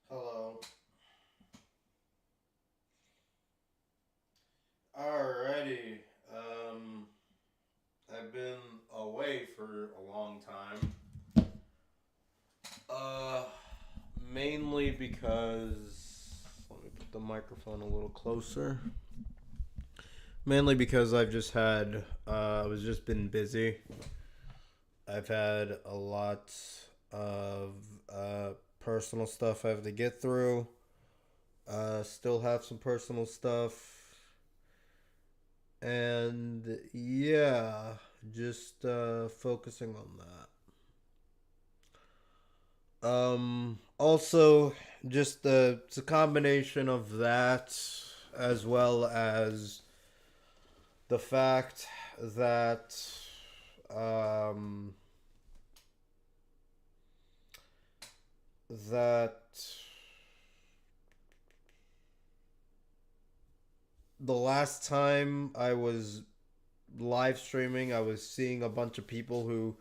Hello. Alrighty. I've been away for a long time. Uh, Mainly because let me put the microphone a little closer. Mainly because I've just had I was just been busy. I've had a lot of personal stuff I have to get through. Still have some personal stuff. And yeah, just focusing on that. Also, just it's a combination of that as well as the fact that um, that the last time I was live streaming, I was seeing a bunch of people who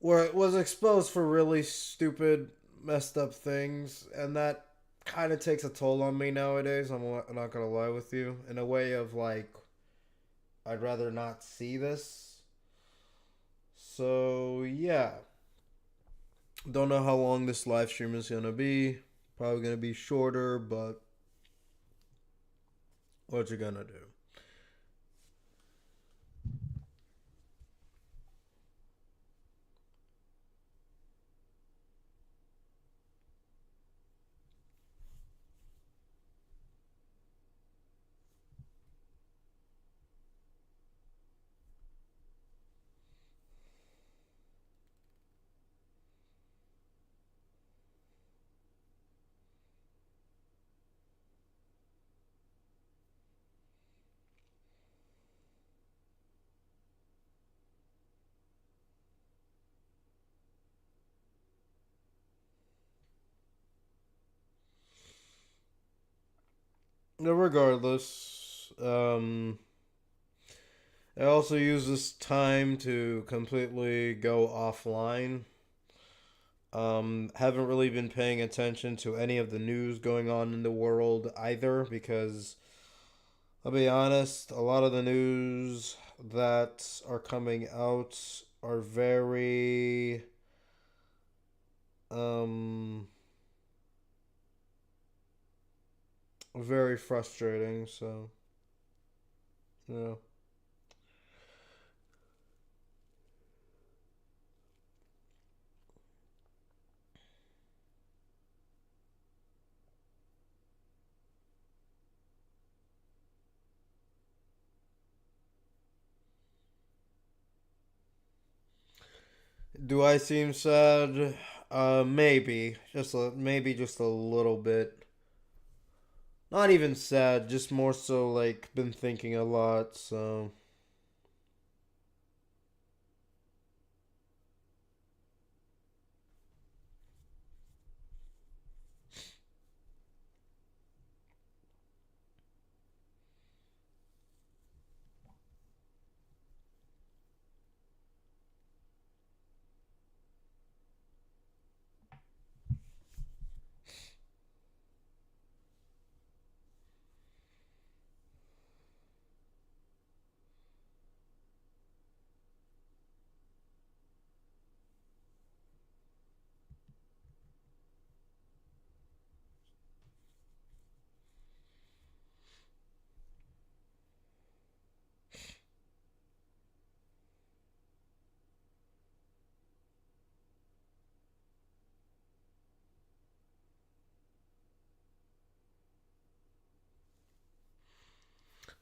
was exposed for really stupid, messed up things, and that kind of takes a toll on me nowadays. I'm not gonna lie with you, in a way of like, I'd rather not see this. So yeah, don't know how long this live stream is gonna be. Probably gonna be shorter, but what you gonna do? No, regardless, I also use this time to completely go offline. Haven't really been paying attention to any of the news going on in the world either because I'll be honest, a lot of the news that are coming out are um very frustrating, so yeah. Do I seem sad? Maybe. Maybe just a little bit. Not even sad, just more so like been thinking a lot, so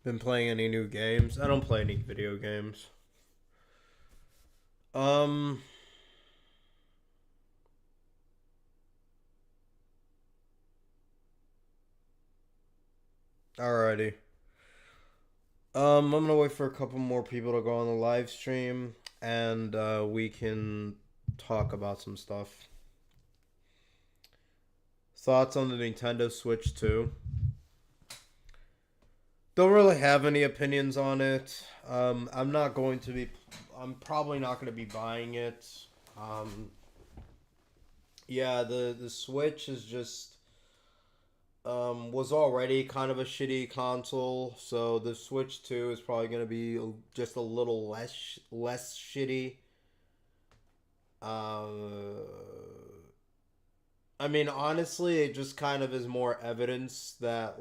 been playing any new games? I don't play any video games. Um, Alrighty. I'm gonna wait for a couple more people to go on the live stream, and we can talk about some stuff. Thoughts on the Nintendo Switch 2? Don't really have any opinions on it. I'm not going to be. I'm probably not going to be buying it. Um, Yeah, the Switch is just was already kind of a shitty console, so the Switch 2 is probably going to be just a little less shitty. Uh, I mean, honestly, it just kind of is more evidence that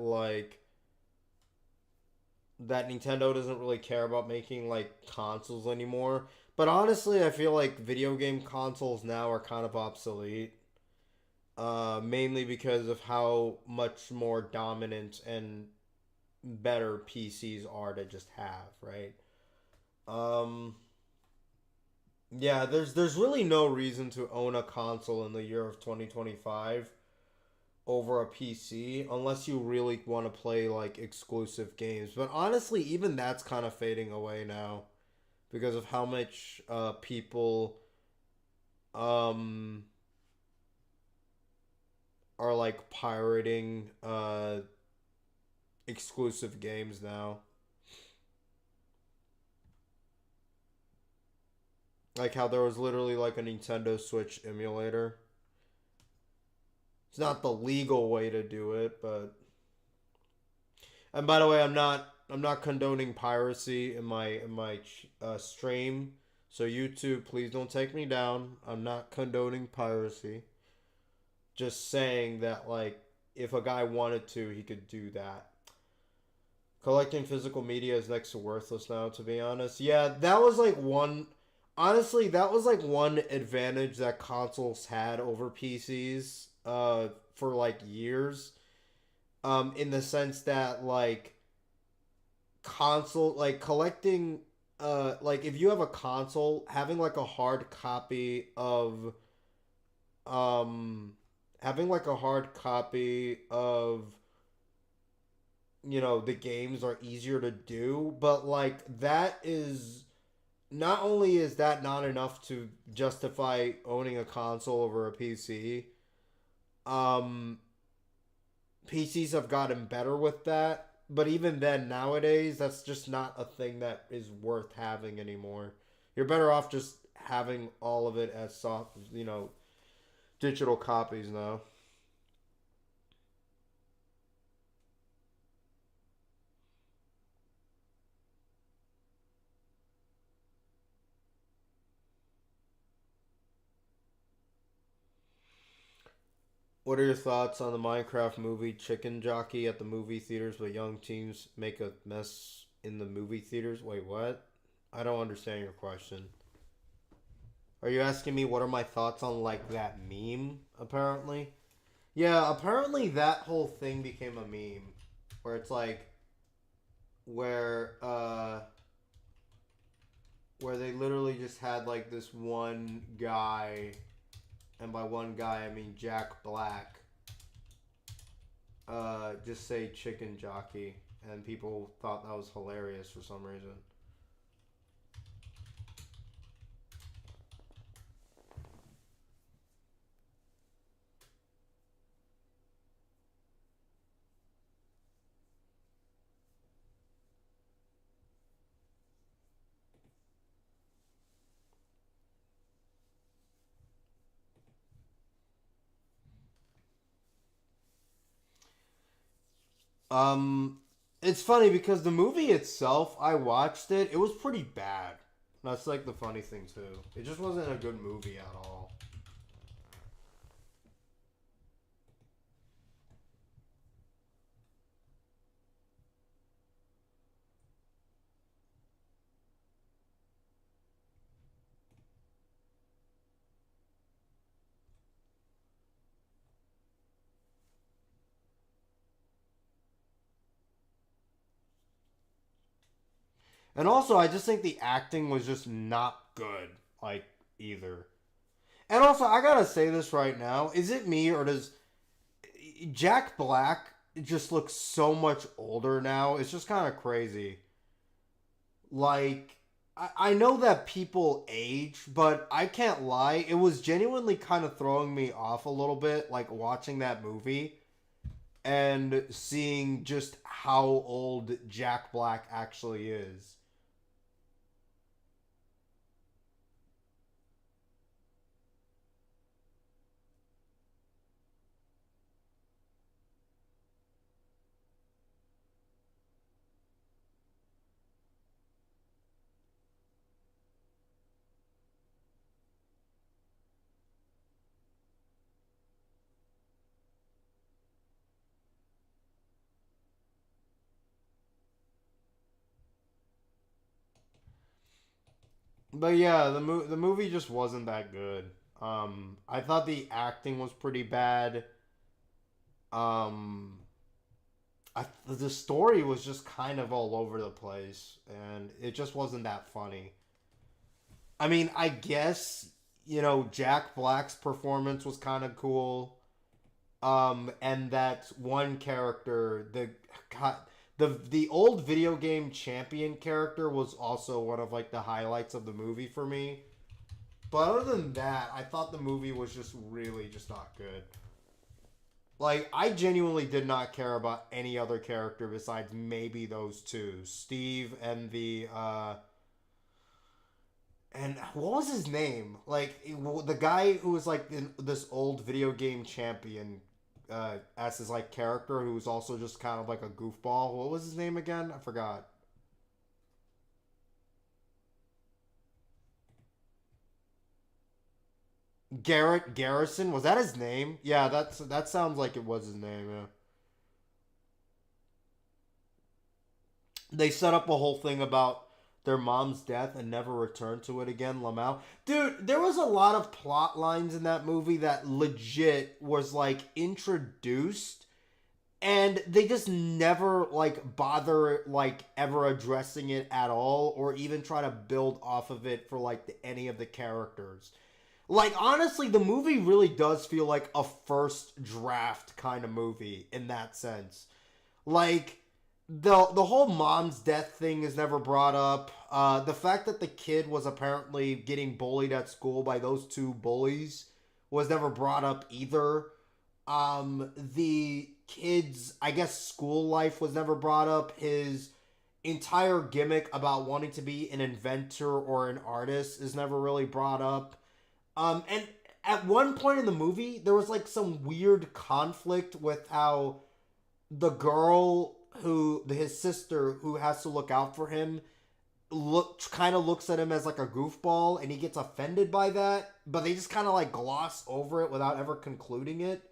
that Nintendo doesn't really care about making like consoles anymore. But honestly, I feel like video game consoles now are kind of obsolete. Mainly because of how much more dominant and better PCs are to just have, right? Um, yeah, there's really no reason to own a console in the year of 2025 over a PC unless you really want to play like exclusive games. But honestly, even that's kind of fading away now because of how much people um are like pirating exclusive games now. Like how there was literally like a Nintendo Switch emulator. It's not the legal way to do it, but and by the way, I'm not condoning piracy in my stream. So YouTube, please don't take me down. I'm not condoning piracy. Just saying that like if a guy wanted to, he could do that. Collecting physical media is next to worthless now, to be honest. Yeah, that was like one. Honestly, that was like one advantage that consoles had over PCs for like years. In the sense that like console like collecting like if you have a console, having like a hard copy of um having like a hard copy of the games are easier to do, but like that is not only is that not enough to justify owning a console over a PC. um PCs have gotten better with that, but even then nowadays that's just not a thing that is worth having anymore. You're better off just having all of it as soft, digital copies now. What are your thoughts on the Minecraft movie Chicken Jockey at the movie theaters, but young teens make a mess in the movie theaters? Wait, what? I don't understand your question. Are you asking me what are my thoughts on like that meme? Apparently, yeah. Apparently, that whole thing became a meme, where it's like where where they literally just had like this one guy, and by one guy I mean Jack Black, just say chicken jockey, and people thought that was hilarious for some reason. Um, it's funny because the movie itself, I watched it. It was pretty bad. That's like the funny thing too. It just wasn't a good movie at all. And also, I just think the acting was just not good, like either. And also, I gotta say this right now: is it me or does Jack Black just look so much older now? It's just kind of crazy. Like, I know that people age, but I can't lie. It was genuinely kind of throwing me off a little bit, like watching that movie and seeing just how old Jack Black actually is. But yeah, the movie just wasn't that good. I thought the acting was pretty bad. Um, the story was just kind of all over the place, and it just wasn't that funny. I mean, I guess Jack Black's performance was kind of cool. And that one character, the old video game champion character was also one of like the highlights of the movie for me. But other than that, I thought the movie was just really just not good. Like, I genuinely did not care about any other character besides maybe those two, Steve and and what was his name? Like the guy who was like this old video game champion, as his like character, who was also just kind of like a goofball. What was his name again? I forgot. Garrett Garrison, was that his name? Yeah, that sounds like it was his name. Yeah. They set up a whole thing about their mom's death and never returned to it again, Lamau. Dude, there was a lot of plot lines in that movie that legit was like introduced and they just never like bother like ever addressing it at all or even try to build off of it for like any of the characters. Like honestly, the movie really does feel like a first draft kind of movie in that sense. Like the whole mom's death thing is never brought up. The fact that the kid was apparently getting bullied at school by those two bullies was never brought up either. The kid's, I guess, school life was never brought up. His entire gimmick about wanting to be an inventor or an artist is never really brought up. And at one point in the movie, there was like some weird conflict with how the girl who his sister who has to look out for him looks at him as like a goofball and he gets offended by that, but they just kind of like gloss over it without ever concluding it.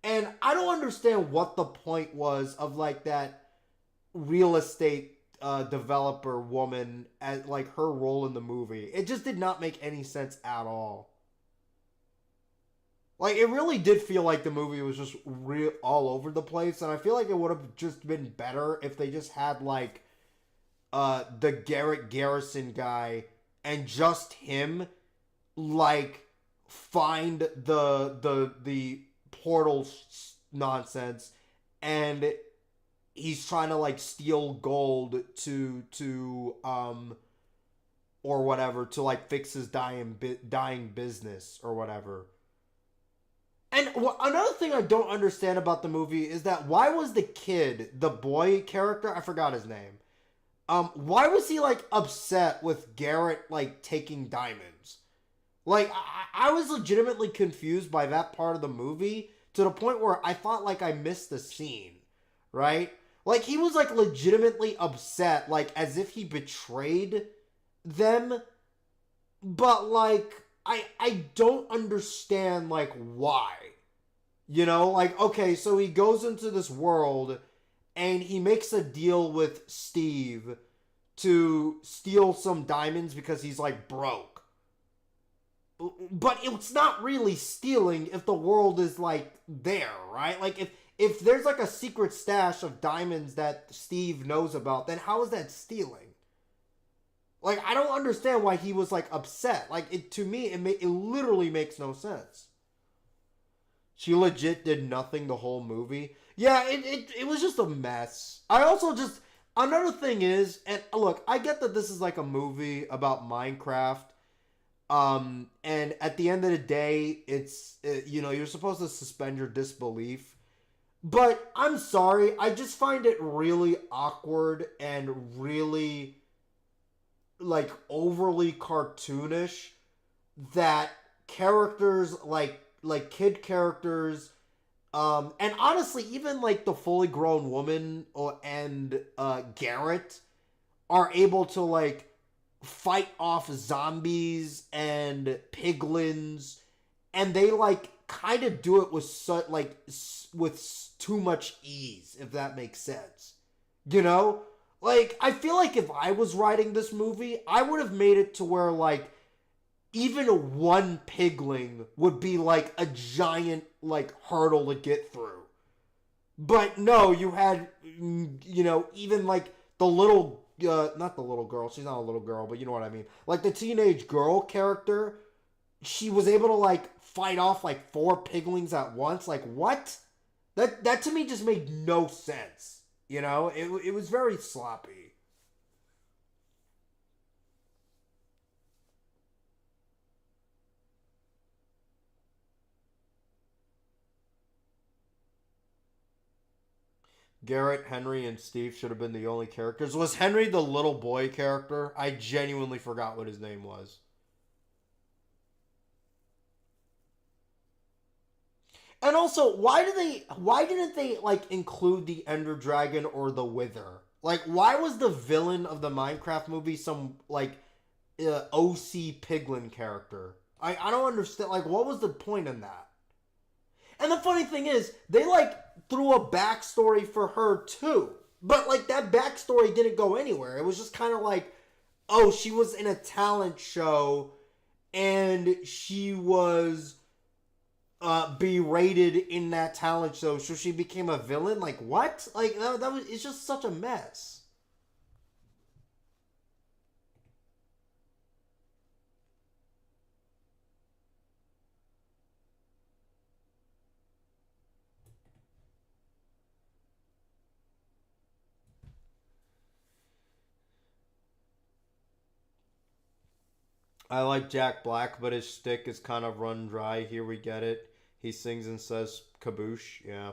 And I don't understand what the point was of like that real estate developer woman as like her role in the movie. It just did not make any sense at all. Like it really did feel like the movie was just real all over the place, and I feel like it would have just been better if they just had like the Garrett Garrison guy and just him like find the portal nonsense, and he's trying to like steal gold to or whatever to like fix his dying business or whatever. And another thing I don't understand about the movie is that why was the kid, the boy character, I forgot his name. Why was he like upset with Garrett like taking diamonds? Like I was legitimately confused by that part of the movie to the point where I thought like I missed the scene, right? Like he was like legitimately upset, like as if he betrayed them, but like I don't understand like why. Like okay, so he goes into this world and he makes a deal with Steve to steal some diamonds because he's like broke. But it's not really stealing if the world is like there, right? Like if there's like a secret stash of diamonds that Steve knows about, then how is that stealing? Like I don't understand why he was like upset. Like it to me it literally makes no sense. She legit did nothing the whole movie. Yeah, it was just a mess. I also just another thing is, and look, I get that this is like a movie about Minecraft. And at the end of the day, it's you're supposed to suspend your disbelief. But I'm sorry, I just find it really awkward and really like overly cartoonish that characters like kid characters and honestly even like the fully grown woman and Garrett are able to like fight off zombies and piglins, and they like kind of do it with with too much ease, if that makes sense. You know, Like, I feel like if I was writing this movie, I would have made it to where, like, even one pigling would be, like, a giant, like, hurdle to get through. But no, you had, even, like, the little, not the little girl, she's not a little girl, but you know what I mean. Like, the teenage girl character, she was able to, like, fight off, like, four piglings at once. Like, what? That to me just made no sense. It was very sloppy. Garrett, Henry, and Steve should have been the only characters. Was Henry the little boy character? I genuinely forgot what his name was. And also, why didn't they like include the Ender Dragon or the Wither? Like, why was the villain of the Minecraft movie some like OC Piglin character? I don't understand. Like, what was the point in that? And the funny thing is, they like threw a backstory for her too. But like that backstory didn't go anywhere. It was just kind of like, oh, she was in a talent show and she was berated in that talent show, so she became a villain. Like what? Like that was. It's just such a mess. I like Jack Black, but his stick is kind of run dry. Here we get it. He sings and says kaboosh. Yeah.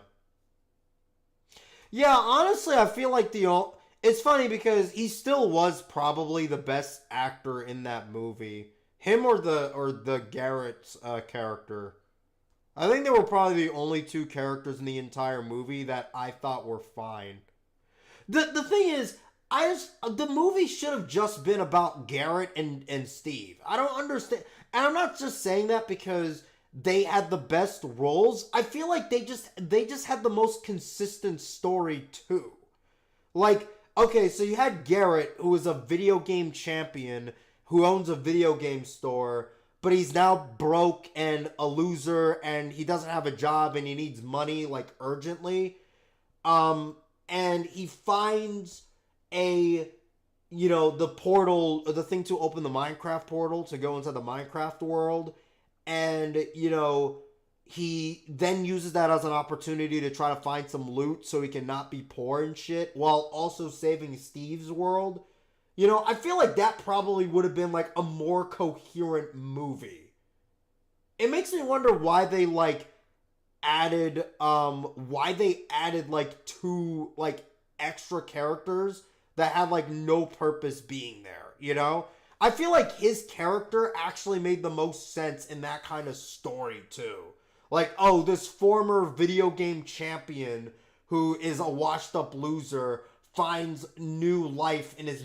Yeah, honestly, I feel like it's funny because he still was probably the best actor in that movie. Him or the Garrett character. I think they were probably the only two characters in the entire movie that I thought were fine. The thing is, the movie should have just been about Garrett and Steve. I don't understand, and I'm not just saying that because they had the best roles. I feel like they just had the most consistent story too. Like, okay, so you had Garrett, who was a video game champion, who owns a video game store, but he's now broke and a loser, and he doesn't have a job, and he needs money like urgently. Um, and he finds a the portal, the thing to open the Minecraft portal to go into the Minecraft world, and he then uses that as an opportunity to try to find some loot so he can not be poor and shit while also saving Steve's world. I feel like that probably would have been like a more coherent movie. It makes me wonder why they added like two like extra characters that had like no purpose being there. I feel like his character actually made the most sense in that kind of story too. Like, oh, this former video game champion who is a washed up loser finds new life in his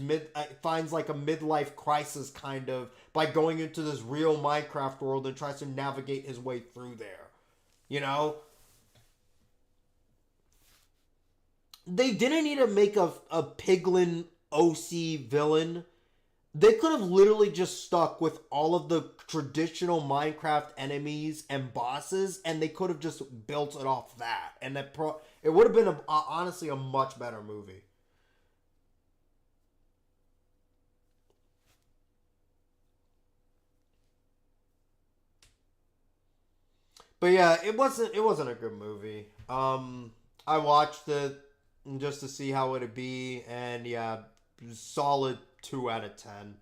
finds like a midlife crisis kind of by going into this real Minecraft world and tries to navigate his way through there. You know, they didn't need to make a Piglin OC villain. They could have literally just stuck with all of the traditional Minecraft enemies and bosses, and they could have just built it off that, and it would have been honestly a much better movie. But yeah, it wasn't a good movie. I watched it just to see how it'd be, and yeah, solid 2 out of 10,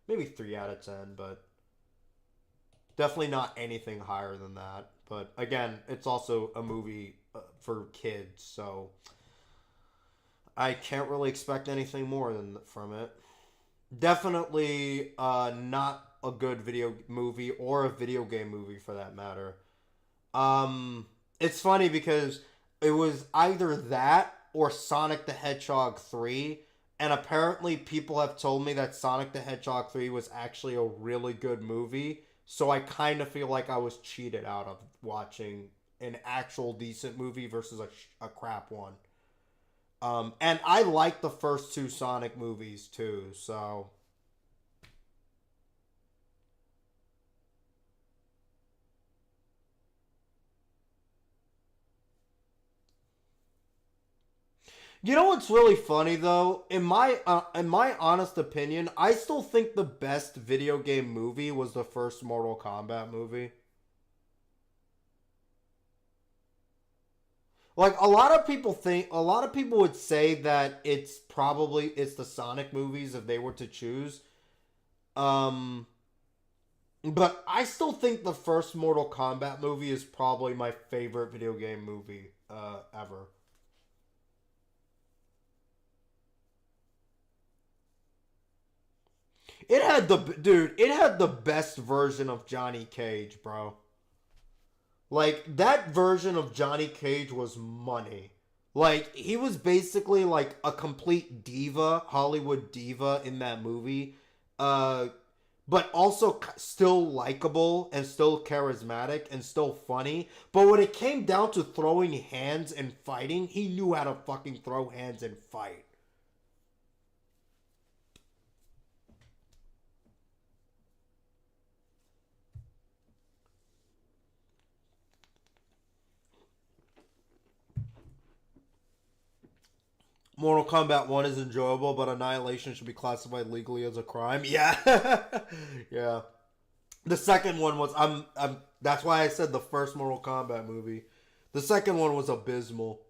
maybe 3 out of 10, but definitely not anything higher than that. But again, it's also a movie for kids, so I can't really expect anything more than from it. Definitely not a good video movie or a video game movie for that matter. It's funny because it was either that or Sonic the Hedgehog 3, and apparently people have told me that Sonic the Hedgehog 3 was actually a really good movie, so I kind of feel like I was cheated out of watching an actual decent movie versus a crap one. And I like the first two Sonic movies too. So you know what's really funny though? In my honest opinion, I still think the best video game movie was the first Mortal Kombat movie. Like a lot of people would say that it's the Sonic movies if they were to choose. Um, but I still think the first Mortal Kombat movie is probably my favorite video game movie ever. It had the best version of Johnny Cage, bro. Like that version of Johnny Cage was money. Like he was basically like a complete diva, Hollywood diva in that movie. Uh but also still likable and still charismatic and still funny. But when it came down to throwing hands and fighting, he knew how to fucking throw hands and fight. Mortal Kombat 1 is enjoyable, but Annihilation should be classified legally as a crime. Yeah. Yeah. The second one was I'm that's why I said the first Mortal Kombat movie. The second one was abysmal.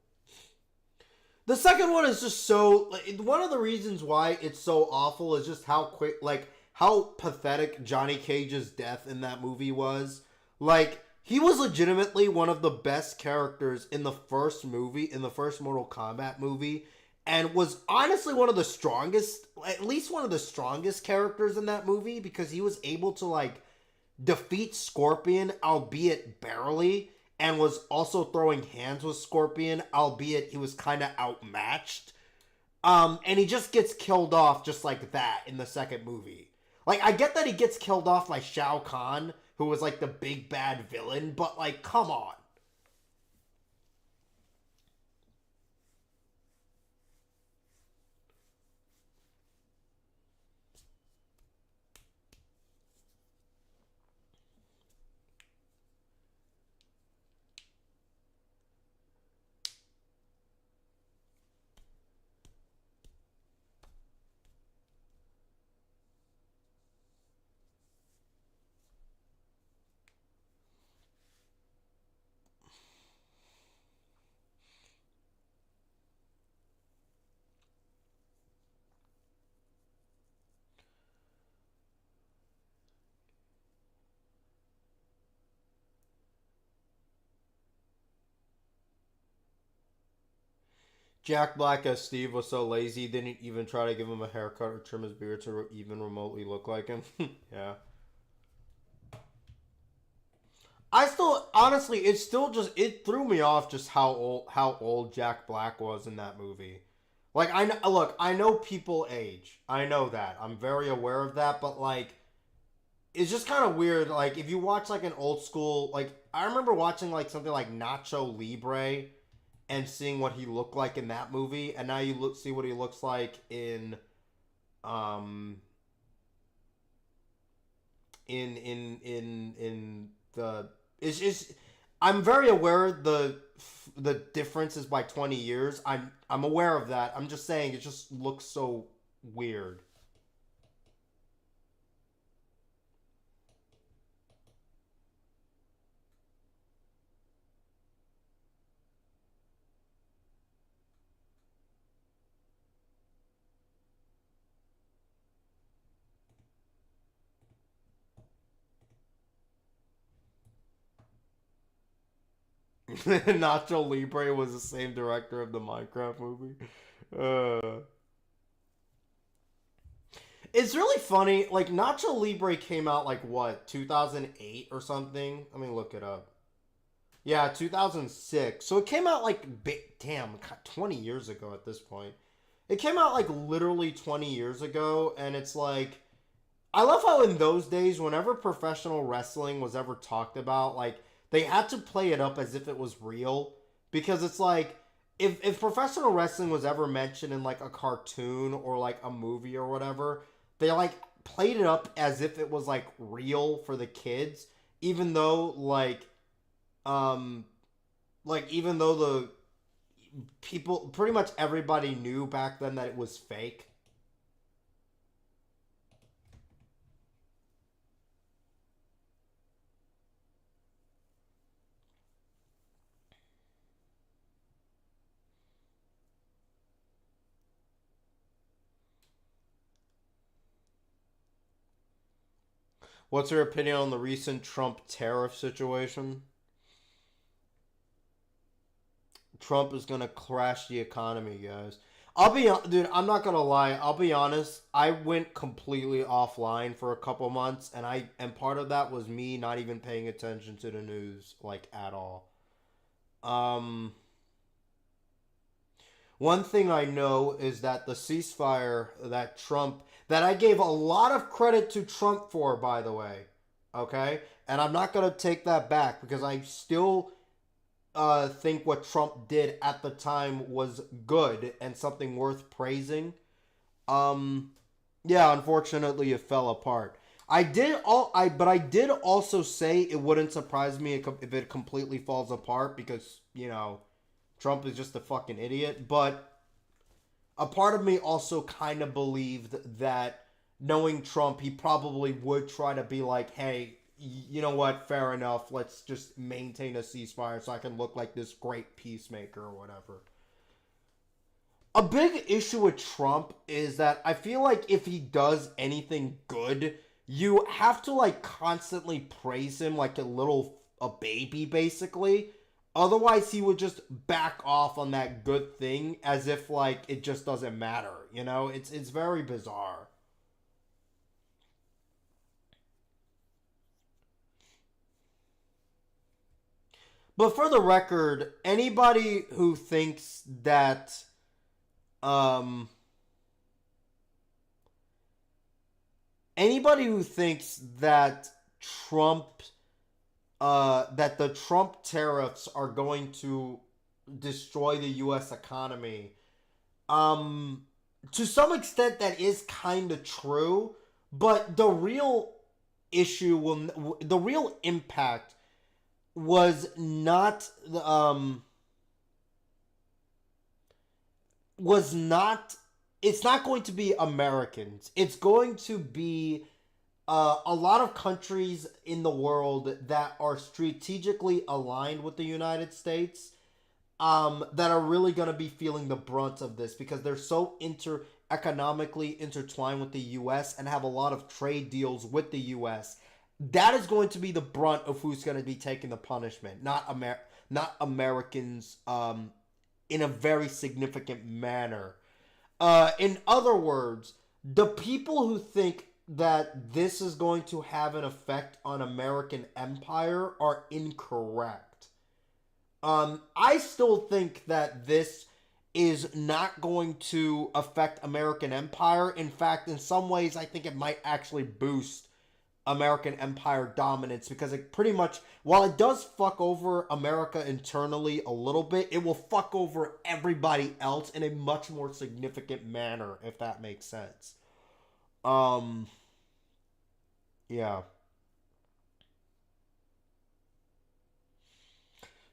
The second one is just so like, one of the reasons why it's so awful is just how quick like how pathetic Johnny Cage's death in that movie was. Like he was legitimately one of the best characters in the first movie, in the first Mortal Kombat movie, and was honestly one of the strongest, at least one of the strongest characters in that movie because he was able to like defeat Scorpion, albeit barely, and was also throwing hands with Scorpion, albeit he was kind of outmatched. And he just gets killed off just like that in the second movie. Like, I get that he gets killed off by Shao Kahn, who was like the big bad villain, but like, come on. Jack Black as Steve was so lazy, he didn't even try to give him a haircut or trim his beard to even remotely look like him. Yeah. I still honestly it still just it threw me off just how old Jack Black was in that movie. Like look, I know people age. I know that. I'm very aware of that, but like it's just kind of weird like if you watch like an old school like I remember watching like something like Nacho Libre and seeing what he looked like in that movie and now you look see what he looks like um in the it's I'm very aware the difference is by 20 years. I'm aware of that. I'm just saying it just looks so weird. Nacho Libre was the same director of the Minecraft movie. Uh, it's really funny. Like Nacho Libre came out like what 2008 or something. Let me look it up. Yeah, 2006. So it came out like damn 20 years ago at this point. It came out like literally 20 years ago, and it's like I love how in those days, whenever professional wrestling was ever talked about, like they had to play it up as if it was real because it's like if professional wrestling was ever mentioned in like a cartoon or like a movie or whatever, they like played it up as if it was like real for the kids, even though um even though the people, pretty much everybody knew back then that it was fake. What's your opinion on the recent Trump tariff situation? Trump is gonna crash the economy, guys. Dude. I'm not gonna lie. I'll be honest. I went completely offline for a couple months, and part of that was me not even paying attention to the news like at all. Um, One thing I know is that the ceasefire that I gave a lot of credit to Trump for, by the way, okay, and I'm not gonna take that back because I still think what Trump did at the time was good and something worth praising. Um, yeah, unfortunately, it fell apart. But I did also say it wouldn't surprise me if it completely falls apart because Trump is just a fucking idiot. But a part of me also kind of believed that knowing Trump, he probably would try to be like, hey, you know what, fair enough, let's just maintain a ceasefire so I can look like this great peacemaker or whatever. A big issue with Trump is that I feel like if he does anything good, you have to like constantly praise him like a baby basically. Otherwise, he would just back off on that good thing as if like it just doesn't matter. It's very bizarre. But for the record, um anybody who thinks that Trump that the Trump tariffs are going to destroy the US economy, um to some extent that is kind of true, but the real impact was not was not it's not going to be Americans. It's going to be a lot of countries in the world that are strategically aligned with the United States, that are really going to be feeling the brunt of this because they're so economically intertwined with the U.S. and have a lot of trade deals with the U.S. That is going to be the brunt of who's going to be taking the punishment, not Americans, in a very significant manner. In other words, the people who think that this is going to have an effect on American empire are incorrect. I still think that this is not going to affect American empire. In fact, in some ways, I think it might actually boost American empire dominance because it pretty much, while it does fuck over America internally a little bit, it will fuck over everybody else in a much more significant manner, if that makes sense. Um, yeah.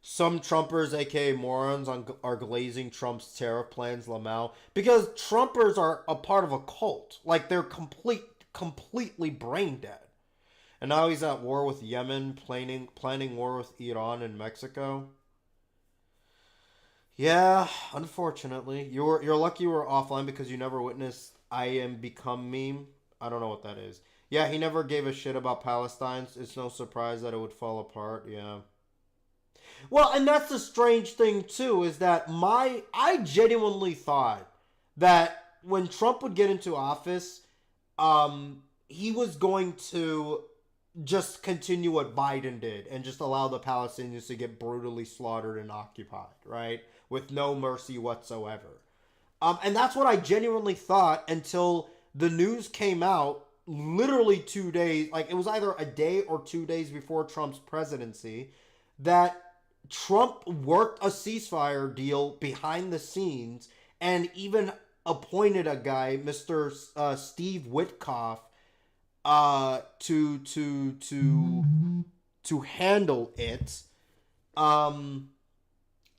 Some Trumpers, aka morons, are glazing Trump's tariff plans, Lamau, because Trumpers are a part of a cult. Like they're completely brain dead. And now he's at war with Yemen, planning war with Iran and Mexico. Yeah, unfortunately, you're lucky you were offline because you never witnessed I am become meme. I don't know what that is. Yeah, he never gave a shit about Palestine. It's no surprise that it would fall apart. Yeah. Well, and that's the strange thing too is that I genuinely thought that when Trump would get into office, he was going to just continue what Biden did and just allow the Palestinians to get brutally slaughtered and occupied, right? With no mercy whatsoever. And that's what I genuinely thought until the news came out literally 2 days, like it was either a day or 2 days before Trump's presidency, that Trump worked a ceasefire deal behind the scenes and even appointed a guy, Mr. Steve Witkoff, to handle it. Um,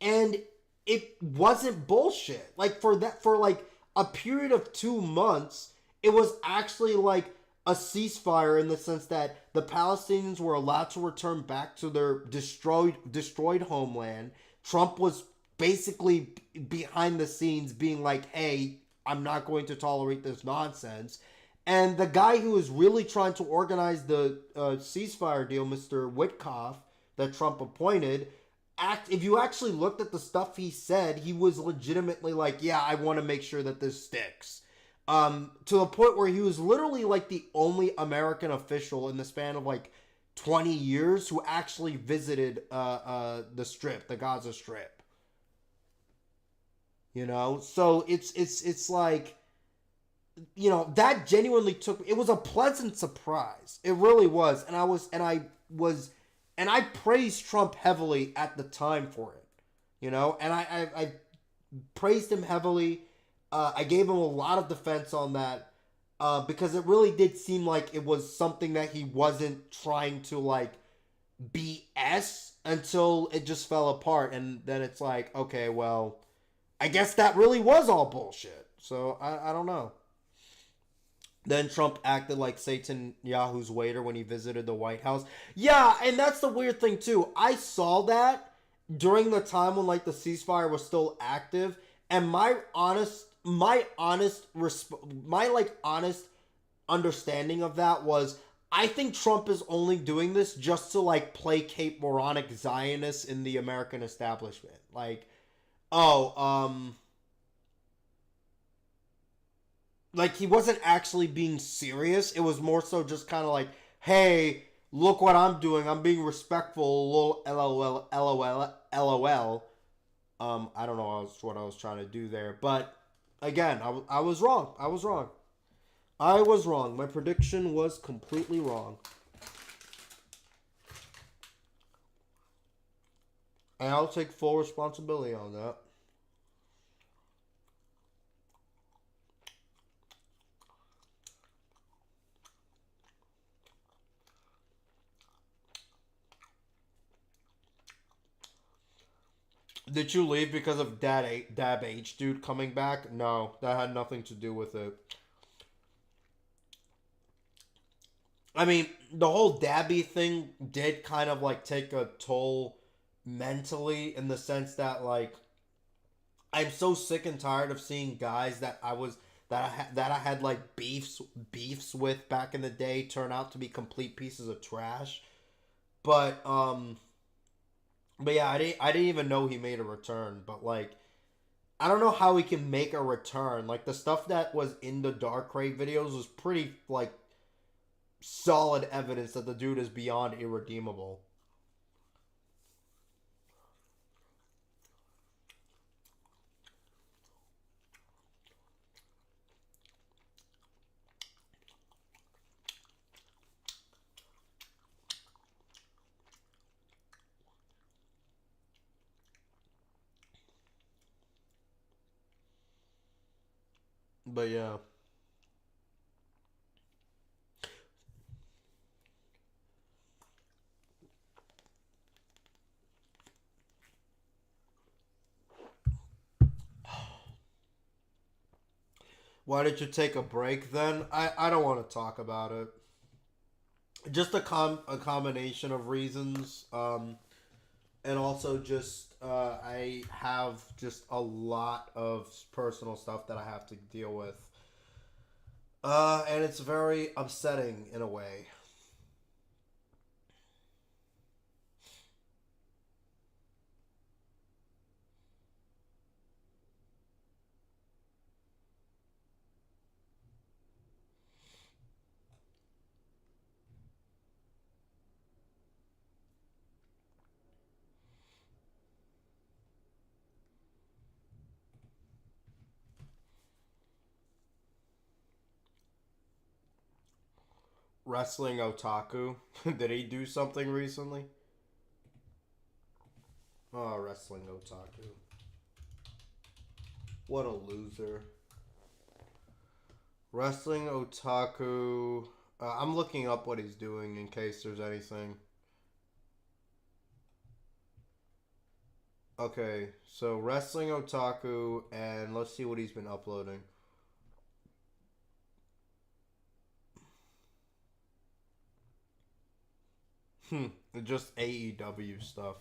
and it wasn't bullshit. Like for like a period of 2 months, it was actually like a ceasefire in the sense that the Palestinians were allowed to return back to their destroyed homeland. Trump was basically behind the scenes being like, "Hey, I'm not going to tolerate this nonsense." And the guy who was really trying to organize the ceasefire deal, Mr. Witkoff, that Trump appointed, if you actually looked at the stuff he said, he was legitimately like, yeah, I want to make sure that this sticks. To the point where he was literally like the only American official in the span of like 20 years who actually visited the Strip, the Gaza Strip. You know, so it's like, you know, that genuinely it was a pleasant surprise. It really was. And I praised Trump heavily at the time for it, you know, and I praised him heavily. I gave him a lot of defense on that, because it really did seem like it was something that he wasn't trying to like BS until it just fell apart. And then it's like, okay, well, I guess that really was all bullshit. So I don't know. Then Trump acted like Satan Yahu's waiter when he visited the White House. Yeah, and that's the weird thing too. I saw that during the time when like the ceasefire was still active, and my like honest understanding of that was, I think Trump is only doing this just to like placate moronic Zionists in the American establishment. Like, oh, like he wasn't actually being serious. It was more so just kind of like, hey, look what I'm doing. I'm being respectful. LOL, LOL, LOL. I don't know what I was trying to do there, but again, I was wrong. I was wrong. I was wrong. My prediction was completely wrong, and I'll take full responsibility on that. Did you leave because of Dab H dude coming back? No, that had nothing to do with it. I mean, the whole Dabby thing did kind of like take a toll mentally, in the sense that like I'm so sick and tired of seeing guys that I had like beefs with back in the day turn out to be complete pieces of trash. But but yeah, I didn't even know he made a return. But like, I don't know how he can make a return. Like the stuff that was in the Dark Crate videos was pretty like solid evidence that the dude is beyond irredeemable. But yeah. Why did you take a break then? I don't want to talk about it. Just a combination of reasons. And also just I have just a lot of personal stuff that I have to deal with. And it's very upsetting in a way. Wrestling otaku. Did he do something recently? Oh, wrestling otaku. What a loser. Wrestling otaku. I'm looking up what he's doing in case there's anything. Okay, so wrestling otaku, and let's see what he's been uploading. Just AEW stuff.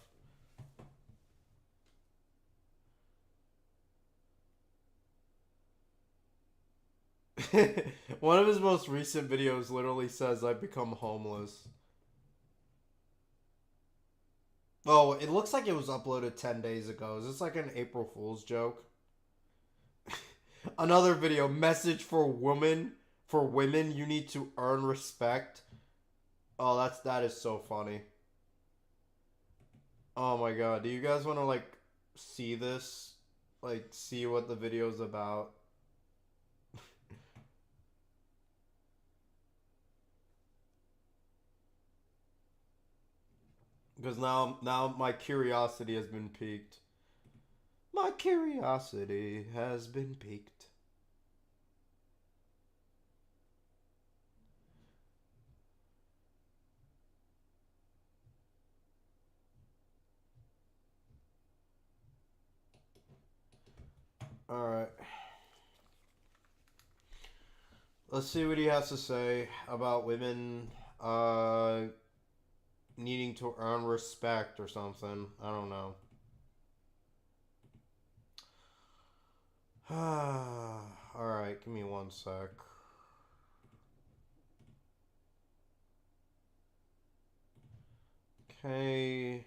One of his most recent videos literally says, "I've become homeless." Oh, it looks like it was uploaded 10 days ago. Is this like an April Fool's joke? Another video, message for women. For women, you need to earn respect. Oh, that is so funny. Oh my god, do you guys want to like see this? Like see what the video's about? Because now my curiosity has been piqued. My curiosity has been piqued. Alright. Let's see what he has to say about women needing to earn respect or something. I don't know. Alright, give me one sec. Okay.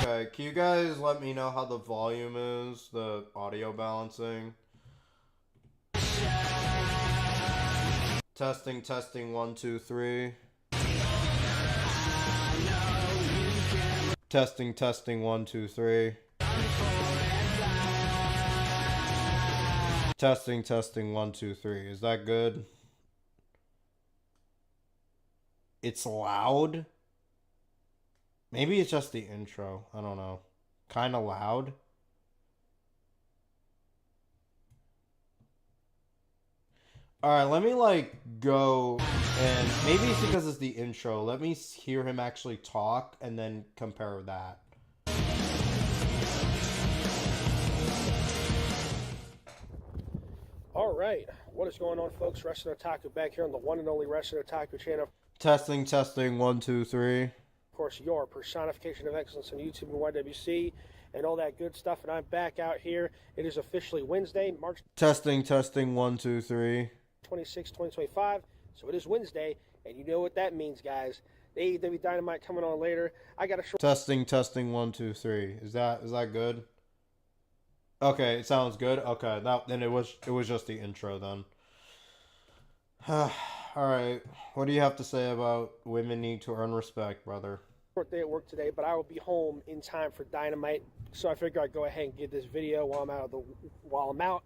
Okay, can you guys let me know how the volume is, the audio balancing? Testing, testing, 1, 2, 3. Testing, testing, 1, 2, 3. Testing, testing, 1, 2, 3. Is that good? It's loud? Maybe it's just the intro. I don't know. Kind of loud. Alright, let me like go and maybe it's because it's the intro. Let me hear him actually talk and then compare that. Alright, what is going on, folks? Wrestling Otaku back here on the one and only Wrestling Otaku channel. Testing, testing, 1, 2, 3. Of course, your personification of excellence on YouTube and YWC and all that good stuff. And I'm back out here. It is officially Wednesday, March Testing, testing, 1, 2, 3. 26, 2025. So it is Wednesday, and you know what that means, guys. The AEW Dynamite coming on later. I got a short Testing, testing, 1, 2, 3. Is that good? Okay, it sounds good. Okay, then it was just the intro then. All right, what do you have to say about women need to earn respect, brother? day at work today, but I will be home in time for Dynamite. So I figure I'd go ahead and get this video while I'm out,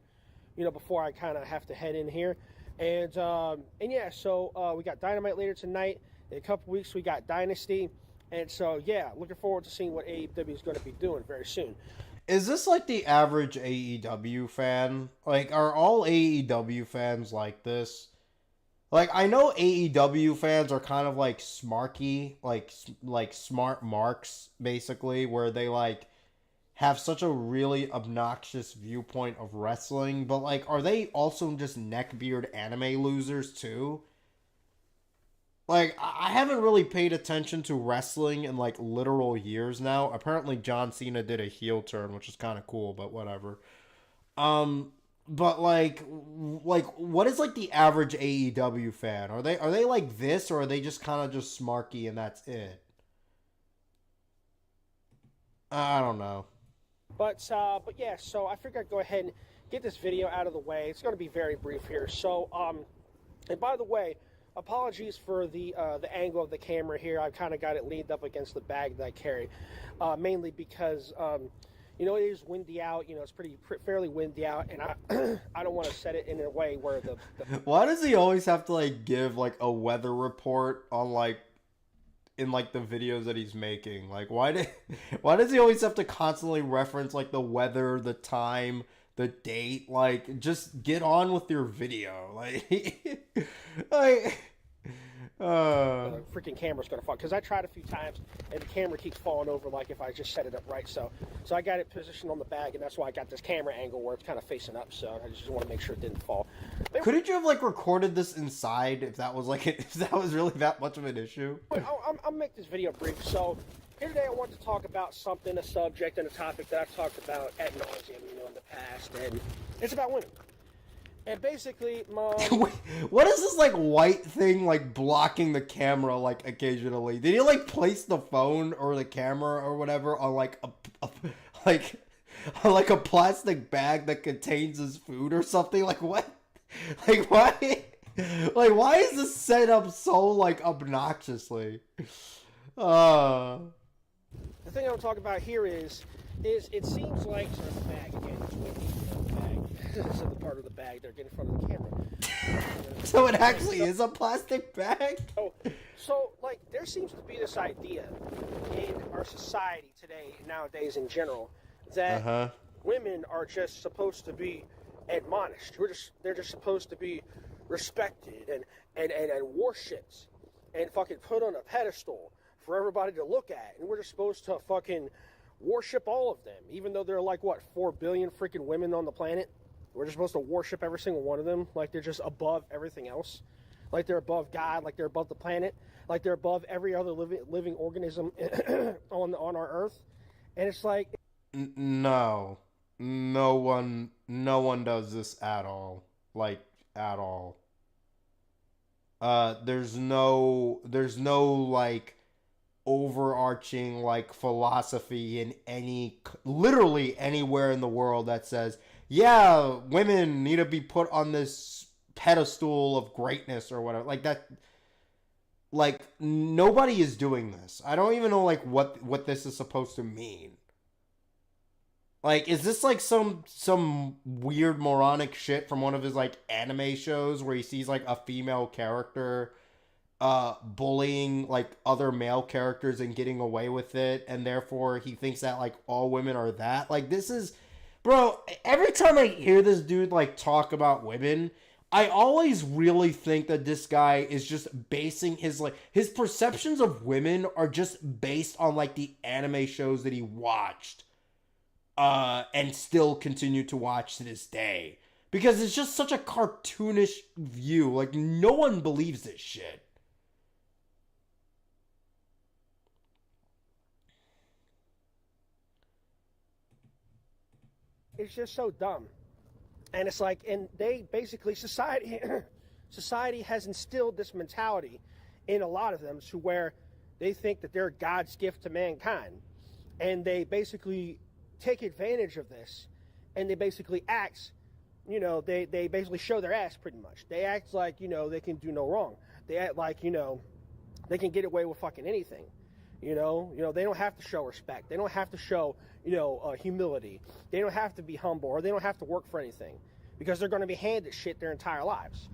before I kind of have to head in here. And yeah, so we got Dynamite later tonight. In a couple weeks, we got Dynasty. And so, yeah, looking forward to seeing what AEW is going to be doing very soon. Is this like the average AEW fan? Like, are all AEW fans like this? Like, I know AEW fans are kind of like smarky, like smart marks, basically, where they like have such a really obnoxious viewpoint of wrestling, but like, are they also just neckbeard anime losers too? Like, I haven't really paid attention to wrestling in like literal years now. Apparently, John Cena did a heel turn, which is kind of cool, but whatever. But like, what is like the average AEW fan? Are they like this, or are they just kind of just smarky and that's it? I don't know. But yeah, so I figured I'd go ahead and get this video out of the way. It's going to be very brief here. So and by the way, apologies for the angle of the camera here. I've kind of got it leaned up against the bag that I carry, mainly because it is windy out. It's fairly windy out, and I don't want to set it in a way where the Why does he always have to like give like a weather report on like in like the videos that he's making. Like why does he always have to constantly reference like the weather, the time, the date? Like just get on with your video. Like like the freaking camera's gonna fall, because I tried a few times and the camera keeps falling over, like if I just set it up right. So I got it positioned on the bag, and that's why I got this camera angle where it's kind of facing up, so I just want to make sure it didn't fall. Couldn't you have like recorded this inside if that was like if that was really that much of an issue? I'll make this video brief. So here today I want to talk about something, a subject and a topic that I've talked about ad nauseum, in the past, and it's about women. And basically, what is this like white thing like blocking the camera like occasionally? Did he like place the phone or the camera or whatever on like like a plastic bag that contains his food or something? Like what? Like why? Like why is this set up so like obnoxiously? The thing I'm talking about here is it seems like the bag again. It's windy, the bag. So the part of the bag they're getting in front of the camera. So it actually is a plastic bag? So like there seems to be this idea in our society today, nowadays in general, that women are just supposed to be admonished. They're just supposed to be respected and worshipped and fucking put on a pedestal for everybody to look at. And we're just supposed to fucking worship all of them, even though there are like, what, 4 billion freaking women on the planet? We're just supposed to worship every single one of them like they're just above everything else. Like they're above God, like they're above the planet, like they're above every other living organism on our earth. And it's like... No one does this at all. Like, at all. There's no like overarching like philosophy in literally anywhere in the world that says, yeah, women need to be put on this pedestal of greatness or whatever. Like that, like nobody is doing this. I don't even know like what this is supposed to mean. Like, is this like some weird moronic shit from one of his like anime shows where he sees like a female character bullying like other male characters and getting away with it, and therefore he thinks that like all women are that? Like, this is, bro, every time I hear this dude like talk about women, I always really think that this guy is just basing his perceptions of women are just based on like the anime shows that he watched and still continue to watch to this day, because it's just such a cartoonish view. Like, no one believes this shit. It's just so dumb. And it's like, and they basically, society has instilled this mentality in a lot of them to where they think that they're God's gift to mankind. And they basically take advantage of this, and they basically act, they basically show their ass pretty much. They act like, they can do no wrong. They act like, they can get away with fucking anything. They don't have to show respect. They don't have to show, humility. They don't have to be humble, or they don't have to work for anything, because they're going to be handed shit their entire lives.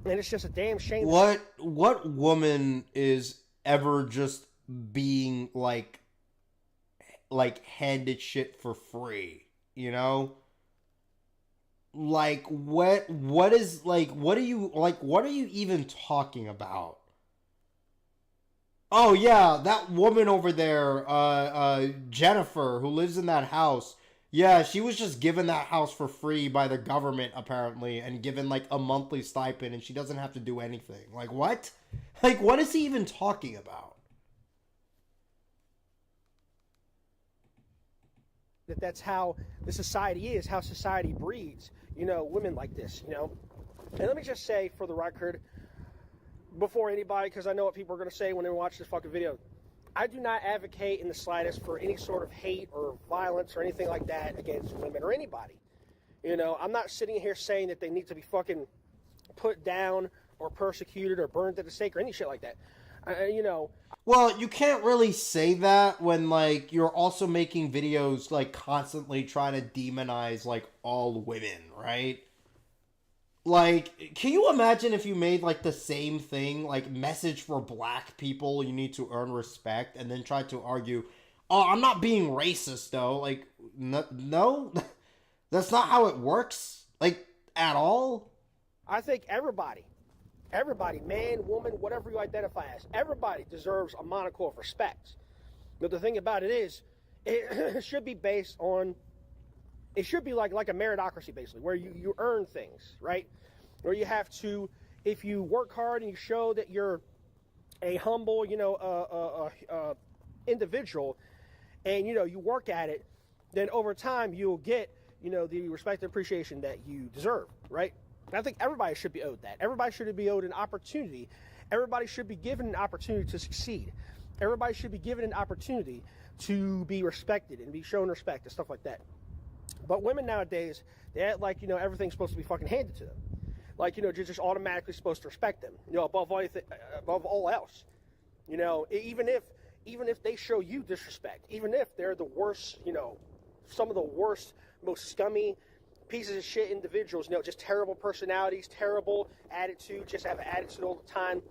And it's just a damn shame. What woman is ever just being like handed shit for free, Like, what are you even talking about? Oh yeah, that woman over there, Jennifer, who lives in that house. Yeah, she was just given that house for free by the government, apparently, and given like a monthly stipend, and she doesn't have to do anything. Like, what? Like, what is he even talking about? That's how the society is, how society breeds, women like this, And let me just say, for the record, before anybody, because I know what people are going to say when they watch this fucking video, I do not advocate in the slightest for any sort of hate or violence or anything like that against women or anybody. I'm not sitting here saying that they need to be fucking put down or persecuted or burned at the stake or any shit like that. Well, you can't really say that when, like, you're also making videos, like, constantly trying to demonize, like, all women, right? Like, can you imagine if you made, like, the same thing, like, message for black people, you need to earn respect, and then tried to argue, oh, I'm not being racist, though. Like, no, that's not how it works, like, at all. I think everybody, man, woman, whatever you identify as, everybody deserves a moniker of respect. But the thing about it is, it should be based on, it should be like a meritocracy, basically, where you earn things, right? Where you have to, if you work hard and you show that you're a humble, individual, and, you work at it, then over time you'll get, the respect and appreciation that you deserve, right? And I think everybody should be owed that. Everybody should be owed an opportunity. Everybody should be given an opportunity to succeed. Everybody should be given an opportunity to be respected and be shown respect and stuff like that. But women nowadays, they act like, everything's supposed to be fucking handed to them. Like, you're just automatically supposed to respect them, above all else. Even if they show you disrespect, even if they're the worst, some of the worst, most scummy pieces of shit individuals, just terrible personalities, terrible attitude, just have an attitude all the time,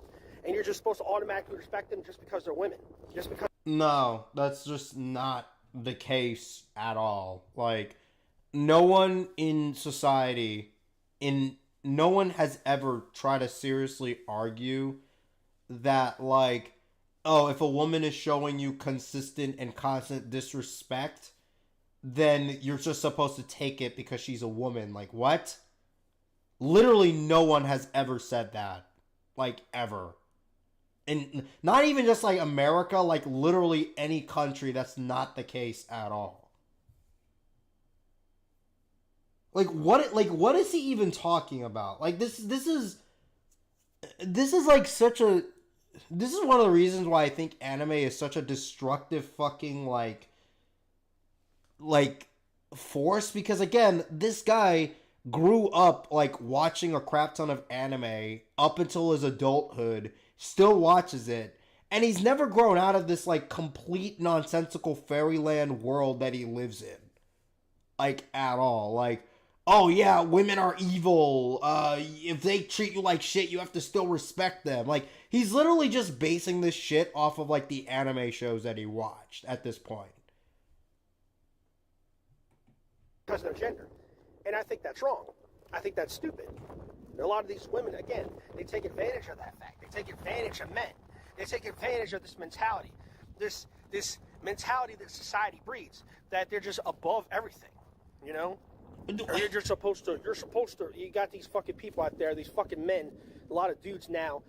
and you're just supposed to automatically respect them just because they're women. Just because. No, that's just not the case at all. Like, no one in society, no one has ever tried to seriously argue that, like, oh, if a woman is showing you consistent and constant disrespect, then you're just supposed to take it because she's a woman. Like, what? Literally no one has ever said that. Like, ever. And not even just, like, America, like, literally any country, that's not the case at all. What is he even talking about? Like, this is like such a, this is one of the reasons why I think anime is such a destructive fucking, like force, because again, this guy grew up, like, watching a crap ton of anime up until his adulthood, still watches it, and he's never grown out of this, like, complete nonsensical fairyland world that he lives in. Like, at all. Like, oh yeah, women are evil. If they treat you like shit, you have to still respect them. Like, he's literally just basing this shit off of, like, the anime shows that he watched at this point. Because of their gender. And I think that's wrong. I think that's stupid. And a lot of these women, again, they take advantage of that fact. They take advantage of men. They take advantage of this mentality. This mentality that society breeds, that they're just above everything, Or you're supposed to, you got these fucking people out there, these fucking men, a lot of dudes now,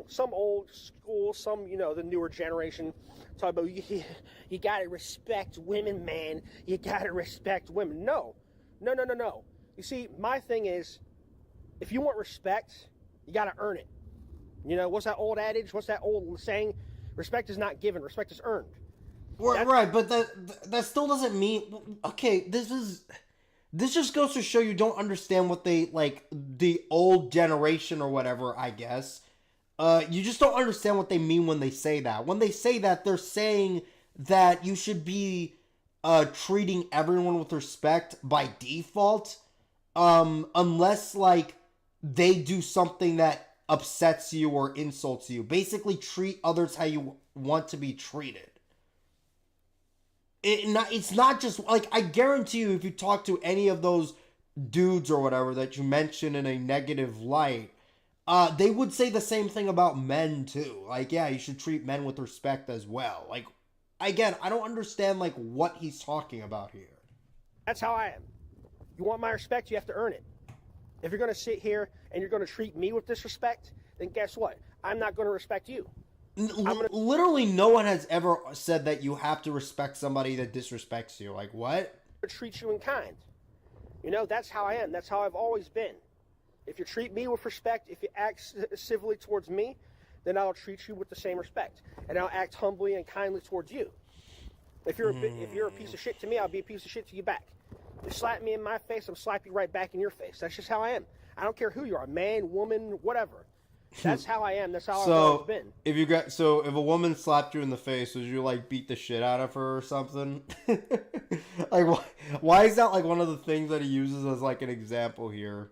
some old school, some, the newer generation, talk about, you gotta respect women, man. You gotta respect women. No. You see, my thing is, if you want respect, you gotta earn it. What's that old adage? What's that old saying? Respect is not given, respect is earned. Right, but that still doesn't mean, okay, this just goes to show you don't understand what they, like, the old generation or whatever, I guess. You just don't understand what they mean when they say that. When they say that, they're saying that you should be treating everyone with respect by default, unless, like, they do something that upsets you or insults you. Basically, treat others how you want to be treated. It's not just, like, I guarantee you, if you talk to any of those dudes or whatever that you mention in a negative light, they would say the same thing about men too. Like, yeah, you should treat men with respect as well. Like, again, I don't understand, like, what he's talking about here. That's how I am. You want my respect, you have to earn it. If you're going to sit here and you're going to treat me with disrespect, then guess what? I'm not going to respect you. Literally no one has ever said that you have to respect somebody that disrespects you. Like, what? Treat you in kind. That's how I am. That's how I've always been. If you treat me with respect, if you act civilly towards me, then I'll treat you with the same respect, and I'll act humbly and kindly towards you. If you're a piece of shit to me, I'll be a piece of shit to you back. You slap me in my face, I'm slap you right back in your face. That's just how I am. I don't care who you are, man, woman, whatever. That's how I am. That's how I've always been. If a woman slapped you in the face, would you, like, beat the shit out of her or something? Like, why is that, like, one of the things that he uses as, like, an example here?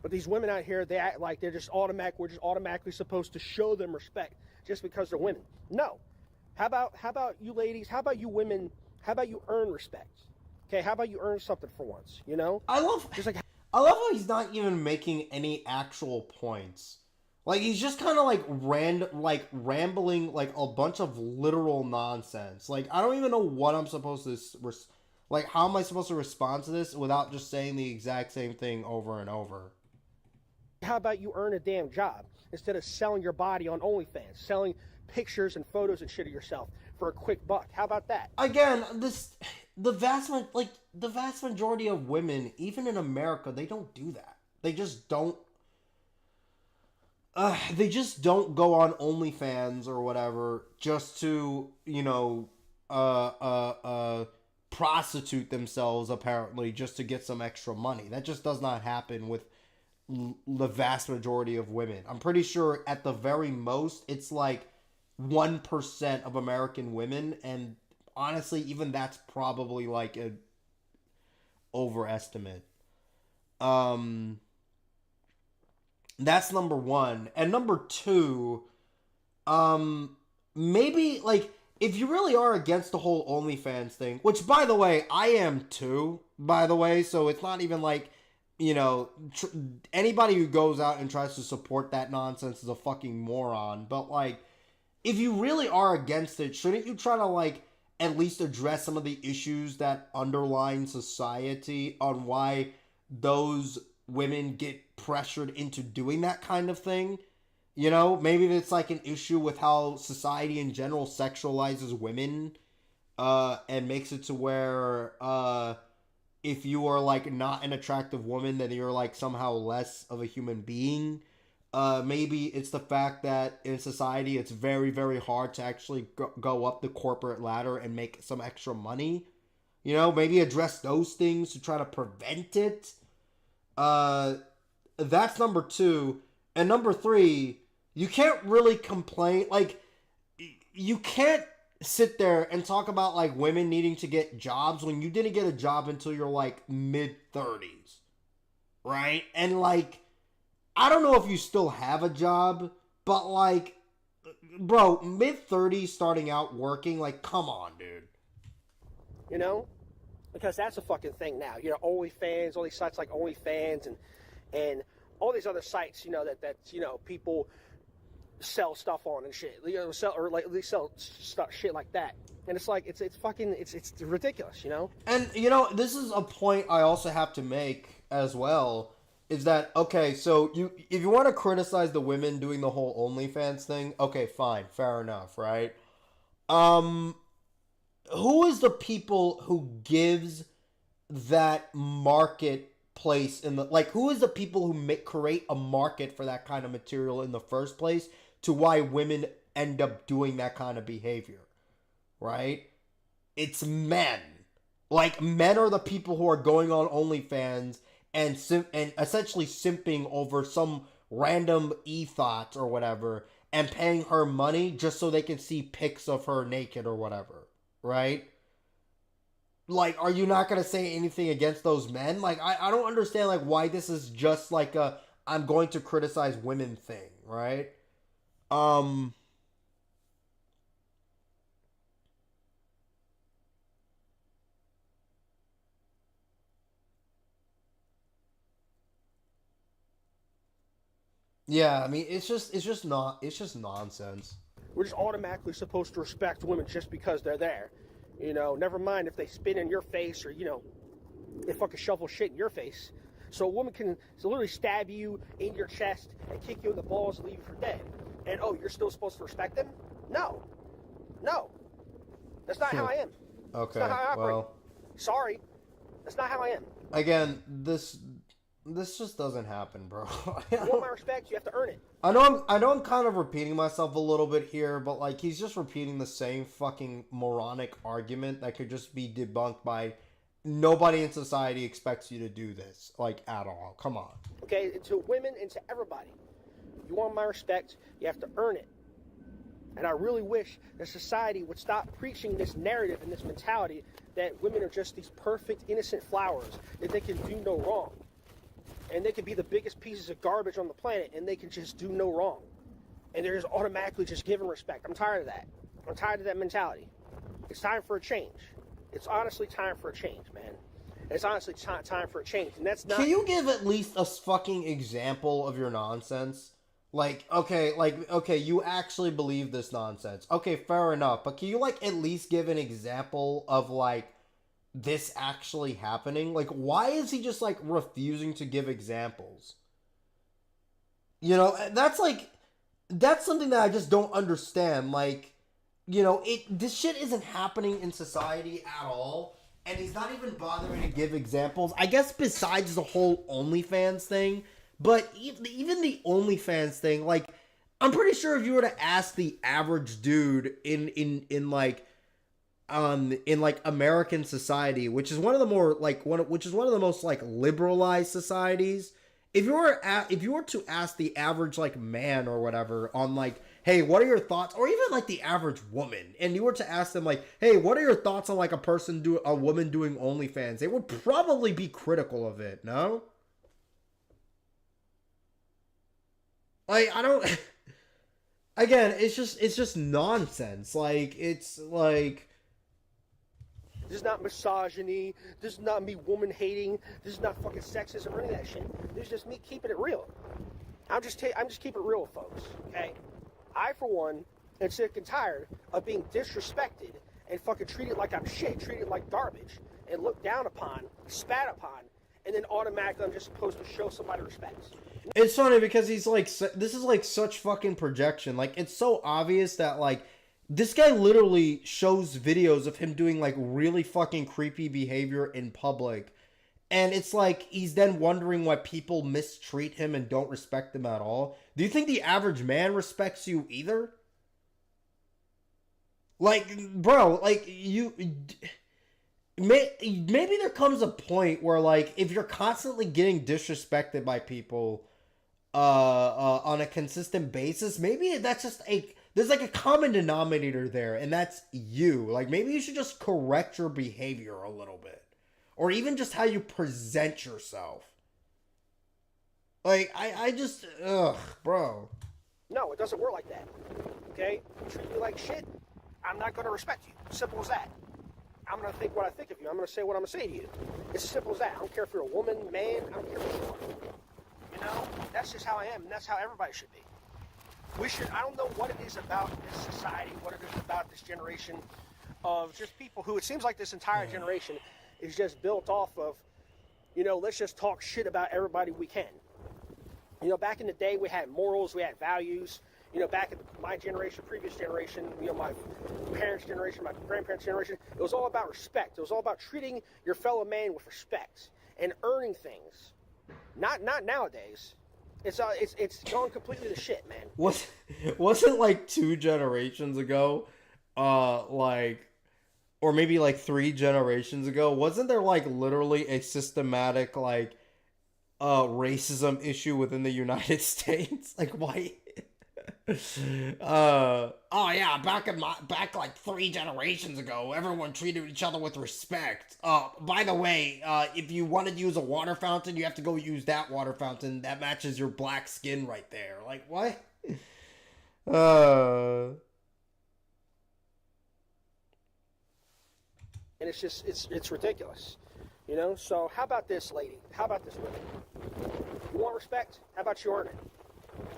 But these women out here, they act like we're just automatically supposed to show them respect just because they're women. No. How about you ladies? How about you women? How about you earn respect? Okay, how about you earn something for once? You know? I love how he's not even making any actual points. Like, he's just kind of rambling like a bunch of literal nonsense. Like, I don't even know what I'm supposed to how am I supposed to respond to this without just saying the exact same thing over and over? How about you earn a damn job instead of selling your body on OnlyFans, selling pictures and photos and shit of yourself for a quick buck? How about that? Again, the vast majority of women, even in America, they don't do that. They just don't. They just don't go on OnlyFans or whatever just to, prostitute themselves, apparently, just to get some extra money. That just does not happen with the vast majority of women. I'm pretty sure at the very most, it's like 1% of American women, and honestly, even that's probably like an overestimate. That's number one. And number two, maybe, like, if you really are against the whole OnlyFans thing, which, by the way, I am too, by the way, so it's not even like, anybody who goes out and tries to support that nonsense is a fucking moron. But, like, if you really are against it, shouldn't you try to, like, at least address some of the issues that underline society on why those women get pressured into doing that kind of thing? Maybe it's like an issue with how society in general sexualizes women, and makes it to where, if you are, like, not an attractive woman, then you're, like, somehow less of a human being. Maybe it's the fact that in society it's very, very hard to actually go up the corporate ladder and make some extra money. Maybe address those things to try to prevent it. That's number two. And number three, you can't really complain. Like, you can't sit there and talk about, like, women needing to get jobs when you didn't get a job until you're, like, mid-30s. Right? And, like, I don't know if you still have a job, but, like, bro, mid-30s starting out working, like, come on, dude. Because that's a fucking thing now. OnlyFans, all these sites like OnlyFans and all these other sites, that people sell stuff on and shit. They sell stuff, shit like that. And it's like, it's fucking, it's ridiculous, And, this is a point I also have to make as well, is that, okay, so if you want to criticize the women doing the whole OnlyFans thing, okay, fine, fair enough, right? Who is the people who gives that marketplace who is the people who create a market for that kind of material in the first place to why women end up doing that kind of behavior, right? It's men. Like, men are the people who are going on OnlyFans and essentially simping over some random e-thought or whatever and paying her money just so they can see pics of her naked or whatever, right? Like, are you not going to say anything against those men? Like, I don't understand, like, why this is just like a I'm going to criticize women thing, right? Yeah, I mean, it's just nonsense. We're just automatically supposed to respect women just because they're there. Never mind if they spit in your face or, they fucking shovel shit in your face. So a woman can literally stab you in your chest and kick you in the balls and leave you for dead. And, oh, you're still supposed to respect them? No. That's not how I am. Okay, That's not how I operate. well. Sorry. That's not how I am. Again, this just doesn't happen, bro. You want my respect, you have to earn it. I know I'm kind of repeating myself a little bit here, but, like, he's just repeating the same fucking moronic argument that could just be debunked by nobody in society expects you to do this, like, at all. Come on. Okay, to women and to everybody. You want my respect, you have to earn it. And I really wish that society would stop preaching this narrative and this mentality that women are just these perfect, innocent flowers, that they can do no wrong. and they could be the biggest pieces of garbage on the planet, and they can just do no wrong, and they're just automatically just given respect. I'm tired of that. I'm tired of that mentality. It's time for a change. It's honestly time for a change, man. It's honestly time for a change, and that's not. Can you give at least a fucking example of your nonsense? Okay, you actually believe this nonsense. Okay, fair enough. But can you, like, at least give an example of, like, this actually happening? Like, why is he just, like, refusing to give examples? You know, that's something that I just don't understand. Like, you know, this shit isn't happening in society at all. And he's not even bothering to give examples. I guess besides the whole OnlyFans thing. But even the OnlyFans thing, like, I'm pretty sure if you were to ask the average dude in American society, which is one of the more which is one of the most like liberalized societies, if you were to ask the average like man or whatever on like, hey, what are your thoughts, or even like the average woman, and you were to ask them like, hey, what are your thoughts on like a woman doing OnlyFans, they would probably be critical of it, no? Like, I don't. Again, it's just nonsense. Like, it's like. This is not misogyny. This is not me woman hating. This is not fucking sexism or any of that shit. This is just me keeping it real. I'm just keeping it real with folks. Okay, I for one am sick and tired of being disrespected and fucking treated like I'm shit, treated like garbage, and looked down upon, spat upon, and then automatically I'm just supposed to show somebody respect. It's funny because he's like, this is like such fucking projection. Like, it's so obvious that like, this guy literally shows videos of him doing like really fucking creepy behavior in public. And it's like, he's then wondering why people mistreat him and don't respect him at all. Do you think the average man respects you either? Like, bro, like, maybe there comes a point where like, if you're constantly getting disrespected by people on a consistent basis, maybe that's just there's like a common denominator there, and that's you. Like, maybe you should just correct your behavior a little bit, or even just how you present yourself. Like, I just, bro. No, it doesn't work like that. Okay, you treat me like shit, I'm not going to respect you. Simple as that. I'm going to think what I think of you. I'm going to say what I'm going to say to you. It's as simple as that. I don't care if you're a woman, man. I don't care what you are. You know, that's just how I am, and that's how everybody should be. I don't know what it is about this society, what it is about this generation of just people who, it seems like this entire generation is just built off of, you know, let's just talk shit about everybody we can. You know, back in the day, we had morals, we had values. You know, back in my generation, previous generation, you know, my parents' generation, my grandparents' generation, it was all about respect. It was all about treating your fellow man with respect and earning things. Not nowadays. It's gone completely to shit, man. Wasn't like 2 generations ago, or maybe like 3 generations ago, wasn't there like literally a systematic like racism issue within the United States? Like, why? Oh yeah, back like 3 generations ago, everyone treated each other with respect. By the way, if you want to use a water fountain, you have to go use that water fountain that matches your black skin right there. Like, what? And it's just it's ridiculous, you know. So how about this, lady? How about this woman? You want respect? How about you earn it?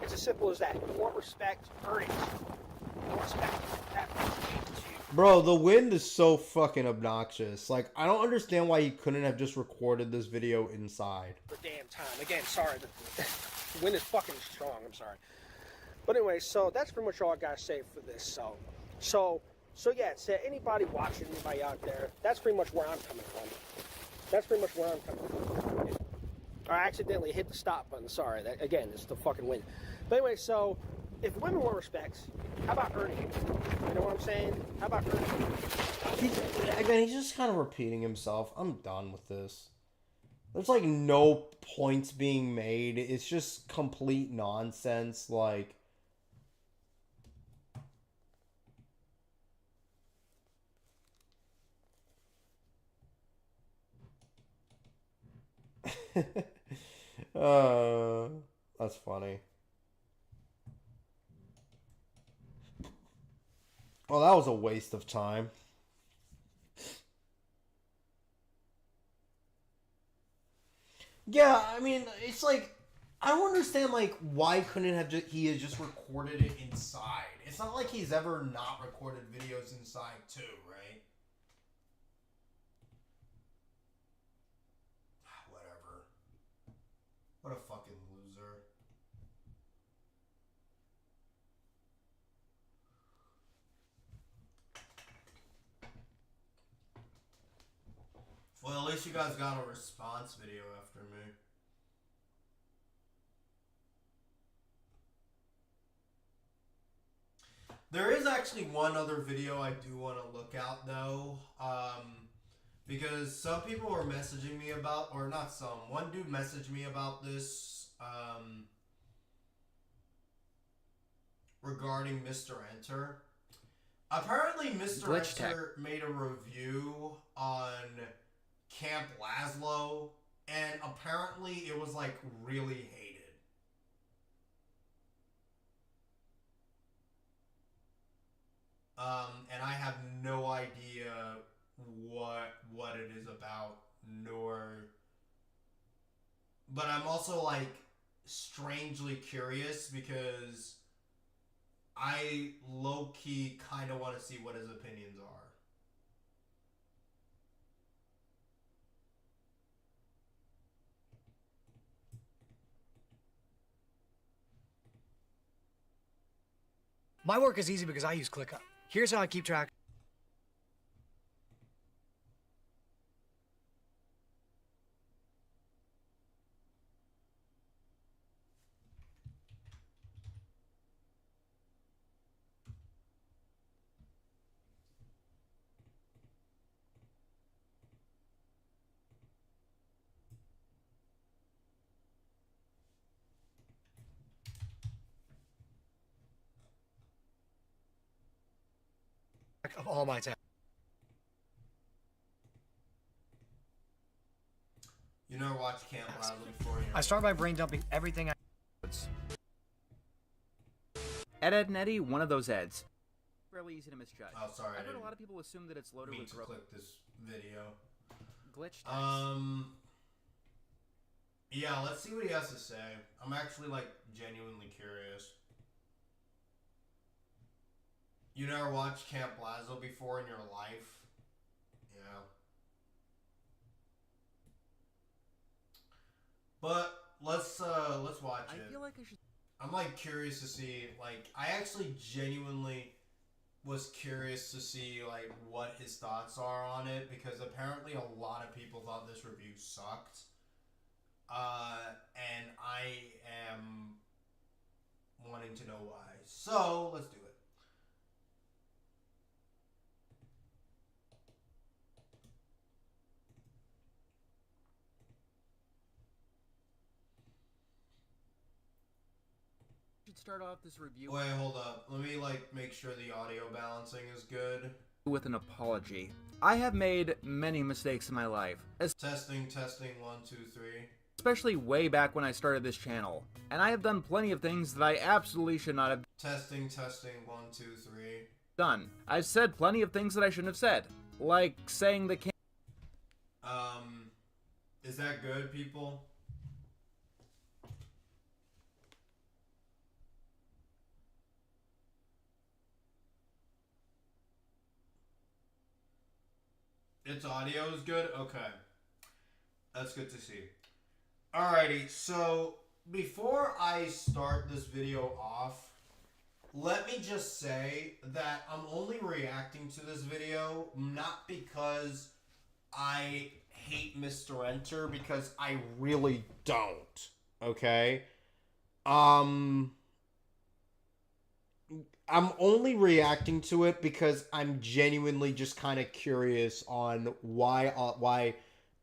It's as simple as that. You want respect, earn it. You want respect, that Bro, the wind is so fucking obnoxious. Like, I don't understand why he couldn't have just recorded this video inside. For damn time. Again, sorry. The wind is fucking strong. I'm sorry. But anyway, so that's pretty much all I gotta say for this. So yeah, to anybody watching, anybody out there, that's pretty much where I'm coming from. That's pretty much where I'm coming from. I accidentally hit the stop button. Sorry. That, again, it's the fucking wind. But anyway, so if women want respect, how about earning it? You know what I'm saying? How about earning it? Again, he's just kind of repeating himself. I'm done with this. There's like no points being made. It's just complete nonsense. Like, That's funny. Well, that was a waste of time. Yeah, I mean, it's like I don't understand like why couldn't have he has just recorded it inside. It's not like he's ever not recorded videos inside too, right? Whatever. What a fucking loser. Well, at least you guys got a response video after me. There is actually one other video I do want to look out though, because some people were messaging me about, or not some, one dude messaged me about this regarding Mr. Enter. Apparently Mr. Glitch Enter made a review on Camp Laszlo, and apparently it was like really hated. And I have no idea what it is about, nor. But I'm also like strangely curious because I low key kind of want to see what his opinions are. My work is easy because I use ClickUp. Here's how I keep track. Of all my tasks. You never watched Camp Laszlo before? I start by brain dumping everything I. Ed, Ed, and Eddie, one of those Eds. Fairly easy to misjudge. Oh, sorry. I've heard a lot of people assume that it's loaded Mean with to click this video. glitch text. Yeah, let's see what he has to say. I'm actually like genuinely curious. You never watched Camp Laszlo before in your life? Yeah. But let's watch it. I feel like I should. I'm like curious to see, like, I actually genuinely was curious to see like what his thoughts are on it, because apparently a lot of people thought this review sucked. And I am wanting to know why. So let's do it. Start off this review Wait, hold up. Let me like make sure the audio balancing is good. with an apology. I have made many mistakes in my life, Testing, 1, 2, 3. especially way back when I started this channel, and I have done plenty of things that I absolutely should not have Testing, 1, 2, 3. done. I've said plenty of things that I shouldn't have said, like saying the Is that good, people? Its audio is good? Okay. That's good to see. Alrighty, so before I start this video off, let me just say that I'm only reacting to this video not because I hate Mr. Enter, because I really don't. Okay? I'm only reacting to it because I'm genuinely just kind of curious on why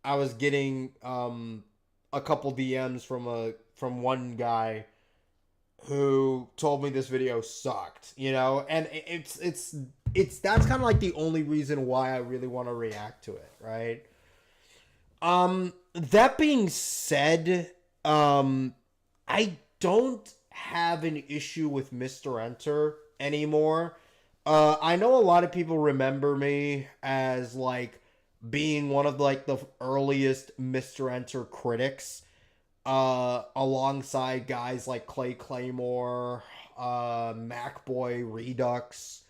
I was getting a couple DMs from one guy who told me this video sucked, you know, and it's that's kind of like the only reason why I really want to react to it, right? That being said, I don't have an issue with Mr. Enter anymore. I know a lot of people remember me as like being one of like the earliest Mr. Enter critics, alongside guys like Clay Claymore, MacBoy Redux.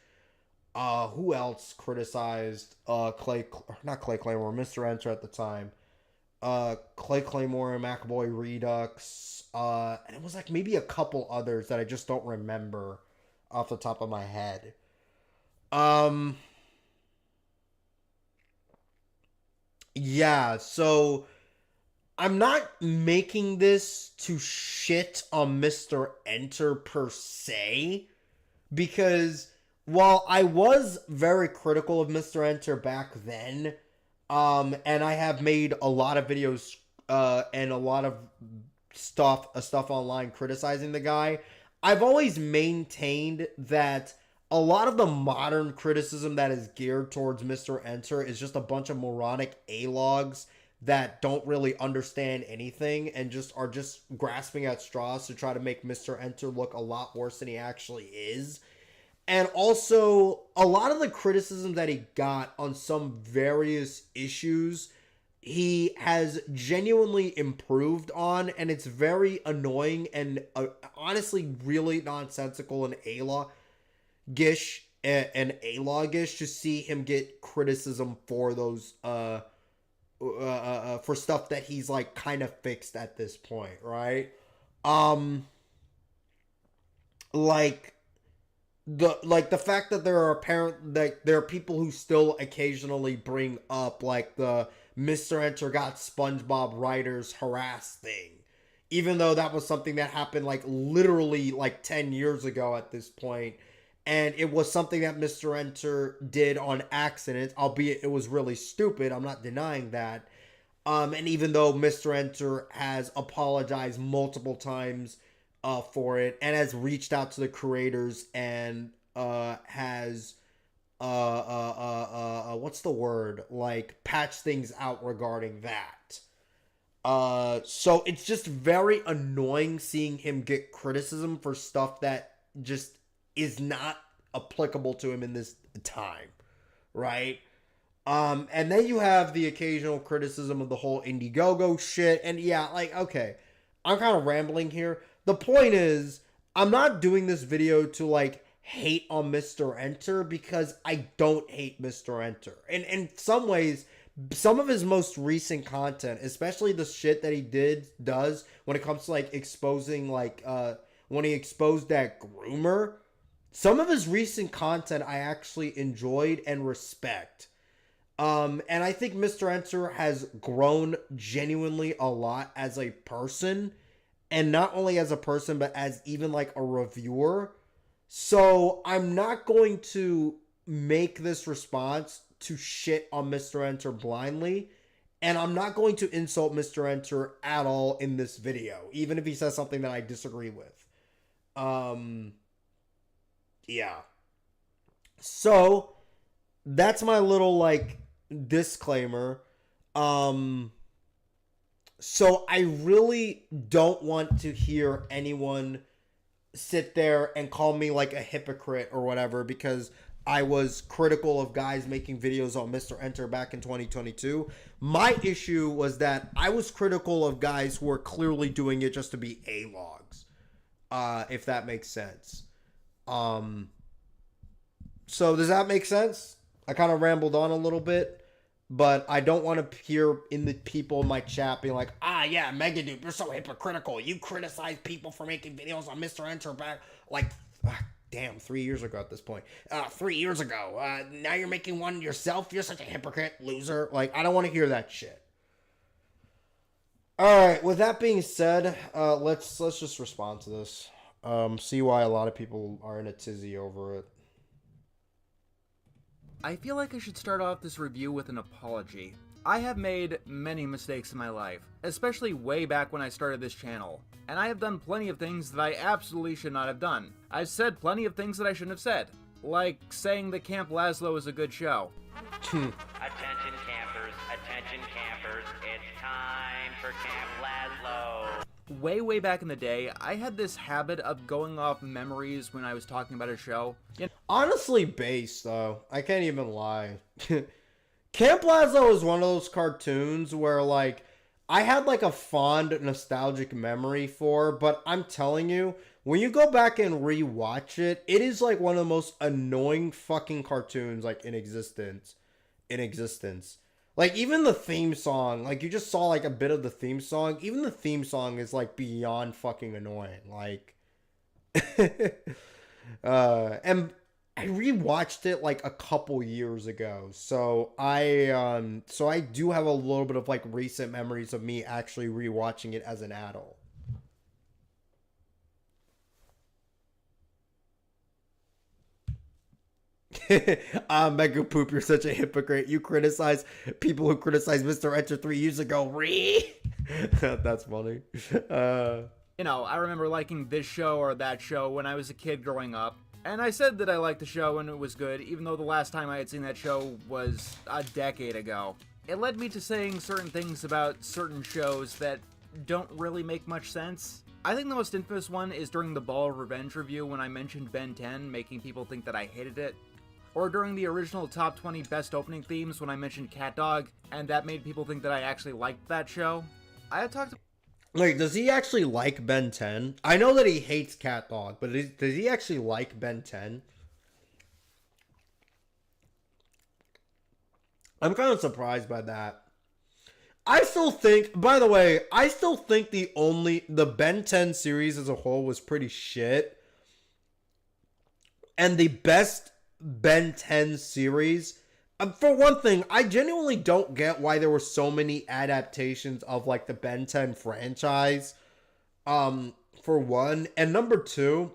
Who else criticized not Clay Claymore, Mr. Enter at the time? Clay Claymore and MacBoy Redux, and it was like maybe a couple others that I just don't remember off the top of my head. Yeah, so I'm not making this to shit on Mr. Enter per se, because while I was very critical of Mr. Enter back then, and I have made a lot of videos, and a lot of stuff online criticizing the guy, I've always maintained that a lot of the modern criticism that is geared towards Mr. Enter is just a bunch of moronic A-logs that don't really understand anything and just are just grasping at straws to try to make Mr. Enter look a lot worse than he actually is. And also, a lot of the criticism that he got on some various issues, he has genuinely improved on, and it's very annoying and honestly really nonsensical and A-logish to see him get criticism for those for stuff that he's like kind of fixed at this point, right? Like the fact that there are people who still occasionally bring up like the Mr. Enter got SpongeBob writers harass thing, even though that was something that happened like literally like 10 years ago at this point, and it was something that Mr. Enter did on accident, albeit it was really stupid. I'm not denying that. And even though Mr. Enter has apologized multiple times for it and has reached out to the creators and has what's the word, like patched things out regarding that. So it's just very annoying seeing him get criticism for stuff that just is not applicable to him in this time, right? And then you have the occasional criticism of the whole Indiegogo shit, and yeah, like, okay, I'm kind of rambling here. The point is, I'm not doing this video to, like, hate on Mr. Enter, because I don't hate Mr. Enter. And in some ways, some of his most recent content, especially the shit that he does when it comes to, like, exposing, like, when he exposed that groomer, some of his recent content I actually enjoyed and respect. And I think Mr. Enter has grown genuinely a lot as a person, and not only as a person, but as even like a reviewer. So I'm not going to make this response to shit on Mr. Enter blindly, and I'm not going to insult Mr. Enter at all in this video, even if he says something that I disagree with. Yeah. So that's my little like disclaimer. So I really don't want to hear anyone sit there and call me like a hypocrite or whatever because I was critical of guys making videos on Mr. Enter back in 2022. My issue was that I was critical of guys who were clearly doing it just to be A-logs. If that makes sense. So does that make sense? I kind of rambled on a little bit. But I don't want to hear in the people in my chat being like, yeah, Megadude, you're so hypocritical. You criticize people for making videos on Mr. Enter back, like, damn, 3 years ago at this point. 3 years ago. Now you're making one yourself? You're such a hypocrite, loser. Like, I don't want to hear that shit. Alright, with that being said, let's just respond to this. See why a lot of people are in a tizzy over it. I feel like I should start off this review with an apology. I have made many mistakes in my life, especially way back when I started this channel, and I have done plenty of things that I absolutely should not have done. I've said plenty of things that I shouldn't have said, like saying that Camp Lazlo is a good show. Attention campers, it's time for Camp Lazlo. way back in the day, I had this habit of going off memories when I was talking about a show. Honestly, based though, I can't even lie. Camp Lazlo is one of those cartoons where like I had like a fond nostalgic memory for, but I'm telling you, when you go back and rewatch it, it is like one of the most annoying fucking cartoons like in existence. Like even the theme song, like you just saw like a bit of the theme song, even the theme song is like beyond fucking annoying. Like and I rewatched it like a couple years ago. So I do have a little bit of like recent memories of me actually rewatching it as an adult. Mega Poop, you're such a hypocrite. You criticize people who criticized Mr. Enter 3 years ago. That's funny. You know, I remember liking this show or that show when I was a kid growing up. And I said that I liked the show and it was good, even though the last time I had seen that show was a decade ago. It led me to saying certain things about certain shows that don't really make much sense. I think the most infamous one is during the Ball of Revenge review when I mentioned Ben 10, making people think that I hated it. Or during the original top 20 best opening themes when I mentioned Cat Dog, and that made people think that I actually liked that show. I had talked. Wait, does he actually like Ben 10? I know that he hates Cat Dog, but does he actually like Ben 10? I'm kind of surprised by that. I still think, by the way, I still think the Ben 10 series as a whole was pretty shit. And the best Ben 10 series, for one thing, I genuinely don't get why there were so many adaptations of like the Ben 10 franchise, for one. And number two,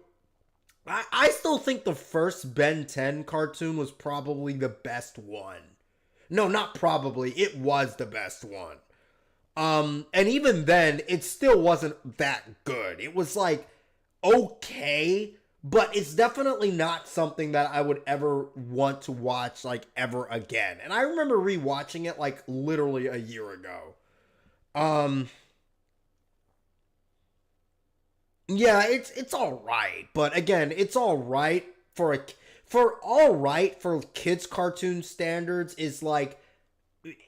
I still think the first Ben 10 cartoon was probably the best one. No, not probably, it was the best one. And even then, it still wasn't that good. It was like okay, but it's definitely not something that I would ever want to watch, like, ever again. And I remember rewatching it, like, literally a year ago. Yeah, it's alright. But, again, it's alright for kids' cartoon standards is, like,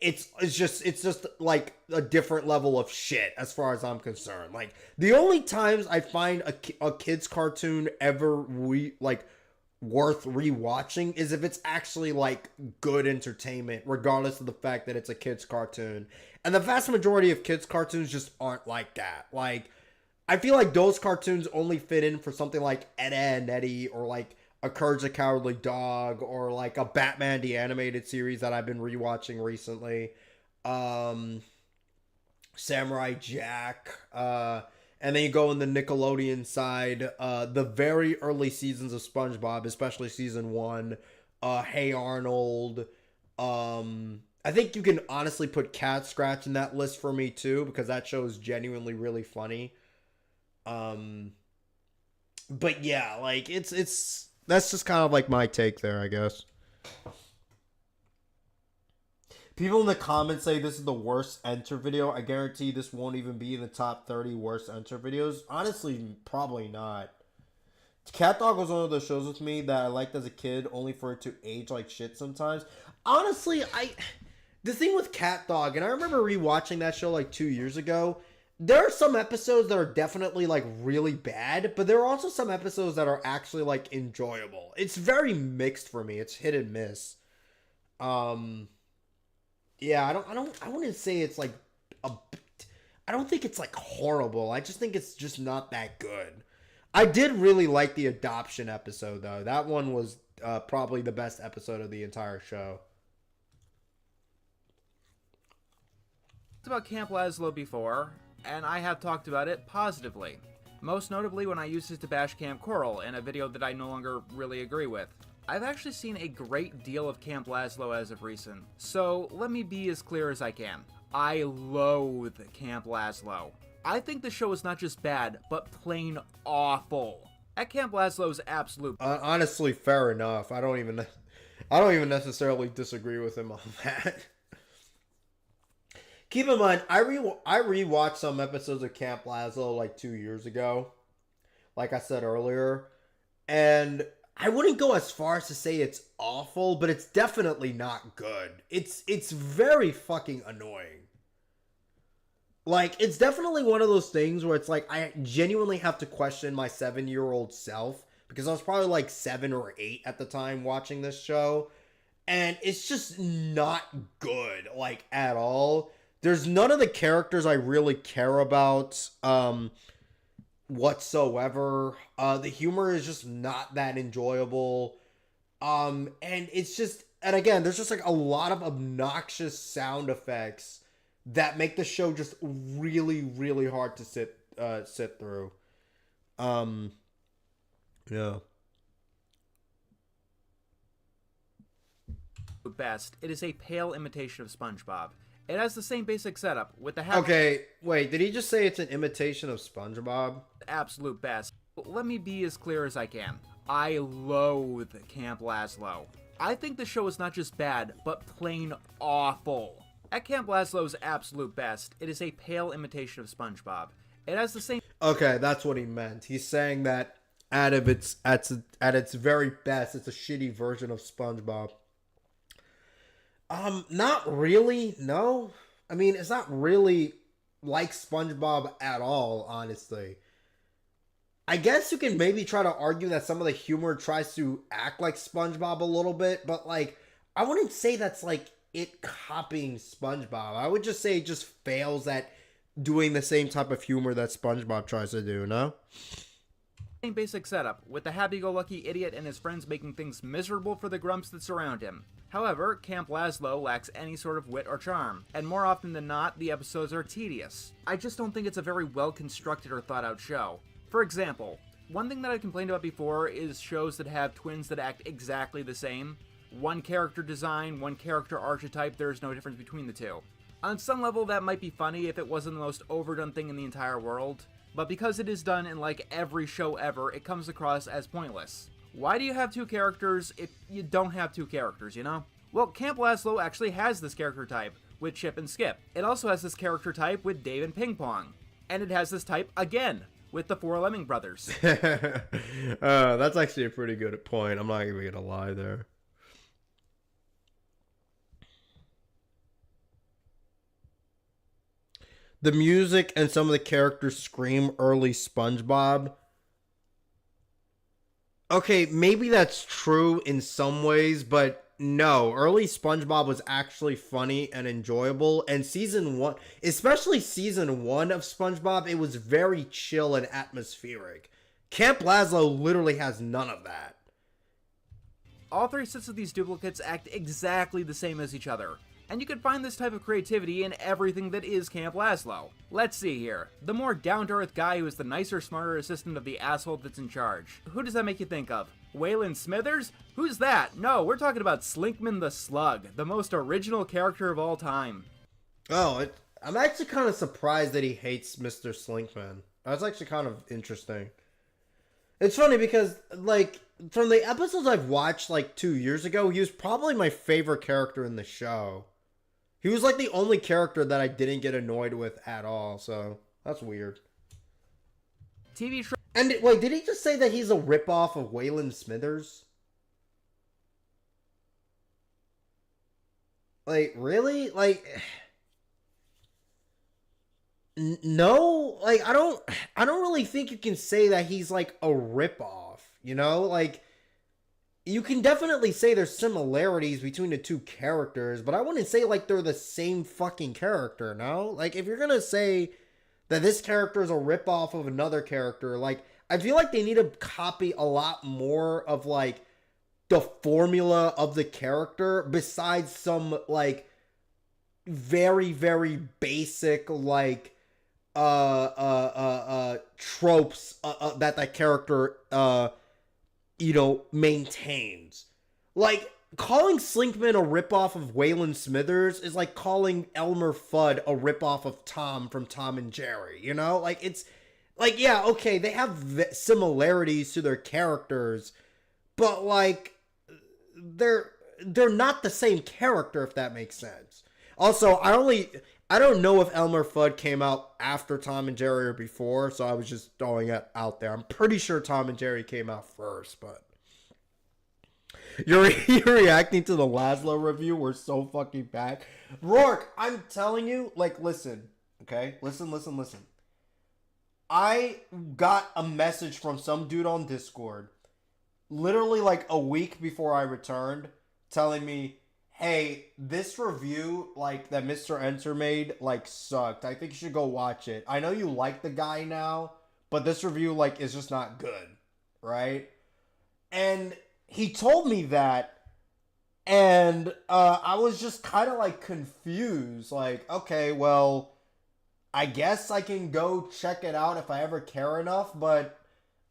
it's just like a different level of shit as far as I'm concerned. Like the only times I find a kid's cartoon ever worth rewatching is if it's actually like good entertainment, regardless of the fact that it's a kid's cartoon. And the vast majority of kids cartoons just aren't like that. Like I feel like those cartoons only fit in for something like Ed, Edd n Eddy or like a Courage the Cowardly Dog or like a Batman the Animated Series that I've been rewatching recently. Samurai Jack. And then you go in the Nickelodeon side, the very early seasons of SpongeBob, especially season 1. Hey Arnold. I think you can honestly put Cat Scratch in that list for me too, because that show is genuinely really funny. But yeah, like it's that's just kind of like my take there, I guess. People in the comments say this is the worst Enter video. I guarantee this won't even be in the top 30 worst Enter videos. Honestly, probably not. Cat Dog was one of those shows with me that I liked as a kid, only for it to age like shit sometimes. Honestly, the thing with Cat Dog, and I remember rewatching that show like 2 years ago, there are some episodes that are definitely like really bad, but there are also some episodes that are actually like enjoyable. It's very mixed for me. It's hit and miss. Yeah, I wouldn't say it's like I don't think it's like horrible. I just think it's just not that good. I did really like the adoption episode though. That one was probably the best episode of the entire show. About Camp Lazlo before, and I have talked about it positively. Most notably when I used it to bash Camp Coral in a video that I no longer really agree with. I've actually seen a great deal of Camp Lazlo as of recent, so let me be as clear as I can. I loathe Camp Lazlo. I think the show is not just bad, but plain awful. At Camp Lazlo's absolute... honestly, fair enough. I don't even necessarily disagree with him on that. Keep in mind, I rewatched some episodes of Camp Lazlo like 2 years ago, like I said earlier, and I wouldn't go as far as to say it's awful, but it's definitely not good. It's very fucking annoying. Like, it's definitely one of those things where it's like I genuinely have to question my 7-year-old self, because I was probably like 7 or 8 at the time watching this show, and it's just not good, like, at all. There's none of the characters I really care about whatsoever. The humor is just not that enjoyable. And it's just, and again, there's just like a lot of obnoxious sound effects that make the show just really, really hard to sit through. Yeah. Best, it is a pale imitation of SpongeBob. It has the same basic setup with the Okay, wait, did he just say it's an imitation of SpongeBob? absolute best. But let me be as clear as I can. I loathe Camp Lazlo. I think the show is not just bad, but plain awful. At Camp Lazlo's absolute best, it is a pale imitation of SpongeBob. It has the same... Okay, that's what he meant. He's saying that at its very best, it's a shitty version of SpongeBob. Not really, no. I mean, it's not really like SpongeBob at all, honestly. I guess you can maybe try to argue that some of the humor tries to act like SpongeBob a little bit, but, like, I wouldn't say that's, like, it copying SpongeBob. I would just say it just fails at doing the same type of humor that SpongeBob tries to do, no? Same basic setup, with the happy-go-lucky idiot and his friends making things miserable for the grumps that surround him. However, Camp Lazlo lacks any sort of wit or charm, and more often than not, the episodes are tedious. I just don't think it's a very well-constructed or thought-out show. For example, one thing that I complained about before is shows that have twins that act exactly the same. One character design, one character archetype, there's no difference between the two. On some level, that might be funny if it wasn't the most overdone thing in the entire world, but because it is done in like every show ever, it comes across as pointless. Why do you have two characters if you don't have two characters, you know? Well, Camp Lazlo actually has this character type with Chip and Skip. It also has this character type with Dave and Ping Pong. And it has this type again with the four Lemming brothers. That's actually a pretty good point. I'm not even gonna lie there. The music and some of the characters scream early SpongeBob. Okay, maybe that's true in some ways, but no. Early SpongeBob was actually funny and enjoyable, and season 1, especially season 1 of SpongeBob, it was very chill and atmospheric. Camp Lazlo literally has none of that. All three sets of these duplicates act exactly the same as each other. And you can find this type of creativity in everything that is Camp Lazlo. Let's see here. The more down-to-earth guy who is the nicer, smarter assistant of the asshole that's in charge. Who does that make you think of? Waylon Smithers? Who's that? No, we're talking about Slinkman the Slug, the most original character of all time. Oh, I'm actually kind of surprised that he hates Mr. Slinkman. That's actually kind of interesting. It's funny because, like, from the episodes I've watched, like, 2 years ago, he was probably my favorite character in the show. He was, like, the only character that I didn't get annoyed with at all, so that's weird. TV show. And, wait, did he just say that he's a ripoff of Waylon Smithers? Like, really? Like, no? Like, I don't really think you can say that he's, like, a ripoff, you know? Like, you can definitely say there's similarities between the two characters, but I wouldn't say, like, they're the same fucking character, no? Like, if you're gonna say that this character is a ripoff of another character, like, I feel like they need to copy a lot more of, like, the formula of the character besides some, like, very, very basic, like, tropes that that character, you know, maintains. Like, calling Slinkman a ripoff of Waylon Smithers is like calling Elmer Fudd a ripoff of Tom from Tom and Jerry, you know? Like, it's, like, yeah, okay, they have similarities to their characters, but, like, they're not the same character, if that makes sense. Also, I don't know if Elmer Fudd came out after Tom and Jerry or before, so I was just throwing it out there. I'm pretty sure Tom and Jerry came out first, but you're reacting to the Laszlo review. We're so fucking bad. Rourke, I'm telling you, like, listen, okay? Listen. I got a message from some dude on Discord literally like a week before I returned telling me, hey, this review, like, that Mr. Enter made, like, sucked. I think you should go watch it. I know you like the guy now, but this review, like, is just not good, right? And he told me that, and I was just kind of, like, confused. Like, okay, well, I guess I can go check it out if I ever care enough, but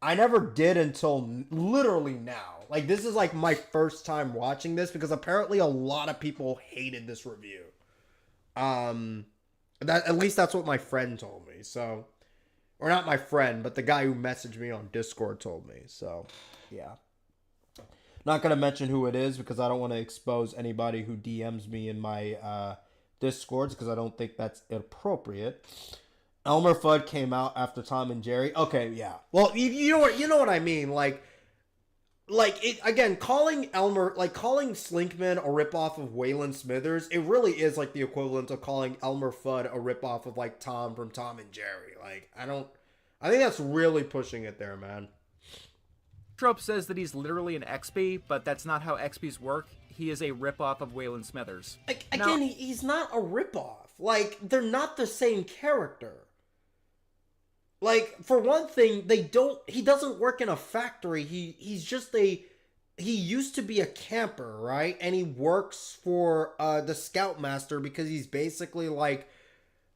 I never did until literally now. Like, this is, like, my first time watching this because apparently a lot of people hated this review. At least that's what my friend told me, so... Or not my friend, but the guy who messaged me on Discord told me, so, yeah. Not going to mention who it is because I don't want to expose anybody who DMs me in my Discords because I don't think that's appropriate. Elmer Fudd came out after Tom and Jerry. Okay, yeah. Well, you know what I mean. Like it again. Calling Slinkman a ripoff of Waylon Smithers, it really is like the equivalent of calling Elmer Fudd a ripoff of like Tom from Tom and Jerry. Like I think that's really pushing it there, man. Trope says that he's literally an XP, but that's not how XPs work. He is a ripoff of Waylon Smithers. Again, he's not a ripoff. Like, they're not the same character. Like, for one thing, he doesn't work in a factory. He used to be a camper, right? And he works for the Scoutmaster because he's basically like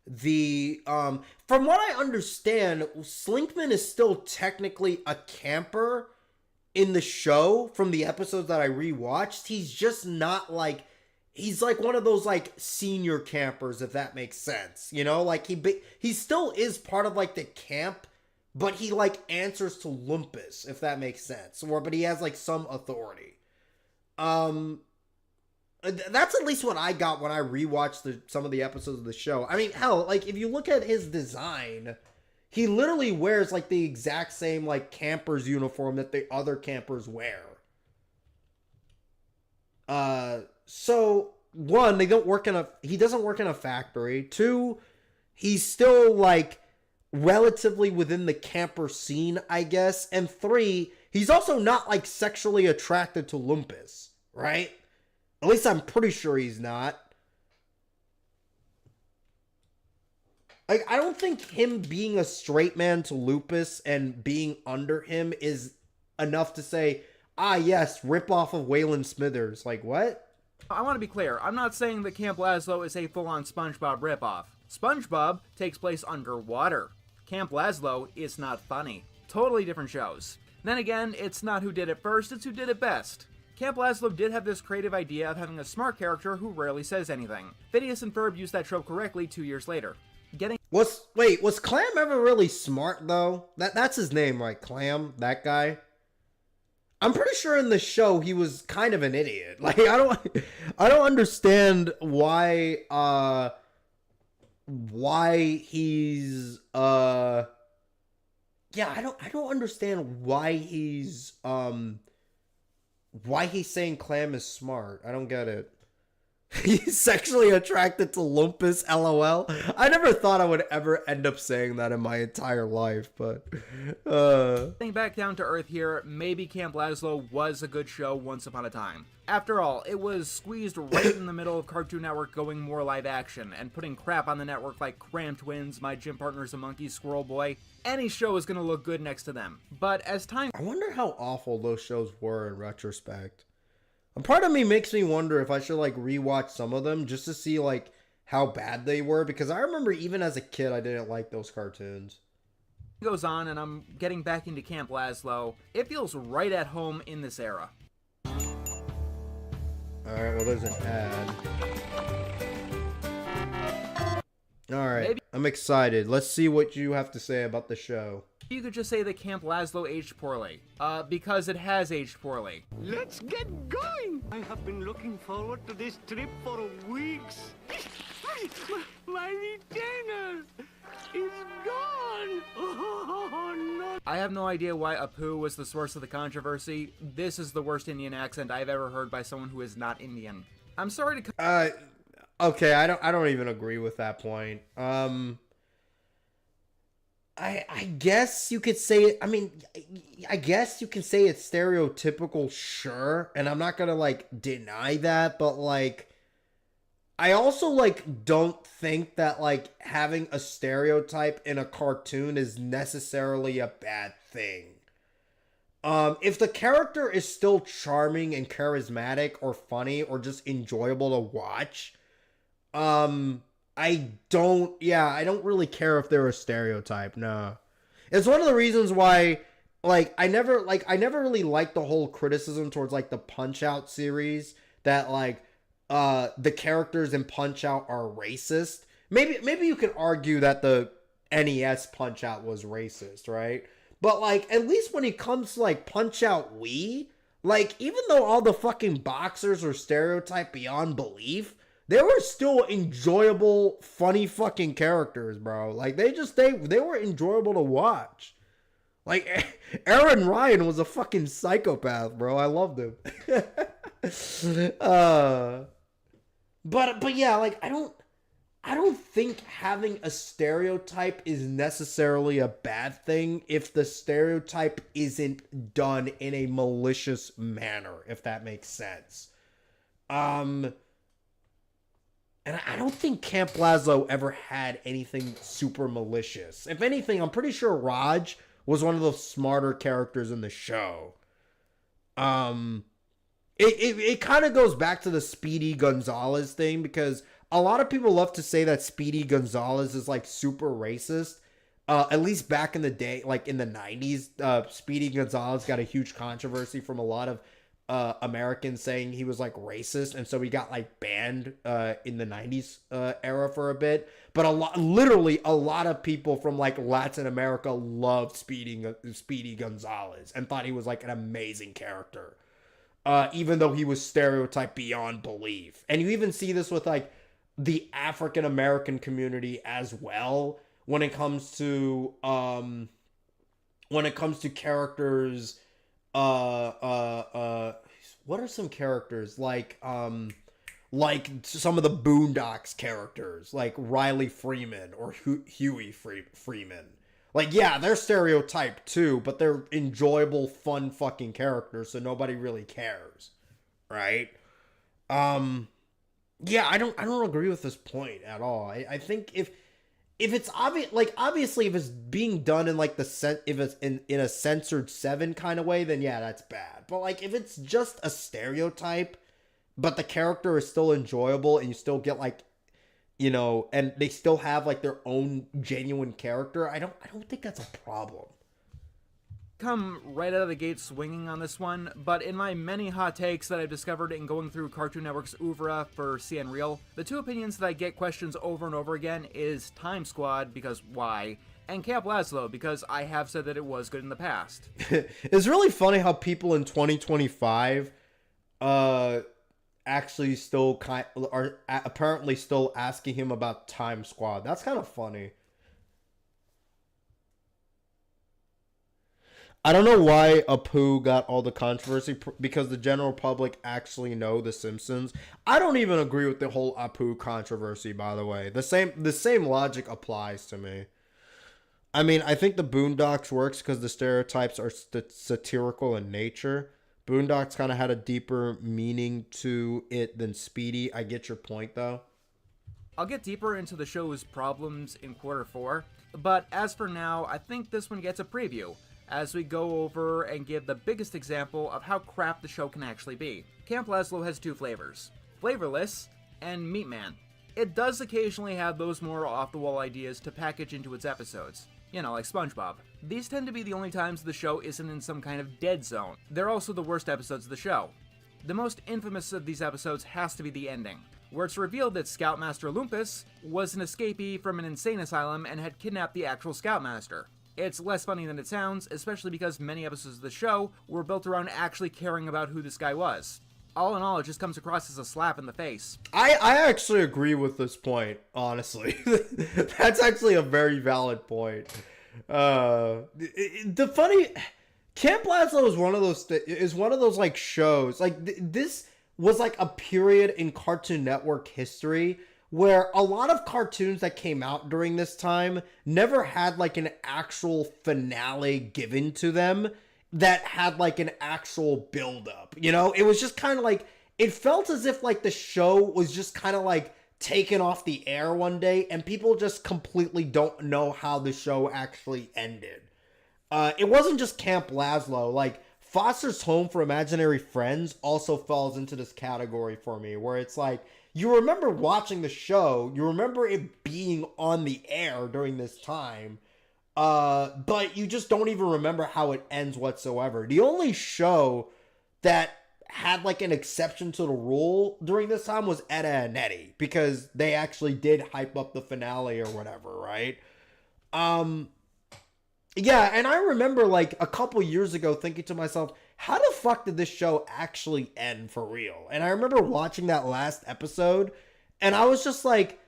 from what I understand, Slinkman is still technically a camper in the show from the episodes that I rewatched. He's just not like, he's like one of those like senior campers, if that makes sense. You know, like he still is part of like the camp, but he like answers to Lumpus, if that makes sense. But he has like some authority. That's at least what I got when I rewatched some of the episodes of the show. I mean, hell, like if you look at his design, he literally wears like the exact same like camper's uniform that the other campers wear. So one, he doesn't work in a factory. Two, he's still like relatively within the camper scene, I guess. And three, he's also not like sexually attracted to Lumpus, right? At least I'm pretty sure he's not. Like, I don't think him being a straight man to Lupus and being under him is enough to say, ah, yes, rip off of Waylon Smithers. Like, what? I want to be clear. I'm not saying that Camp Lazlo is a full-on SpongeBob ripoff. SpongeBob takes place underwater. Camp Lazlo is not funny. Totally different shows. Then again, it's not who did it first, it's who did it best. Camp Lazlo did have this creative idea of having a smart character who rarely says anything. Phineas and Ferb used that trope correctly 2 years later. Was Clam ever really smart though? That's his name, right? Clam, that guy. I'm pretty sure in the show he was kind of an idiot. Like I don't understand why he's I don't understand why he's saying Clam is smart. I don't get it. He's sexually attracted to Lumpus, LOL. I never thought I would ever end up saying that in my entire life, but... Getting back down to earth here, maybe Camp Lazlo was a good show once upon a time. After all, it was squeezed right in the middle of Cartoon Network going more live action, and putting crap on the network like Cram Twins, My Gym Partner's a Monkey, Squirrel Boy. Any show is gonna look good next to them. But as time... I wonder how awful those shows were in retrospect. A part of me makes me wonder if I should like rewatch some of them just to see like how bad they were, because I remember even as a kid I didn't like those cartoons. Goes on and I'm getting back into Camp Lazlo. It feels right at home in this era. Alright, well there's an ad. Alright, I'm excited. Let's see what you have to say about the show. You could just say that Camp Lazlo aged poorly. Because it has aged poorly. Let's get going! I have been looking forward to this trip for weeks. My retainer is gone. Oh, no. I have no idea why Apu was the source of the controversy. This is the worst Indian accent I've ever heard by someone who is not Indian. I'm sorry to... Okay, I don't even agree with that point. I guess you could say it. I mean, I guess you can say it's stereotypical, sure, and I'm not gonna like deny that, but like, I also like don't think that like having a stereotype in a cartoon is necessarily a bad thing. If the character is still charming and charismatic or funny or just enjoyable to watch, I don't really care if they're a stereotype. No. It's one of the reasons why I never really liked the whole criticism towards like the Punch-Out series that like the characters in Punch-Out are racist. Maybe you could argue that the NES Punch-Out was racist, right? But like at least when it comes to like Punch-Out Wii, like even though all the fucking boxers are stereotyped beyond belief, they were still enjoyable, funny fucking characters, bro. Like, they were enjoyable to watch. Like, Aaron Ryan was a fucking psychopath, bro. I loved him. But yeah, like, I don't think having a stereotype is necessarily a bad thing if the stereotype isn't done in a malicious manner, if that makes sense. And I don't think Camp Lazlo ever had anything super malicious. If anything, I'm pretty sure Raj was one of the smarter characters in the show. It kind of goes back to the Speedy Gonzalez thing, because a lot of people love to say that Speedy Gonzalez is like super racist. At least back in the day, like in the 90s, Speedy Gonzalez got a huge controversy from a lot of Americans saying he was like racist, and so he got like banned in the 90s era for a bit. But literally a lot of people from like Latin America loved Speedy Gonzalez and thought he was like an amazing character, even though he was stereotyped beyond belief. And you even see this with like the African American community as well when it comes to characters. What are some characters like some of the Boondocks characters, like Riley Freeman or Huey Freeman? Like, yeah, they're stereotyped too, but they're enjoyable, fun fucking characters, so nobody really cares, right? Yeah, I don't agree with this point at all. I think if it's obvious, like obviously if it's being done in like if it's in a censored 7 kind of way, then yeah, that's bad. But like if it's just a stereotype, but the character is still enjoyable and you still get like, you know, and they still have like their own genuine character, I don't think that's a problem. Come right out of the gate swinging on this one, but in my many hot takes that I've discovered in going through Cartoon Network's oeuvre for CN Real, the two opinions that I get questions over and over again is Time Squad, because why, and Camp Lazlo, because I have said that it was good in the past. It's really funny how people in 2025 actually still are apparently still asking him about Time Squad. That's kind of funny. I don't know why Apu got all the controversy, because the general public actually know The Simpsons. I don't even agree with the whole Apu controversy, by the way. The same logic applies to me. I mean, I think the Boondocks works because the stereotypes are satirical in nature. Boondocks kind of had a deeper meaning to it than Speedy. I get your point, though. I'll get deeper into the show's problems in quarter 4, but as for now, I think this one gets a preview, as we go over and give the biggest example of how crap the show can actually be. Camp Lazlo has 2 flavors, Flavorless and Meat Man. It does occasionally have those more off-the-wall ideas to package into its episodes, you know, like SpongeBob. These tend to be the only times the show isn't in some kind of dead zone. They're also the worst episodes of the show. The most infamous of these episodes has to be the ending, where it's revealed that Scoutmaster Lumpus was an escapee from an insane asylum and had kidnapped the actual Scoutmaster. It's less funny than it sounds, especially because many episodes of the show were built around actually caring about who this guy was. All in all, it just comes across as a slap in the face. I actually agree with this point, honestly. That's actually a very valid point. The funny Camp Lazlo is one of those like shows. Like this was like a period in Cartoon Network history where a lot of cartoons that came out during this time never had like an actual finale given to them that had like an actual build up. You know, it was just kind of like, it felt as if like the show was just kind of like taken off the air one day and people just completely don't know how the show actually ended. It wasn't just Camp Lazlo. Like Foster's Home for Imaginary Friends also falls into this category for me, where it's like, you remember watching the show, you remember it being on the air during this time, but you just don't even remember how it ends whatsoever. The only show that had like an exception to the rule during this time was Etta and Eddie, because they actually did hype up the finale or whatever, right? Yeah, and I remember like a couple years ago thinking to myself, how the fuck did this show actually end for real? And I remember watching that last episode and I was just like,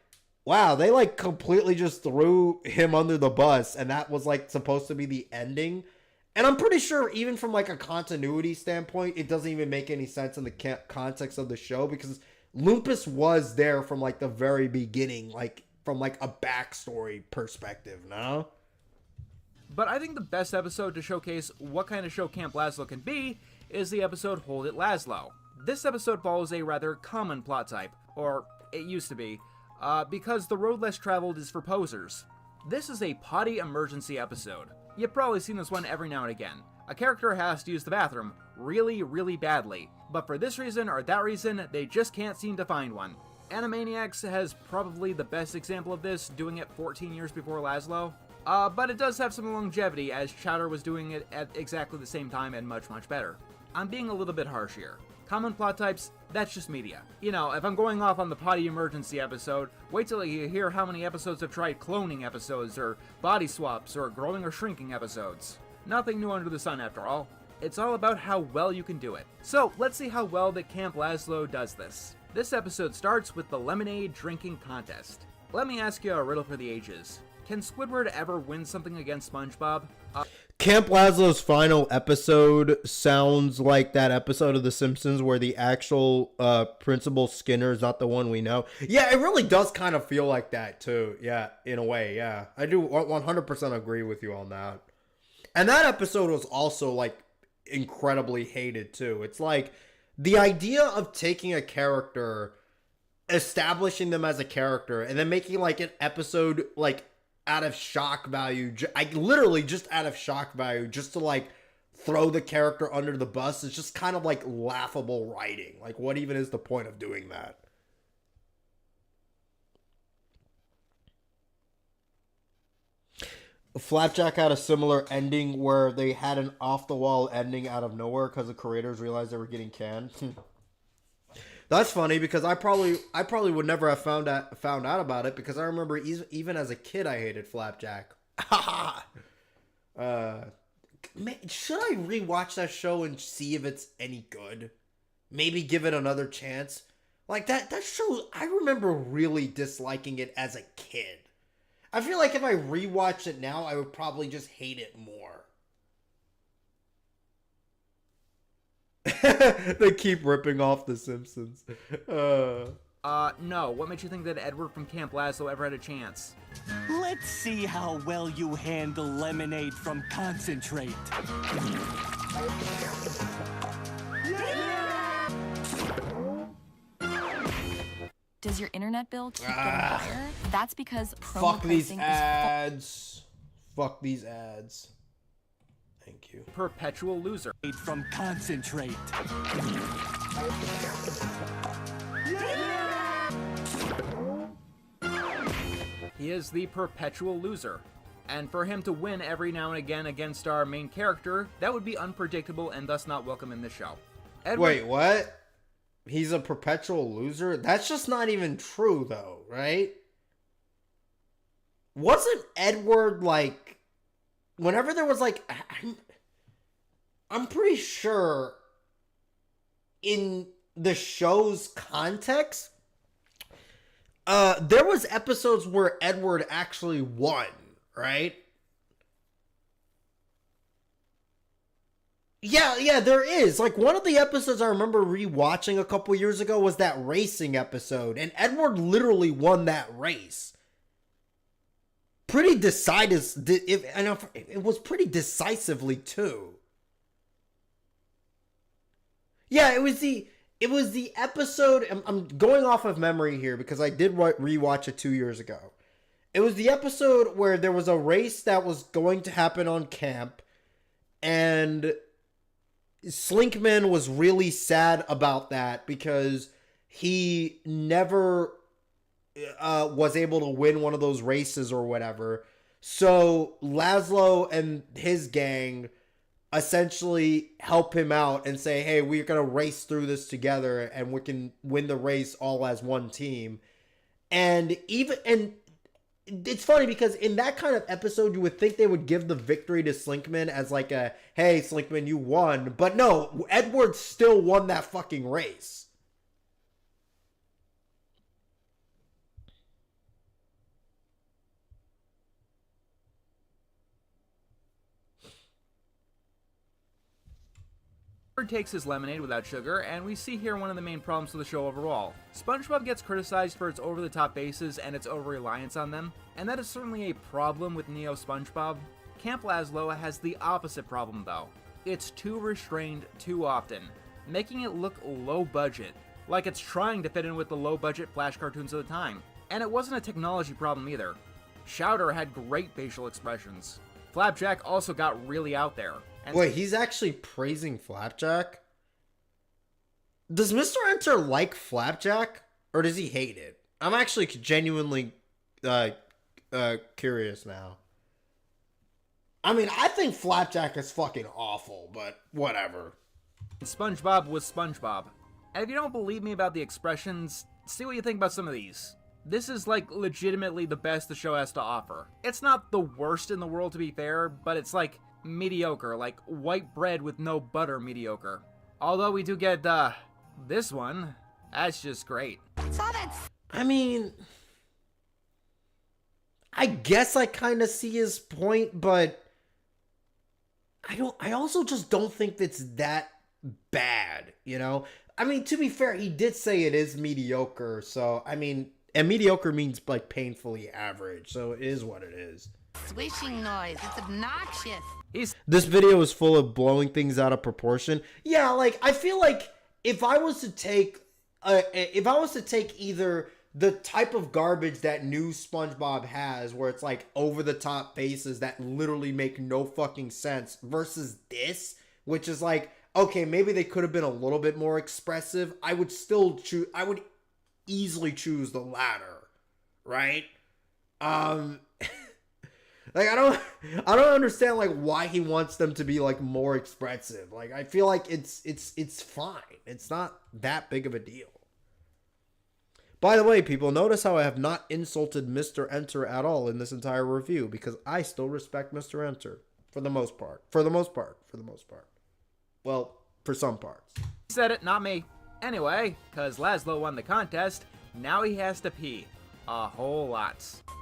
wow, they like completely just threw him under the bus and that was like supposed to be the ending. And I'm pretty sure even from like a continuity standpoint, it doesn't even make any sense in the context of the show, because Lupus was there from like the very beginning, like from like a backstory perspective, no? But I think the best episode to showcase what kind of show Camp Lazlo can be is the episode Hold It Lazlo. This episode follows a rather common plot type, or it used to be, because the road less traveled is for posers. This is a potty emergency episode. You've probably seen this one every now and again. A character has to use the bathroom really, really badly, but for this reason or that reason, they just can't seem to find one. Animaniacs has probably the best example of this, doing it 14 years before Lazlo. But it does have some longevity, as Chowder was doing it at exactly the same time and much, much better. I'm being a little bit harsh here. Common plot types, that's just media. You know, if I'm going off on the potty emergency episode, wait till you hear how many episodes have tried cloning episodes, or body swaps, or growing or shrinking episodes. Nothing new under the sun, after all. It's all about how well you can do it. So, let's see how well that Camp Lazlo does this. This episode starts with the lemonade drinking contest. Let me ask you a riddle for the ages. Can Squidward ever win something against SpongeBob? Camp Lazlo's final episode sounds like that episode of The Simpsons where the actual Principal Skinner is not the one we know. Yeah, it really does kind of feel like that too. Yeah, in a way, yeah. I do 100% agree with you on that. And that episode was also like incredibly hated too. It's like the idea of taking a character, establishing them as a character, and then making like an episode like out of shock value, literally just out of shock value, just to like throw the character under the bus. It's just kind of like laughable writing. Like, what even is the point of doing that? Flapjack had a similar ending where they had an off-the-wall ending out of nowhere because the creators realized they were getting canned. That's funny, because I probably would never have found out about it, because I remember even as a kid I hated Flapjack. Should I rewatch that show and see if it's any good? Maybe give it another chance. Like that show, I remember really disliking it as a kid. I feel like if I rewatched it now, I would probably just hate it more. They keep ripping off The Simpsons. No. What makes you think that Edward from Camp Lazlo ever had a chance? Let's see how well you handle lemonade from concentrate. Does your internet bill keep getting higher? That's because promo Fuck these pricing ads. Fuck these ads. Thank you. Perpetual loser. From concentrate. He is the perpetual loser. And for him to win every now and again against our main character, that would be unpredictable and thus not welcome in the show. Edward, Wait, what? He's a perpetual loser? That's just not even true, though, right? Wasn't Edward, like... Whenever there was, like... I'm pretty sure in the show's context, there was episodes where Edward actually won, right? Yeah, there is. Like, one of the episodes I remember rewatching a couple years ago was that racing episode, and Edward literally won that race. Pretty decisive. It was pretty decisively too. Yeah, it was the episode. I'm going off of memory here because I did rewatch it 2 years ago. It was the episode where there was a race that was going to happen on camp, and Slinkman was really sad about that because he never was able to win one of those races or whatever. So Laszlo and his gang essentially help him out and say, hey, we're going to race through this together and we can win the race all as one team. And it's funny because in that kind of episode, you would think they would give the victory to Slinkman as like a, hey, Slinkman, you won. But no, Edward still won that fucking race. Edward takes his lemonade without sugar, and we see here one of the main problems with the show overall. SpongeBob gets criticized for its over-the-top bases and its over-reliance on them, and that is certainly a problem with Neo SpongeBob. Camp Laszlo has the opposite problem though. It's too restrained too often, making it look low-budget, like it's trying to fit in with the low-budget Flash cartoons of the time. And it wasn't a technology problem either. Chowder had great facial expressions. Flapjack also got really out there. And wait, he's actually praising Flapjack? Does Mr. Enter like Flapjack? Or does he hate it? I'm actually genuinely curious now. I mean, I think Flapjack is fucking awful, but whatever. SpongeBob was SpongeBob. And if you don't believe me about the expressions, see what you think about some of these. This is like legitimately the best the show has to offer. It's not the worst in the world to be fair, but it's like mediocre, like white bread with no butter mediocre. Although we do get, this one. That's just great. I mean, I guess I kind of see his point, but I also just don't think it's that bad, you know? I mean, to be fair, he did say it is mediocre, so, I mean, and mediocre means, like, painfully average, so it is what it is. Swishing noise, it's obnoxious. This video is full of blowing things out of proportion. Yeah, like, I feel like if I was to take either the type of garbage that new SpongeBob has, where it's like over-the-top faces that literally make no fucking sense, versus this, which is like, okay, maybe they could have been a little bit more expressive, I would easily choose the latter, right? Like, I don't understand, like, why he wants them to be, like, more expressive. Like, I feel like it's fine. It's not that big of a deal. By the way, people, notice how I have not insulted Mr. Enter at all in this entire review, because I still respect Mr. Enter. For the most part. For the most part. Well, for some parts. He said it, not me. Anyway, cause Laszlo won the contest, now he has to pee. A whole lot.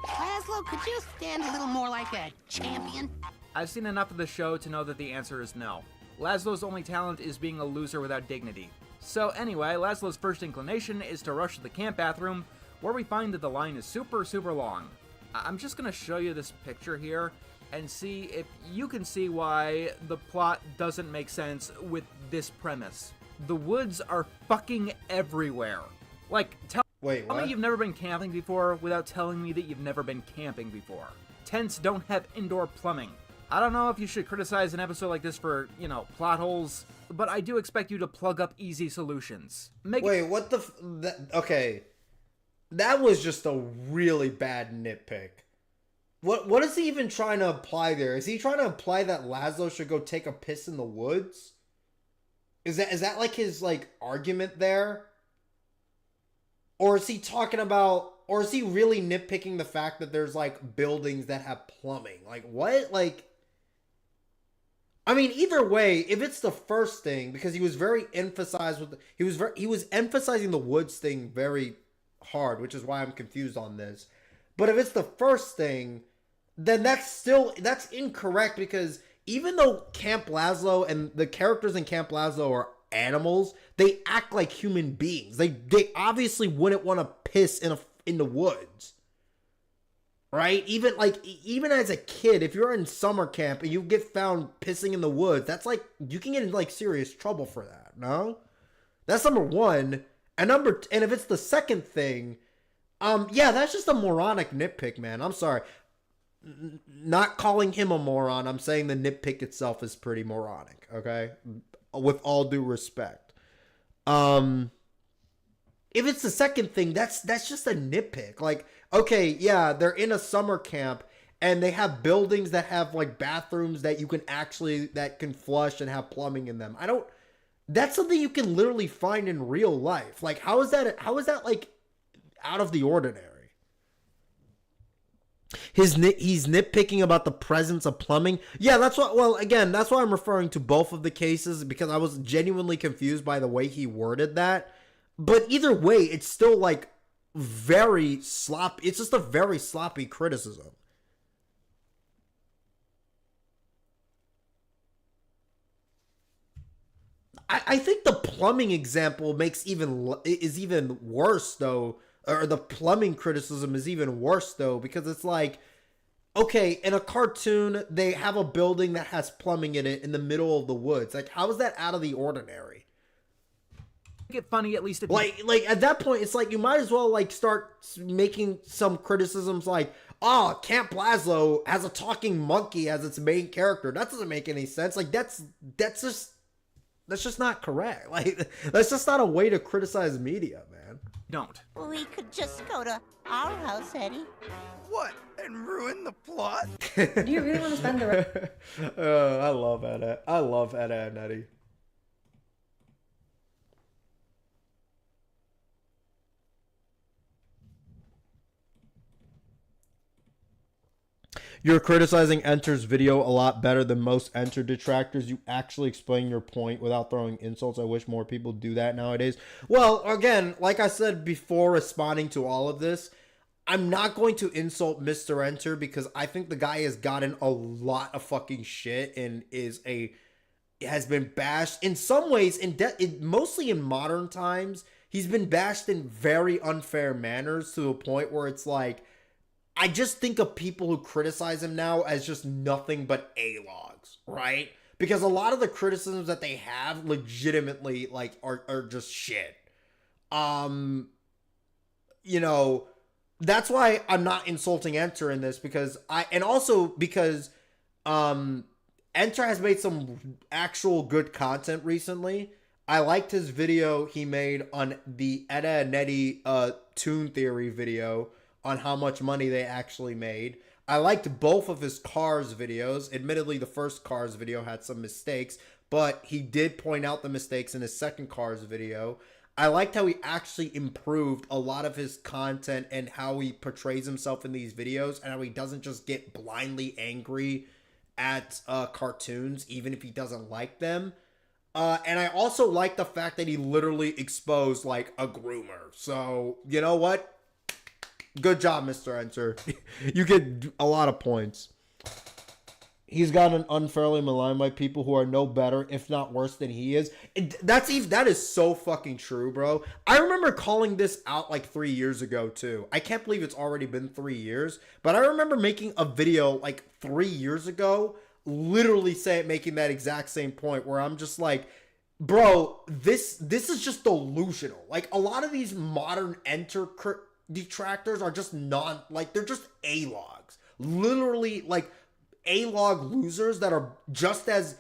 Laszlo, could you stand a little more like a champion? I've seen enough of the show to know that the answer is no. Laszlo's only talent is being a loser without dignity. So anyway, Laszlo's first inclination is to rush to the camp bathroom, where we find that the line is super long. I'm just gonna show you this picture here, and see if you can see why the plot doesn't make sense with this premise. The woods are fucking everywhere. Like, tell me you've never been camping before without telling me that you've never been camping before. Tents don't have indoor plumbing. I don't know if you should criticize an episode like this for, you know, plot holes, but I do expect you to plug up easy solutions. What the okay. That was just a really bad nitpick. What is he even trying to apply there? Is he trying to imply that Laszlo should go take a piss in the woods? Is that like his, like, argument there? Or is he talking about, or is he really nitpicking the fact that there's, like, buildings that have plumbing? Like, what? Like, I mean, either way, if it's the first thing, because he was very emphasized with he was emphasizing the Woods thing very hard, which is why I'm confused on this. But if it's the first thing, then that's incorrect, because even though Camp Lazlo and the characters in Camp Lazlo are animals, they act like human beings. They obviously wouldn't want to piss in the woods. Right? Even as a kid, if you're in summer camp and you get found pissing in the woods, that's like, you can get in like serious trouble for that, no? That's number one. And if it's the second thing, yeah, that's just a moronic nitpick, man. I'm sorry. Not calling him a moron, I'm saying the nitpick itself is pretty moronic, okay? With all due respect. If it's the second thing, that's just a nitpick. Like, okay, yeah, they're in a summer camp and they have buildings that have like bathrooms that can flush and have plumbing in them. That's something you can literally find in real life. Like, how is that like out of the ordinary? He's nitpicking about the presence of plumbing. Yeah, that's why I'm referring to both of the cases, because I was genuinely confused by the way he worded that. But either way, it's still like very sloppy. It's just a very sloppy criticism. I think the plumbing example is even worse though, or the plumbing criticism is even worse though, because it's like, okay, in a cartoon they have a building that has plumbing in it in the middle of the woods. Like, how is that out of the ordinary? Get funny, at least if like at that point, it's like you might as well like start making some criticisms like, oh, Camp Lazlo has a talking monkey as its main character. That doesn't make any sense. Like, that's just not correct. Like, that's just not a way to criticize media, man. Don't. We could just go to our house, Eddie. What? And ruin the plot? Do you really want to spend the I love Edda. I love Edda and Eddie. You're criticizing Enter's video a lot better than most Enter detractors. You actually explain your point without throwing insults. I wish more people do that nowadays. Well, again, like I said before, responding to all of this, I'm not going to insult Mr. Enter because I think the guy has gotten a lot of fucking shit and has been bashed in some ways, mostly in modern times. He's been bashed in very unfair manners to a point where it's like, I just think of people who criticize him now as just nothing but A-logs, right? Because a lot of the criticisms that they have legitimately like are just shit. You know, that's why I'm not insulting Enter in this, because Enter has made some actual good content recently. I liked his video he made on the Edda and Eddie Toon Theory video on how much money they actually made. I liked both of his Cars videos. Admittedly, the first Cars video had some mistakes, but he did point out the mistakes in his second Cars video. I liked how he actually improved a lot of his content and how he portrays himself in these videos, and how he doesn't just get blindly angry at cartoons, even if he doesn't like them. And I also like the fact that he literally exposed like a groomer. So, you know what? Good job, Mr. Enter. You get a lot of points. He's gotten unfairly maligned by people who are no better, if not worse than he is. That is so fucking true, bro. I remember calling this out like 3 years ago, too. I can't believe it's already been 3 years. But I remember making a video like 3 years ago, literally making that exact same point, where I'm just like, bro, this is just delusional. Like, a lot of these modern Enter detractors are just they're just A-logs. Literally, like, A-log losers that are just as...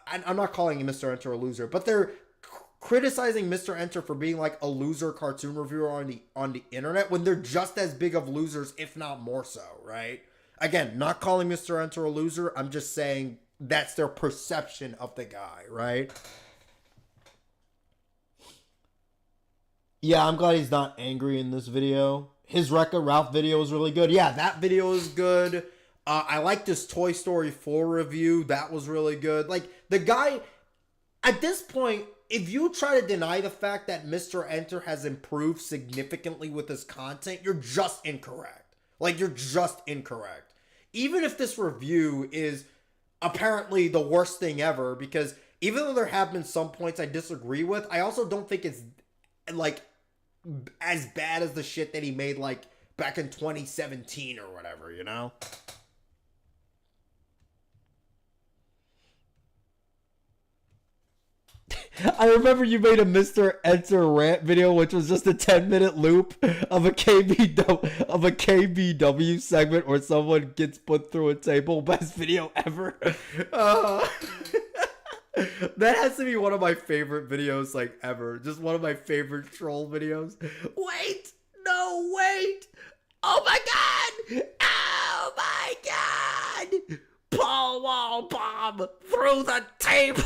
I'm not calling Mr. Enter a loser, but they're criticizing Mr. Enter for being like a loser cartoon reviewer on the internet when they're just as big of losers, if not more so, right? Again, not calling Mr. Enter a loser. I'm just saying that's their perception of the guy, right? Yeah, I'm glad he's not angry in this video. His Wreck-It Ralph video is really good. Yeah, that video is good. I like this Toy Story 4 review. That was really good. Like, the guy, at this point, if you try to deny the fact that Mr. Enter has improved significantly with his content, you're just incorrect. Like, you're just incorrect. Even if this review is apparently the worst thing ever, because even though there have been some points I disagree with, I also don't think it's, like, as bad as the shit that he made, like, back in 2017 or whatever, you know? I remember you made a Mr. Enter rant video, which was just a 10-minute loop of a KBW segment where someone gets put through a table. Best video ever. That has to be one of my favorite videos, like, ever. Just one of my favorite troll videos. Wait! No, wait! Oh my god! Oh my god! Paul Wall bomb through the table!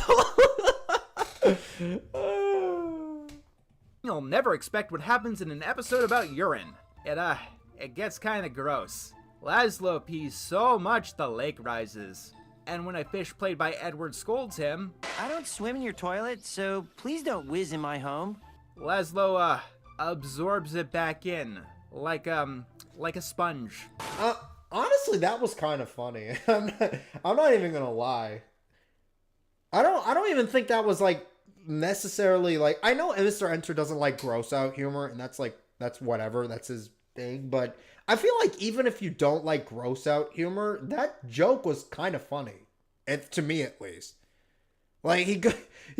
You'll never expect what happens in an episode about urine. It gets kinda gross. Laszlo pees so much the lake rises. And when a fish played by Edward scolds him, I don't swim in your toilet, so please don't whiz in my home. Laszlo, absorbs it back in. Like a sponge. Honestly, that was kind of funny. I'm not even gonna lie. I don't even think that was, like, necessarily, like, I know Mr. Enter doesn't like gross out humor, and that's whatever, that's his thing, but I feel like even if you don't like gross out humor, that joke was kind of funny. To me, at least. Like, he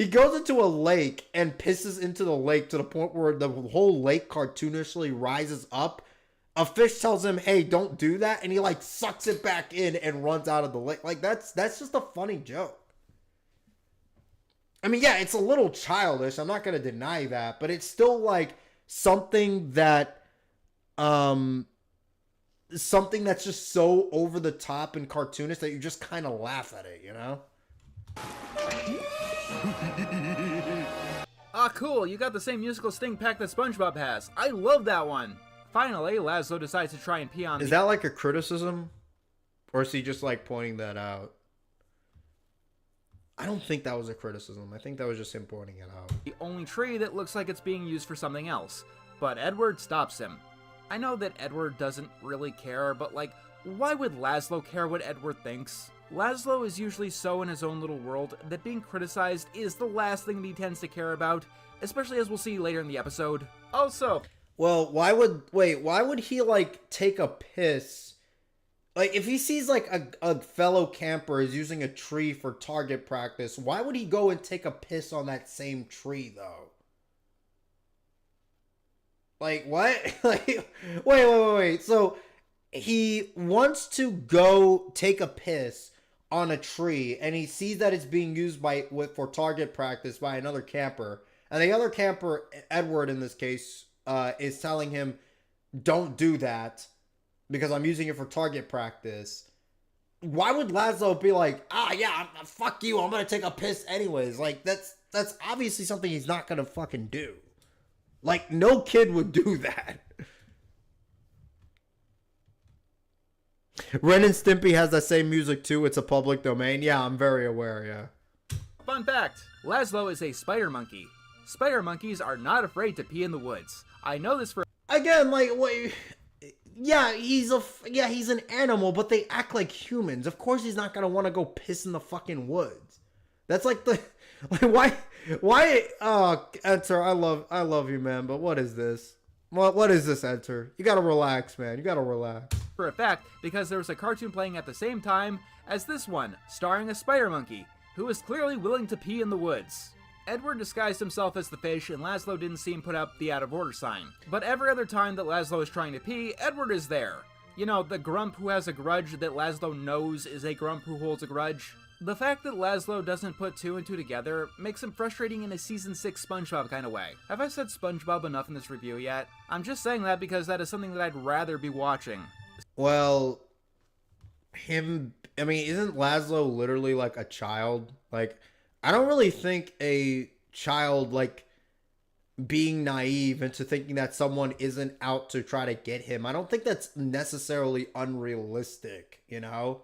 goes into a lake and pisses into the lake to the point where the whole lake cartoonishly rises up. A fish tells him, hey, don't do that, and he, like, sucks it back in and runs out of the lake. Like, that's just a funny joke. I mean, yeah, it's a little childish. I'm not going to deny that. But it's still, like, something that's just so over the top and cartoonish that you just kind of laugh at it, you know? Cool. You got the same musical sting pack that SpongeBob has. I love that one. Finally, Laszlo decides to try and pee on Is that, like, a criticism? Or is he just, like, pointing that out? I don't think that was a criticism. I think that was just him pointing it out. The only tree that looks like it's being used for something else. But Edward stops him. I know that Edward doesn't really care, but, like, why would Laszlo care what Edward thinks? Laszlo is usually so in his own little world that being criticized is the last thing that he tends to care about, especially as we'll see later in the episode. Also, well, why would he, like, take a piss? Like, if he sees, like, a fellow camper is using a tree for target practice, why would he go and take a piss on that same tree, though? Like, what? Like, wait. So, he wants to go take a piss on a tree, and he sees that it's being used for target practice by another camper. And the other camper, Edward in this case, is telling him, don't do that, because I'm using it for target practice. Why would Laszlo be like, yeah, fuck you, I'm gonna take a piss anyways? Like, that's obviously something he's not gonna fucking do. Like, no kid would do that. Ren and Stimpy has that same music too. It's a public domain. Yeah, I'm very aware, yeah. Fun fact, Laszlo is a spider monkey. Spider monkeys are not afraid to pee in the woods. I know this for... Again, like, wait... Yeah, he's an animal, but they act like humans. Of course he's not gonna want to go piss in the fucking woods. That's like the... Like, why... Enter, I love you, man, but what is this? What is this, Enter? You gotta relax, man. You gotta relax. For a fact, because there was a cartoon playing at the same time as this one, starring a spider monkey, who was clearly willing to pee in the woods. Edward disguised himself as the fish, and Laszlo didn't see him put up the out of order sign. But every other time that Laszlo is trying to pee, Edward is there. You know, the grump who has a grudge that Laszlo knows is a grump who holds a grudge. The fact that Laszlo doesn't put two and two together makes him frustrating in a Season 6 SpongeBob kind of way. Have I said SpongeBob enough in this review yet? I'm just saying that because that is something that I'd rather be watching. Well, isn't Laszlo literally like a child? Like, I don't really think a child, like, being naive into thinking that someone isn't out to try to get him. I don't think that's necessarily unrealistic, you know?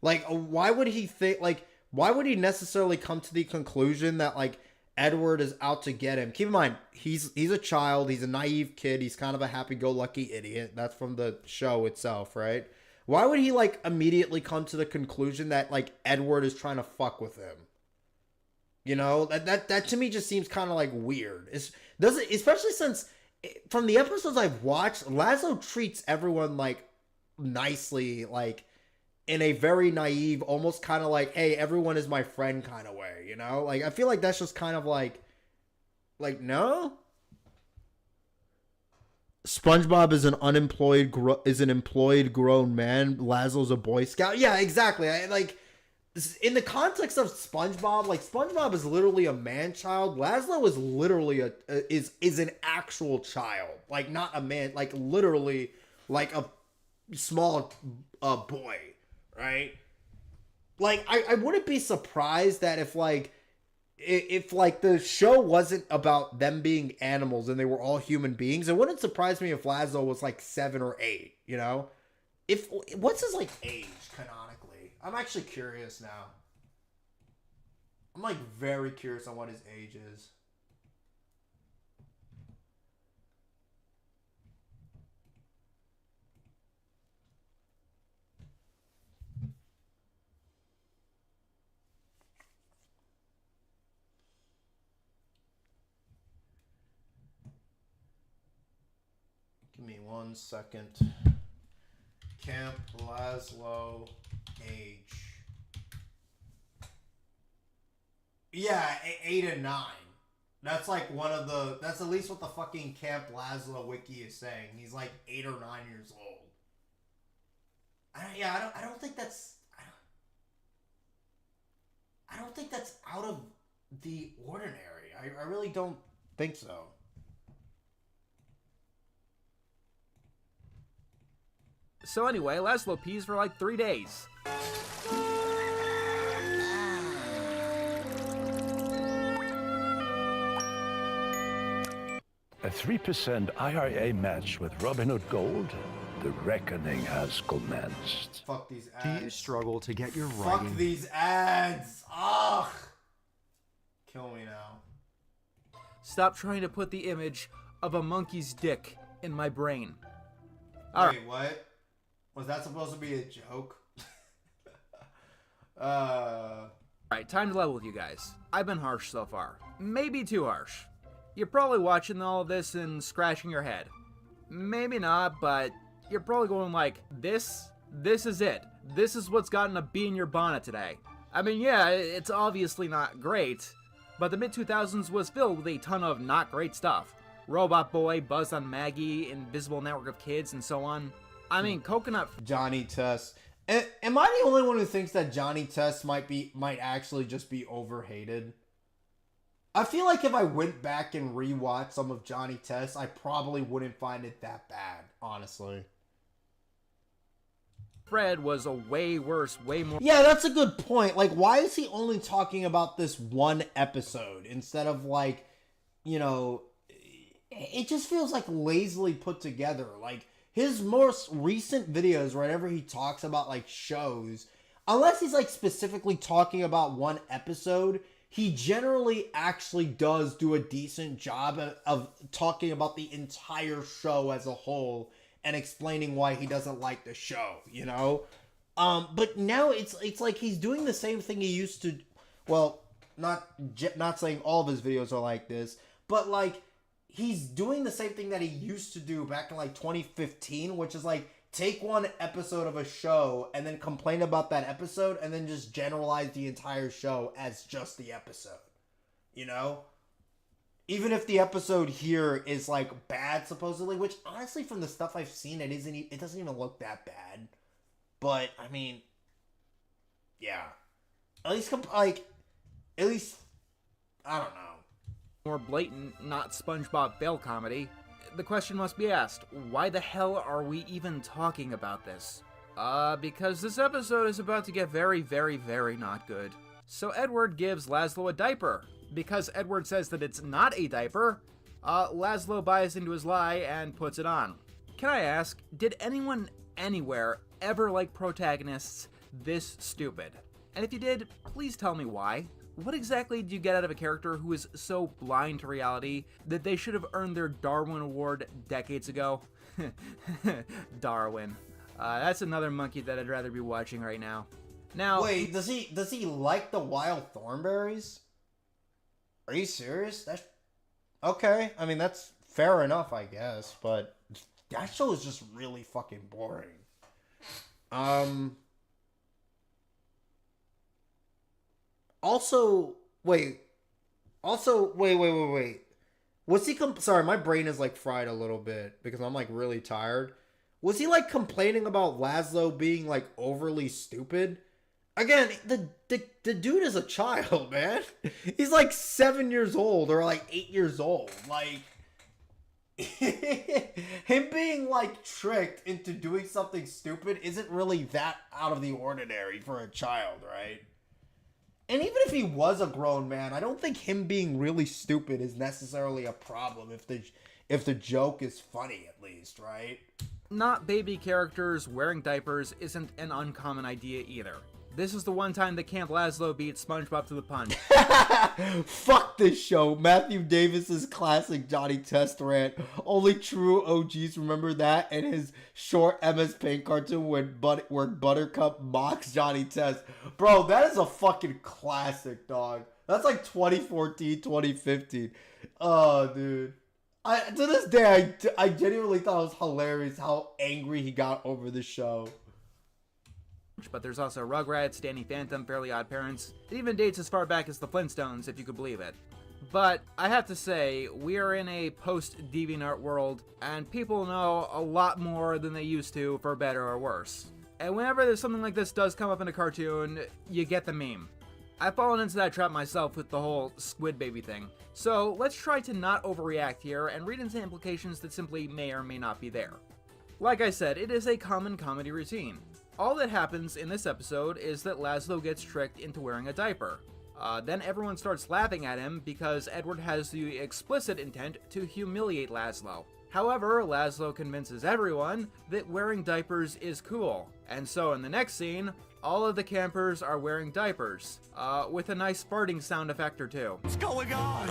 Like, why would he think, like, why would he necessarily come to the conclusion that, like, Edward is out to get him? Keep in mind, he's a child, he's a naive kid, he's kind of a happy-go-lucky idiot. That's from the show itself, right? Why would he, like, immediately come to the conclusion that, like, Edward is trying to fuck with him? You know, that to me just seems kind of like weird. Especially since from the episodes I've watched, Laszlo treats everyone like nicely, like in a very naive, almost kind of like, hey, everyone is my friend kind of way, you know? Like, I feel like that's just kind of like no? SpongeBob is an employed grown man. Laszlo's a Boy Scout. Yeah, exactly. In the context of SpongeBob, like, SpongeBob is literally a man-child. Laszlo is literally is an actual child. Like, not a man, like, literally, like, a small boy, right? Like, I wouldn't be surprised that if the show wasn't about them being animals and they were all human beings, it wouldn't surprise me if Laszlo was, like, 7 or 8, you know? What's his, like, age, canonically? I'm actually curious now. I'm, like, very curious on what his age is. Give me 1 second. Camp Laszlo age. Yeah, 8 and 9. That's like that's at least what the fucking Camp Laszlo wiki is saying. He's like 8 or 9 years old. I don't think that's I don't think that's out of the ordinary. I really don't think so. So anyway, Laszlo pees for like 3 days. A 3% IRA match with Robinhood Gold. The reckoning has commenced. Fuck these ads. Do you struggle to get your writing? Fuck these ads. Ugh. Kill me now. Stop trying to put the image of a monkey's dick in my brain. Wait, what? Was that supposed to be a joke? Alright, time to level with you guys. I've been harsh so far. Maybe too harsh. You're probably watching all of this and scratching your head. Maybe not, but you're probably going like, this is it. This is what's gotten a bee in your bonnet today. I mean, yeah, it's obviously not great, but the mid-2000s was filled with a ton of not great stuff. Robot Boy, Buzz on Maggie, Invisible Network of Kids, and so on. I mean, Coconut... Johnny Test. Am I the only one who thinks that Johnny Test might actually just be overhated? I feel like if I went back and rewatched some of Johnny Test, I probably wouldn't find it that bad, honestly. Fred was a way worse, way more... Yeah, that's a good point. Like, why is he only talking about this one episode instead of, like, you know... It just feels, like, lazily put together. Like, his most recent videos, whenever he talks about, like, shows, unless he's, like, specifically talking about one episode... He generally actually does do a decent job of talking about the entire show as a whole and explaining why he doesn't like the show, you know? But now it's like he's doing the same thing he used to. Well, not saying all of his videos are like this, but like he's doing the same thing that he used to do back in like 2015, which is like take one episode of a show and then complain about that episode and then just generalize the entire show as just the episode. You know? Even if the episode here is like bad supposedly, which honestly from the stuff I've seen it doesn't even look that bad. But I mean, yeah. At least I don't know. More blatant, not SpongeBob fail comedy. The question must be asked, why the hell are we even talking about this? Because this episode is about to get very, very, very not good. So Edward gives Laszlo a diaper. Because Edward says that it's not a diaper, Laszlo buys into his lie and puts it on. Can I ask, did anyone anywhere ever like protagonists this stupid? And if you did, please tell me why. What exactly do you get out of a character who is so blind to reality that they should have earned their Darwin Award decades ago? Darwin. That's another monkey that I'd rather be watching right now. Now, wait, does he like the wild thornberries? Are you serious? That's okay. I mean, that's fair enough, I guess, but that show is just really fucking boring. Also, wait. Was he sorry, my brain is like fried a little bit because I'm like really tired. Was he like complaining about Laszlo being like overly stupid? Again, the dude is a child, man. He's like 7 years old or like 8 years old. Like him being like tricked into doing something stupid isn't really that out of the ordinary for a child, right? And even if he was a grown man, I don't think him being really stupid is necessarily a problem if the joke is funny, at least, right? Not baby characters wearing diapers isn't an uncommon idea either. This is the one time that Camp Laszlo beat SpongeBob to the punch. Fuck this show. Matthew Davis's classic Johnny Test rant. Only true OGs remember that and his short MS Paint cartoon where Buttercup mocks Johnny Test. Bro, that is a fucking classic, dog. That's like 2014, 2015. Oh, dude. To this day, I genuinely thought it was hilarious how angry he got over the show. But there's also Rugrats, Danny Phantom, Fairly Odd Parents. It even dates as far back as the Flintstones, if you could believe it. But I have to say, we are in a post-DeviantArt world, and people know a lot more than they used to, for better or worse. And whenever there's something like this does come up in a cartoon, you get the meme. I've fallen into that trap myself with the whole Squid Baby thing. So let's try to not overreact here and read into implications that simply may or may not be there. Like I said, it is a common comedy routine. All that happens in this episode is that Laszlo gets tricked into wearing a diaper. Then everyone starts laughing at him because Edward has the explicit intent to humiliate Laszlo. However, Laszlo convinces everyone that wearing diapers is cool. And so in the next scene, all of the campers are wearing diapers, with a nice farting sound effect or two. What's going on?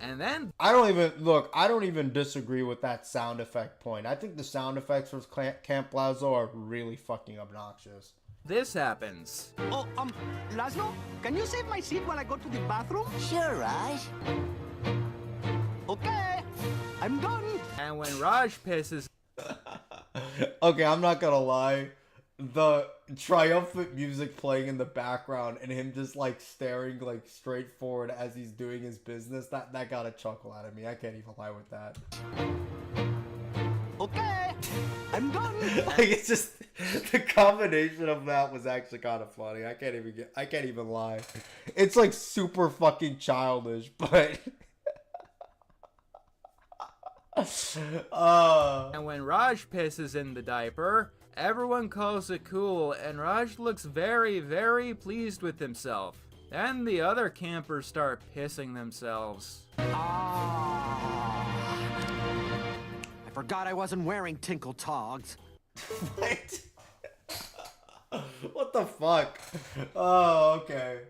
And then I don't even disagree with that sound effect point. I think the sound effects for Camp Laszlo are really fucking obnoxious. This happens. Oh, Laszlo, can you save my seat while I go to the bathroom? Sure, Raj. Okay, I'm done. And when Raj pisses... Okay, I'm not gonna lie. The triumphant music playing in the background and him just like staring like straight forward as he's doing his business, that got a chuckle out of me. I can't even lie with that. Okay, I'm done. Like, it's just the combination of that was actually kind of funny. I can't even lie. It's like super fucking childish, but And when Raj pisses in the diaper, everyone calls it cool, and Raj looks very, very pleased with himself. Then the other campers start pissing themselves. I forgot I wasn't wearing tinkle togs. What? What the fuck? Oh, okay.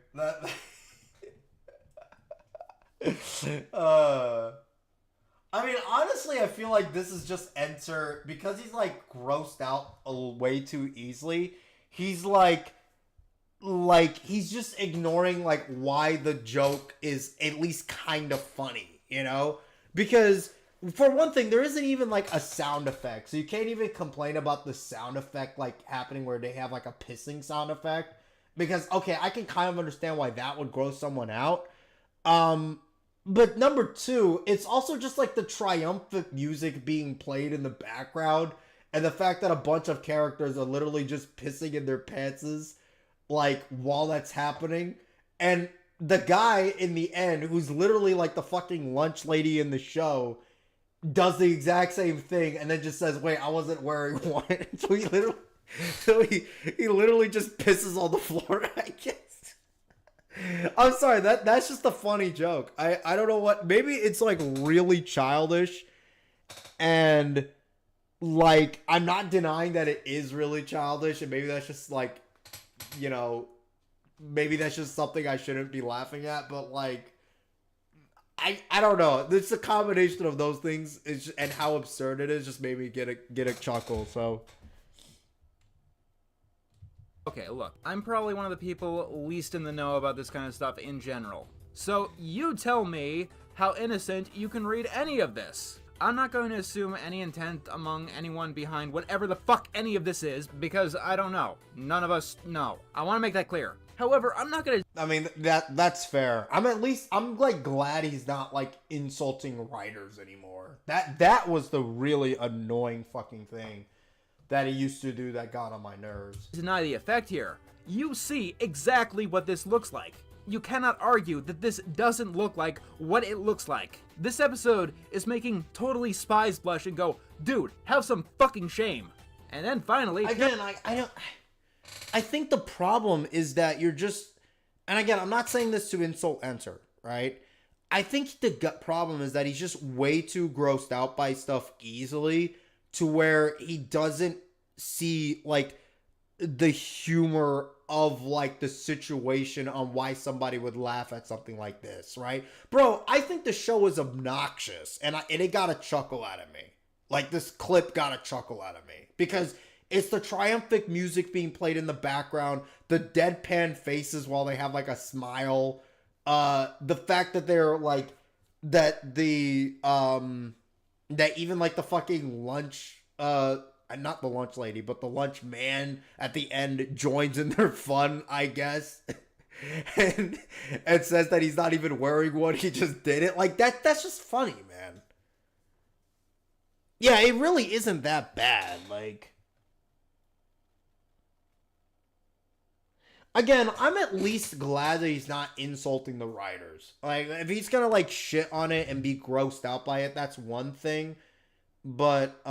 I mean, honestly, I feel like this is just Enter because he's like grossed out way too easily. He's like he's just ignoring like why the joke is at least kind of funny, you know? Because for one thing, there isn't even like a sound effect, so you can't even complain about the sound effect like happening where they have like a pissing sound effect. Because okay, I can kind of understand why that would gross someone out. But number two, it's also just like the triumphant music being played in the background and the fact that a bunch of characters are literally just pissing in their pantses like while that's happening. And the guy in the end, who's literally like the fucking lunch lady in the show, does the exact same thing and then just says, wait, I wasn't wearing one. So he literally just pisses on the floor, I guess. I'm sorry, that's just a funny joke. I don't know what, maybe it's like really childish, and like I'm not denying that it is really childish, and maybe that's just like, you know, maybe that's just something I shouldn't be laughing at, but like I don't know. It's a combination of those things and how absurd it is just made me get a chuckle. So Okay, look, I'm probably one of the people least in the know about this kind of stuff in general. So you tell me how innocent you can read any of this. I'm not going to assume any intent among anyone behind whatever the fuck any of this is, because I don't know. None of us know. I want to make that clear. However, I'm not gonna... I mean, that's fair. I'm like glad he's not like insulting writers anymore. That was the really annoying fucking thing that he used to do that got on my nerves. Deny the effect here. You see exactly what this looks like. You cannot argue that this doesn't look like what it looks like. This episode is making totally spies blush and go, dude, have some fucking shame. And then finally... Again, I think the problem is that you're just... And again, I'm not saying this to insult Enter, right? I think the gut problem is that he's just way too grossed out by stuff easily to where he doesn't see, like, the humor of, like, the situation on why somebody would laugh at something like this, right? Bro, I think the show is obnoxious, and it got a chuckle out of me. Like, this clip got a chuckle out of me. Because it's the triumphant music being played in the background, the deadpan faces while they have, like, a smile, the fact that they're, like, that even, like, the fucking lunch, not the lunch lady, but the lunch man at the end joins in their fun, I guess. and says that he's not even wearing one, he just did it. Like, that's just funny, man. Yeah, it really isn't that bad. Like, again, I'm at least glad that he's not insulting the writers. Like, if he's gonna, like, shit on it and be grossed out by it, that's one thing. But,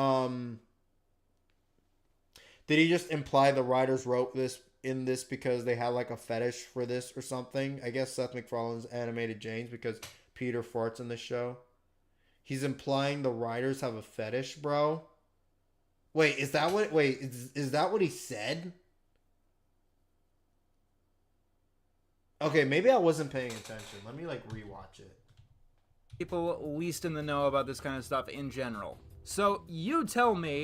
did he just imply the writers wrote this in this because they had, like, a fetish for this or something? I guess Seth MacFarlane's animated James because Peter farts in the show. He's implying the writers have a fetish, bro. Wait, is that what he said? Okay, maybe I wasn't paying attention. Let me, like, rewatch it. People least in the know about this kind of stuff in general. So you tell me...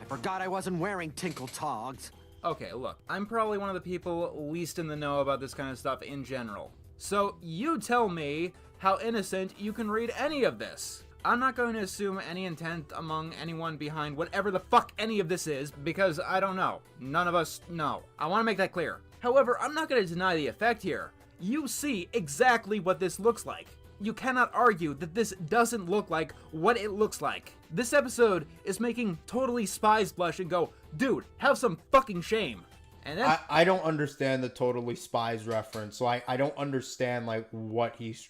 Forgot I wasn't wearing tinkle togs. Okay, look, I'm probably one of the people least in the know about this kind of stuff in general. So you tell me how innocent you can read any of this. I'm not going to assume any intent among anyone behind whatever the fuck any of this is, because I don't know. None of us know. I want to make that clear. However, I'm not going to deny the effect here. You see exactly what this looks like. You cannot argue that this doesn't look like what it looks like. This episode is making totally spies blush and go, dude, have some fucking shame. And then I don't understand the totally spies reference, so I don't understand, like, what he's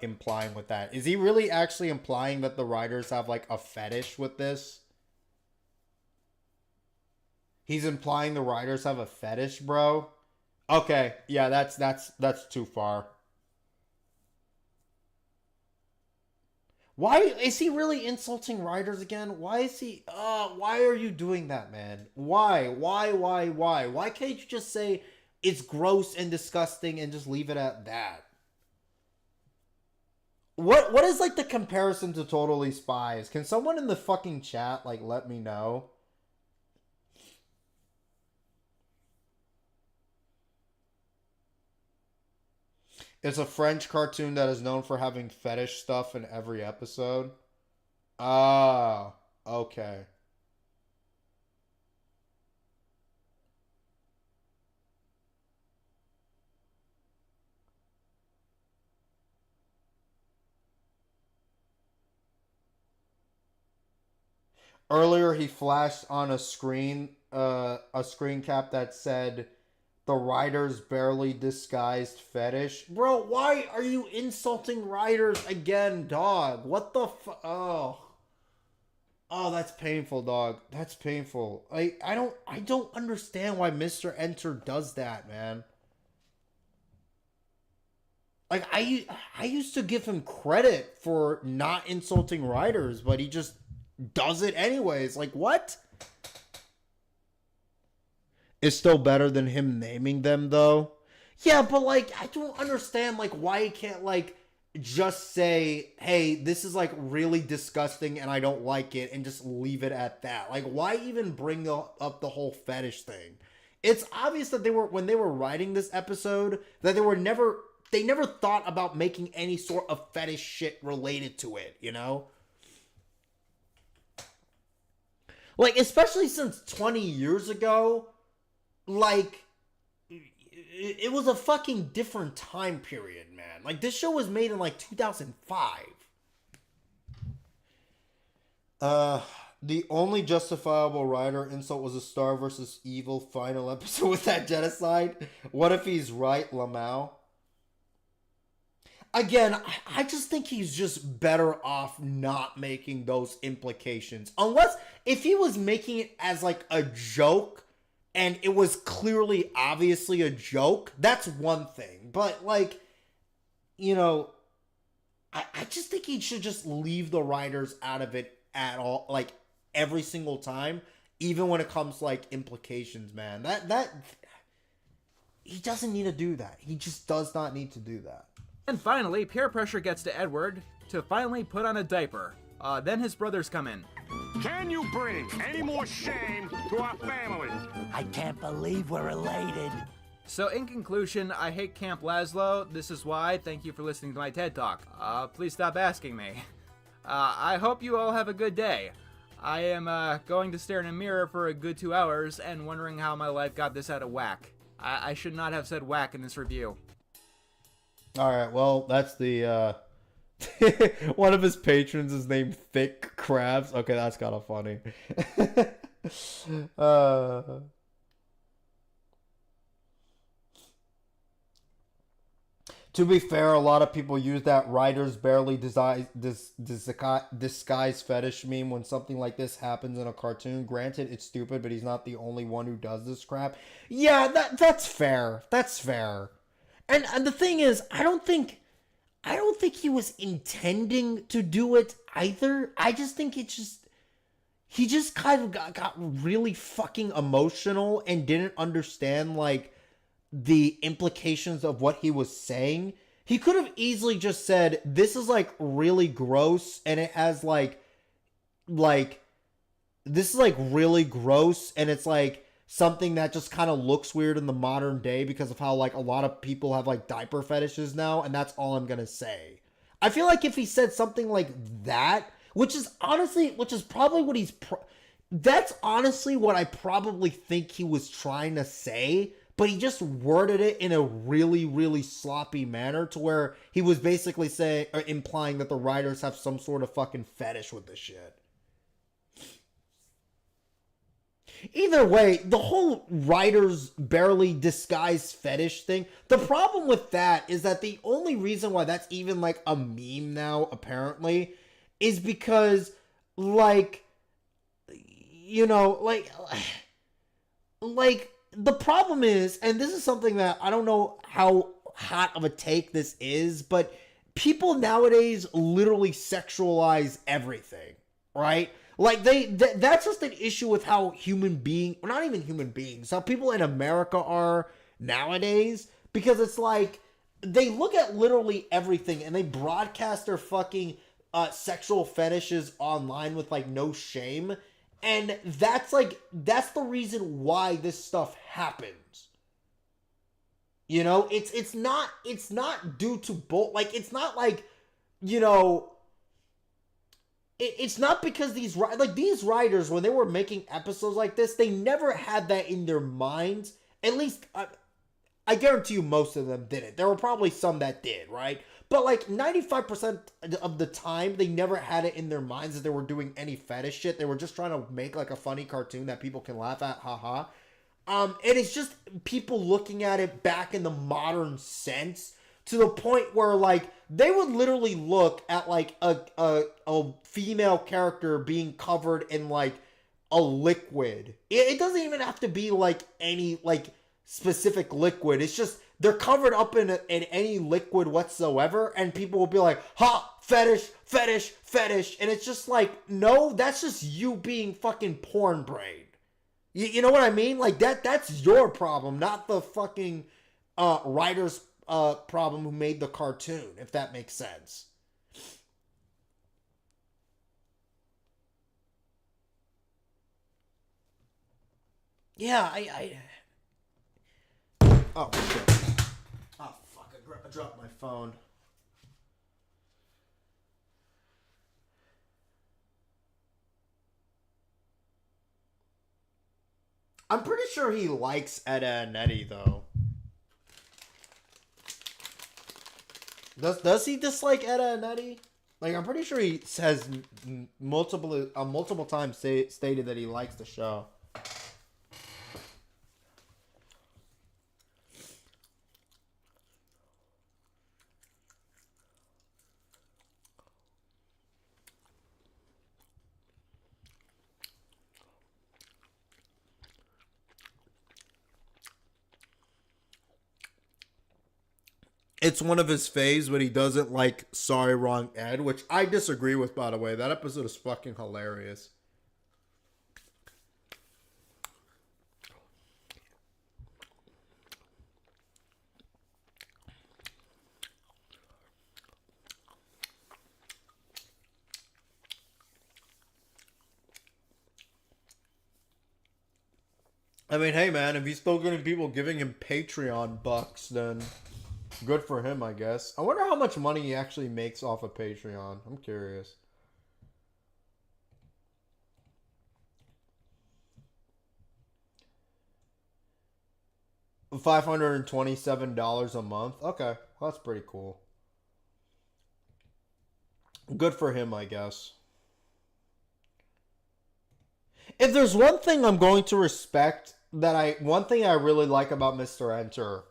implying with that. Is he really actually implying that the writers have, like, a fetish with this? He's implying the writers have a fetish, bro? Okay, yeah, that's too far. Why is he really insulting writers again? Why is he why are you doing that, man? Why? Why can't you just say it's gross and disgusting and just leave it at that? What is, like, the comparison to Totally Spies? Can someone in the fucking chat, like, let me know? It's a French cartoon that is known for having fetish stuff in every episode. Ah, okay. Earlier, he flashed on a screen cap that said, "The writers barely disguised fetish." Bro, why are you insulting writers again, dog? What the fuck? Oh, that's painful, dog. That's painful. I don't understand why Mr. Enter does that, man. Like, I used to give him credit for not insulting writers, but he just does it anyways. Like, what? It's still better than him naming them, though. Yeah, but, like, I don't understand, like, why he can't, like, just say, hey, this is, like, really disgusting and I don't like it, and just leave it at that. Like, why even bring up the whole fetish thing? It's obvious that when they were writing this episode, that they never thought about making any sort of fetish shit related to it, you know? Like, especially since 20 years ago, like, it was a fucking different time period, man. Like, this show was made in, like, 2005. The only justifiable writer insult was a Star versus Evil final episode with that genocide. What if he's right, Lamau? Again, I just think he's just better off not making those implications. Unless, if he was making it as, like, a joke, and it was clearly, obviously a joke, that's one thing. But, like, you know, I just think he should just leave the writers out of it at all, like, every single time, even when it comes to, like, implications, man. That he doesn't need to do that. He just does not need to do that. And finally, peer pressure gets to Edward to finally put on a diaper. Then his brothers come in. Can you bring any more shame to our family? I can't believe we're related. So in conclusion, I hate Camp Laszlo. This is why. Thank you for listening to my TED Talk. Please stop asking me. I hope you all have a good day. I am going to stare in a mirror for a good 2 hours and wondering how my life got this out of whack. I should not have said whack in this review. Alright, well, that's the, one of his patrons is named Thick Crabs. Okay, that's kind of funny. To be fair, a lot of people use that writers barely disguise fetish meme when something like this happens in a cartoon. Granted, it's stupid, but he's not the only one who does this crap. Yeah, that's fair. That's fair. And the thing is, I don't think he was intending to do it either. I just think he just kind of got really fucking emotional and didn't understand, like, the implications of what he was saying. He could have easily just said, this is, like, really gross, and it has, like, this is, like, really gross, and it's, like, something that just kind of looks weird in the modern day because of how, like, a lot of people have, like, diaper fetishes now, and that's all I'm gonna say. I feel like if he said something like that, which is probably what that's honestly what I probably think he was trying to say, but he just worded it in a really, really sloppy manner to where he was basically saying, or implying that the writers have some sort of fucking fetish with this shit. Either way, the whole writers barely disguise fetish thing, the problem with that is that the only reason why that's even, like, a meme now, apparently, is because, like, you know, like, the problem is, and this is something that I don't know how hot of a take this is, but people nowadays literally sexualize everything, right? Like, that's just an issue with how not even human beings, how people in America are nowadays, because it's like, they look at literally everything and they broadcast their fucking sexual fetishes online with, like, no shame. And that's the reason why this stuff happens. You know, it's not due to like, it's not like, you know, it's not because these writers, when they were making episodes like this, they never had that in their minds. At least, I guarantee you most of them didn't. There were probably some that did, right? But, like, 95% of the time, they never had it in their minds that they were doing any fetish shit. They were just trying to make, like, a funny cartoon that people can laugh at, haha. And it's just people looking at it back in the modern sense to the point where, like, they would literally look at, like, a female character being covered in, like, a liquid. It doesn't even have to be, like, any, like, specific liquid. It's just they're covered up in any liquid whatsoever, and people will be like, ha, fetish, fetish, fetish. And it's just like, no, that's just you being fucking porn brain. You know what I mean? Like, that's your problem, not the fucking writer's problem who made the cartoon, if that makes sense. Yeah, oh, shit. Oh, fuck, I dropped my phone. I'm pretty sure he likes Etta and Eddie, though. Does he dislike Etta and Eddie? Like, I'm pretty sure he has multiple times stated that he likes the show. It's one of his faves, but he doesn't like Sorry Wrong Ed, which I disagree with, by the way. That episode is fucking hilarious. I mean, hey man, if he's still getting people giving him Patreon bucks, then good for him, I guess. I wonder how much money he actually makes off of Patreon. I'm curious. $527 a month. Okay, well, that's pretty cool. Good for him, I guess. If there's one thing I'm going to respect, one thing I really like about Mr. Enter,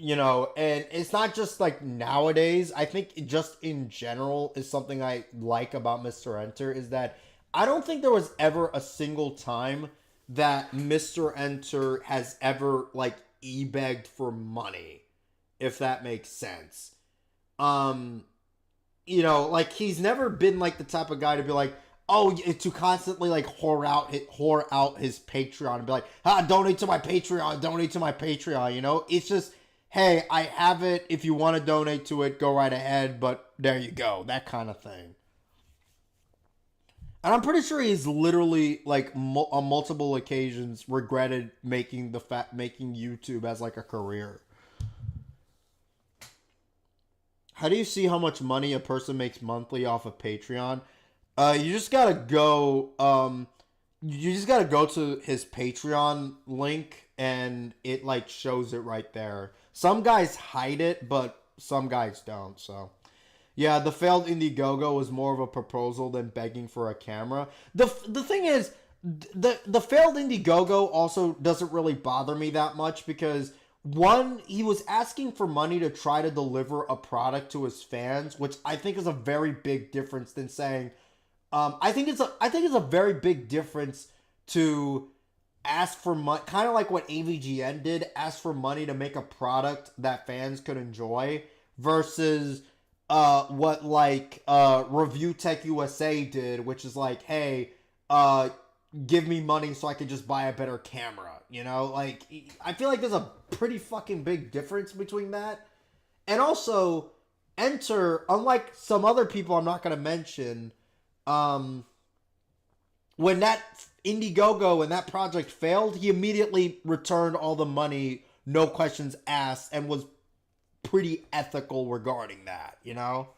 you know, and it's not just like nowadays, I think just in general is something I like about Mr. Enter, is that I don't think there was ever a single time that Mr. Enter has ever like e-begged for money, if that makes sense. You know, like he's never been like the type of guy to be like, oh, to constantly like whore out his Patreon and be like, donate to my Patreon, you know? It's just, hey, I have it. If you want to donate to it, go right ahead, but there you go. That kind of thing. And I'm pretty sure he's literally, like, on multiple occasions regretted making YouTube as, like, a career. How do you see how much money a person makes monthly off of Patreon? You just gotta go, to his Patreon link, and it, like, shows it right there. Some guys hide it, but some guys don't, so. Yeah, the failed Indiegogo was more of a proposal than begging for a camera. The thing is, the failed Indiegogo also doesn't really bother me that much because, one, he was asking for money to try to deliver a product to his fans, which I think is a very big difference than saying, I think it's a very big difference to ask for money, kind of like what AVGN did, ask for money to make a product that fans could enjoy, versus what like Review Tech USA did, which is like, hey, give me money so I can just buy a better camera, you know? Like, I feel like there's a pretty fucking big difference between that. And also, Enter, unlike some other people I'm not going to mention, when that Indiegogo and that project failed, he immediately returned all the money, no questions asked, and was pretty ethical regarding that, you know?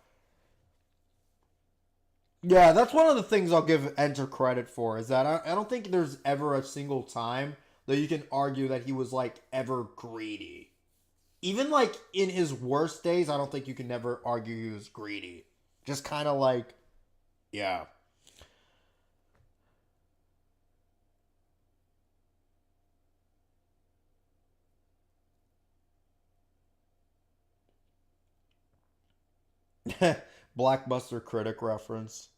Yeah, that's one of the things I'll give Enter credit for, is that I don't think there's ever a single time that you can argue that he was, like, ever greedy. Even, like, in his worst days, I don't think you can never argue he was greedy. Just kind of like, yeah. Blockbuster critic reference.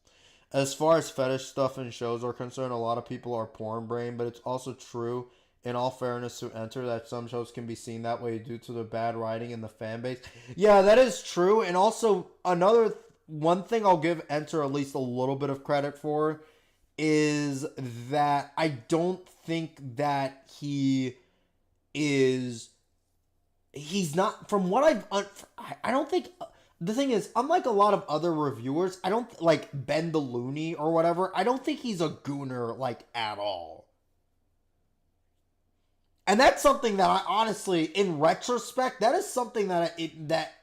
As far as fetish stuff and shows are concerned, a lot of people are porn brain, but it's also true in all fairness to Enter, that some shows can be seen that way due to the bad writing and the fan base. Yeah, that is true. And also, one thing I'll give Enter at least a little bit of credit for is that I don't think that he's not, from what I don't think, the thing is, unlike a lot of other reviewers, I don't, like, Ben the Looney or whatever, I don't think he's a gooner, like, at all. And that's something that I honestly, in retrospect, that is something that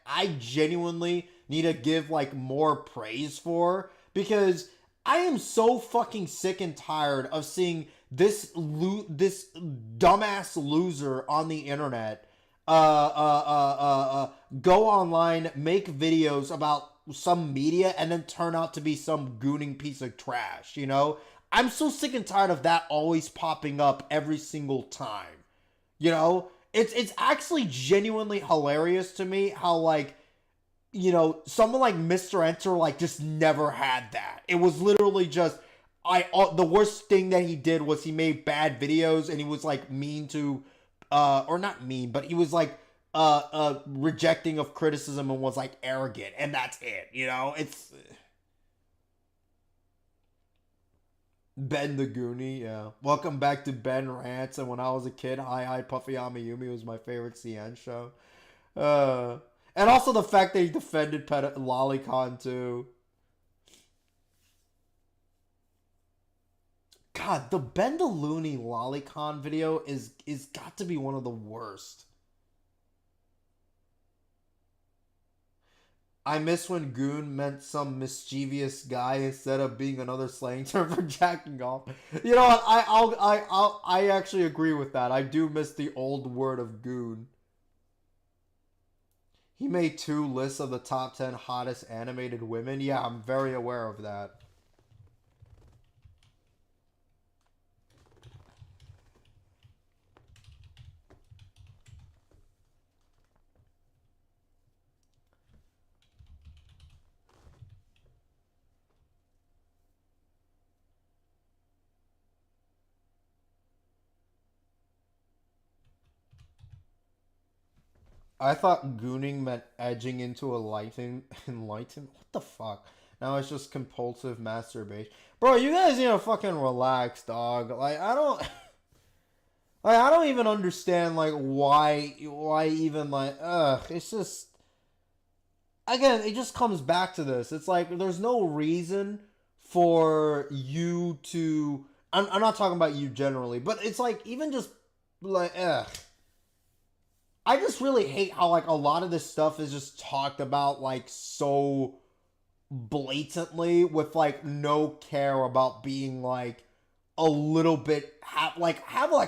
I genuinely need to give, like, more praise for, because I am so fucking sick and tired of seeing this dumbass loser on the internet go online, make videos about some media, and then turn out to be some gooning piece of trash, you know? I'm so sick and tired of that always popping up every single time. You know, it's actually genuinely hilarious to me how, like, you know, someone like Mr. Enter, like, just never had that. It was literally just, the worst thing that he did was he made bad videos, and he was, like, mean to, or not mean, but he was, like, rejecting of criticism and was, like, arrogant, and that's it, you know? It's Ben the Goonie, yeah. Welcome back to Ben Rants, and when I was a kid, Hi Puffy Amiyumi was my favorite CN show. And also the fact that he defended Lolicon too. God, the Ben the Looney Lolicon video is got to be one of the worst. I miss when goon meant some mischievous guy instead of being another slang term for jacking off. You know what? I actually agree with that. I do miss the old word of goon. He made 2 lists of the top 10 hottest animated women. Yeah, I'm very aware of that. I thought gooning meant edging into enlighten. What the fuck? Now it's just compulsive masturbation. Bro, you guys need to fucking relax, dog. Like, I don't even understand, like, why even, like, it's just, again, it just comes back to this. It's like, there's no reason for you to, I'm not talking about you generally, but it's like, even just, like, I just really hate how, like, a lot of this stuff is just talked about, like, so blatantly with, like, no care about being, like, a little bit, have like,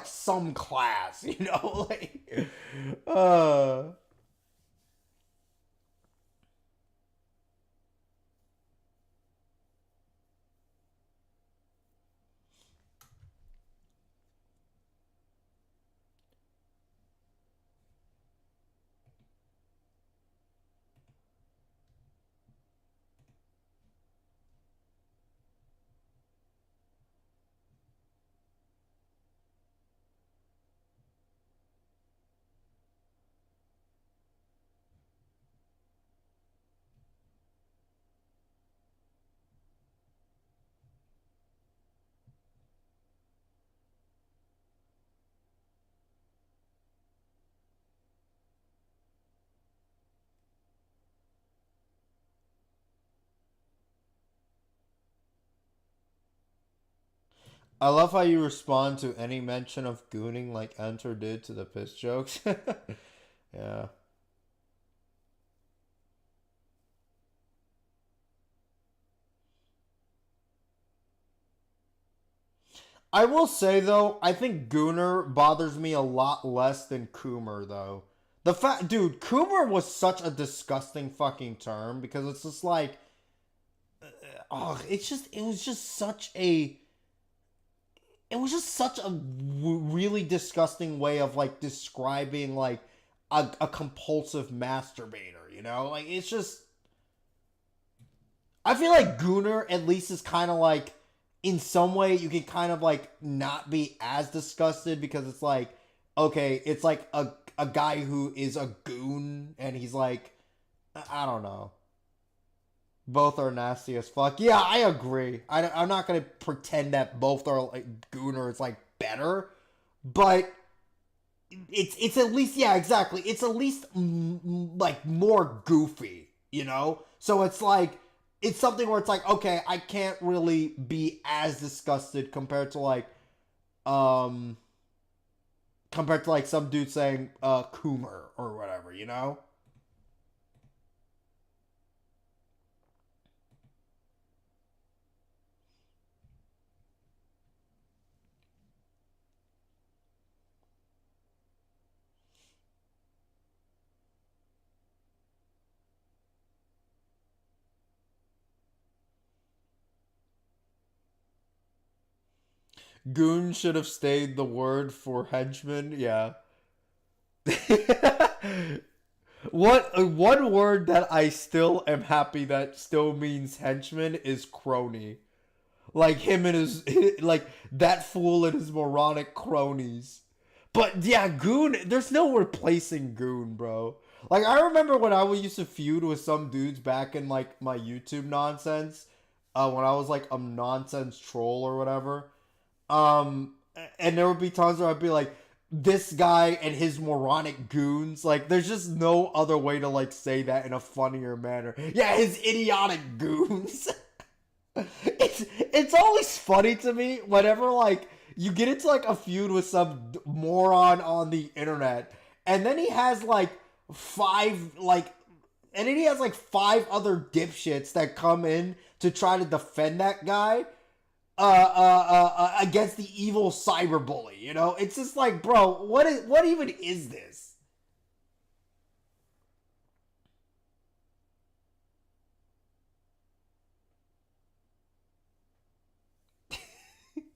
some class, you know? Like, I love how you respond to any mention of gooning like Enter did to the piss jokes. Yeah. I will say, though, I think Gooner bothers me a lot less than Coomer, though. Dude, Coomer was such a disgusting fucking term because it's just like, it was just such a really disgusting way of, like, describing, like, a compulsive masturbator, you know? Like, it's just, I feel like Gooner at least is kind of like in some way you can kind of like not be as disgusted because it's like, okay, it's like a guy who is a goon and he's like, I don't know. Both are nasty as fuck. Yeah, I agree. I'm not going to pretend that both are like gooners like better, but it's at least, yeah, exactly. It's at least like more goofy, you know? So it's like, it's something where it's like, okay, I can't really be as disgusted compared to like some dude saying Coomer or whatever, you know? Goon should have stayed the word for henchman. Yeah. One word that I still am happy that still means henchman is crony. Like him and his like that fool and his moronic cronies. But yeah, goon, there's no replacing goon, bro. Like I remember when I used to feud with some dudes back in like my YouTube nonsense, when I was like a nonsense troll or whatever. And there would be times where I'd be like, this guy and his moronic goons, like, there's just no other way to, like, say that in a funnier manner. Yeah, his idiotic goons. It's always funny to me whenever, like, you get into, like, a feud with some moron on the internet, and then he has, like, five other dipshits that come in to try to defend that guy. Against the evil cyberbully, you know? It's just like, bro, what even is this?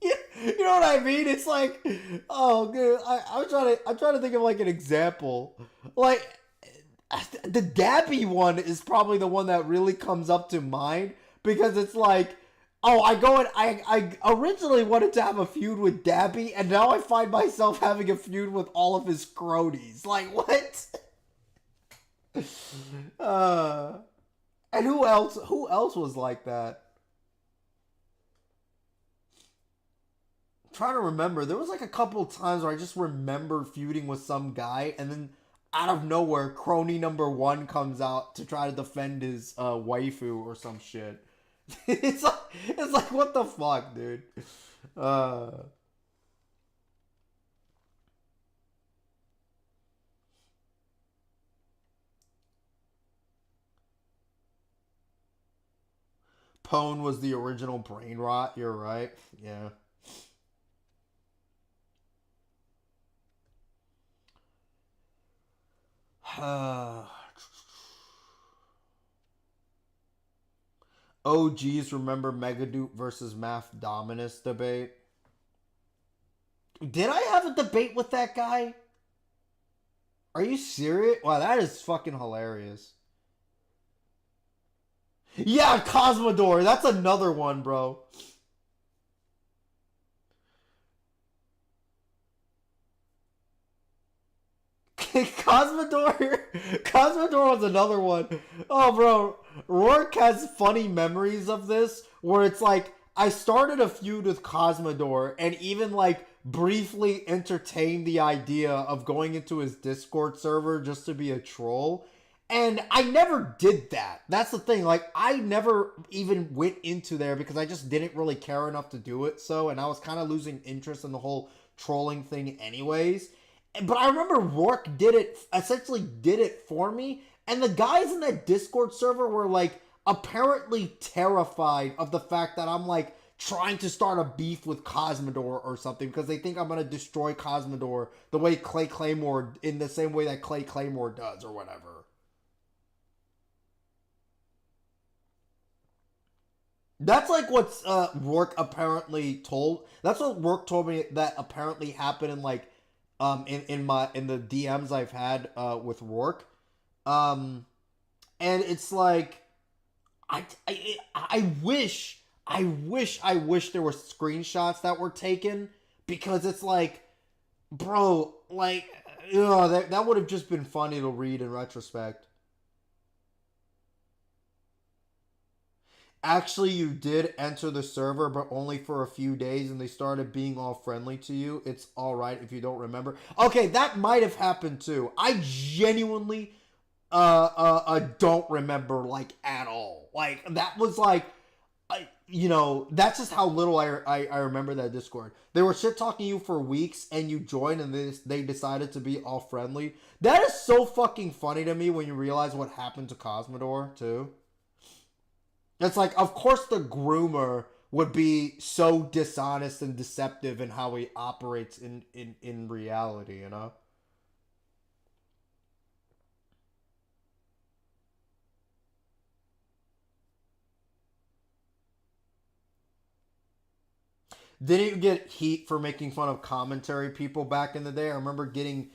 You know what I mean? It's like, oh, good. I'm trying to think of like an example. Like, the Dabby one is probably the one that really comes up to mind because it's like, oh, I originally wanted to have a feud with Dabby, and now I find myself having a feud with all of his cronies. Like, what? And who else was like that? I'm trying to remember. There was like a couple times where I just remember feuding with some guy, and then out of nowhere, crony number 1 comes out to try to defend his waifu or some shit. It's like what the fuck, dude? Pone was the original brain rot. You're right. Yeah. OGs remember Megadude versus Math Dominus debate. Did I have a debate with that guy? Are you serious? Wow, that is fucking hilarious. Yeah, Cosmodor. That's another one, bro. Cosmodor was another one. Oh, bro. Rourke has funny memories of this where it's like, I started a feud with Cosmodor and even like briefly entertained the idea of going into his Discord server just to be a troll. And I never did that. That's the thing. Like, I never even went into there because I just didn't really care enough to do it. So, and I was kind of losing interest in the whole trolling thing anyways. But I remember Rourke essentially did it for me. And the guys in that Discord server were like apparently terrified of the fact that I'm like trying to start a beef with Cosmodor or something because they think I'm going to destroy Cosmodor the way Clay Claymore, in the same way that Clay Claymore does or whatever. That's like what's Rourke apparently told. That's what Rourke told me that apparently happened in like in the DMs I've had with Rourke. And it's like I wish I wish there were screenshots that were taken, because it's like, bro, like, you know, that would have just been funny to read in retrospect. Actually, you did enter the server, but only for a few days, and they started being all friendly to you. It's alright if you don't remember. Okay, that might have happened too. I genuinely don't remember, like, at all. Like, that was like, you know, that's just how little I remember that Discord. They were shit talking you for weeks, and you joined, and they decided to be all friendly. That is so fucking funny to me when you realize what happened to Cosmodor too. It's like, of course the groomer would be so dishonest and deceptive in how he operates in reality, you know? Didn't you get heat for making fun of commentary people back in the day? I remember getting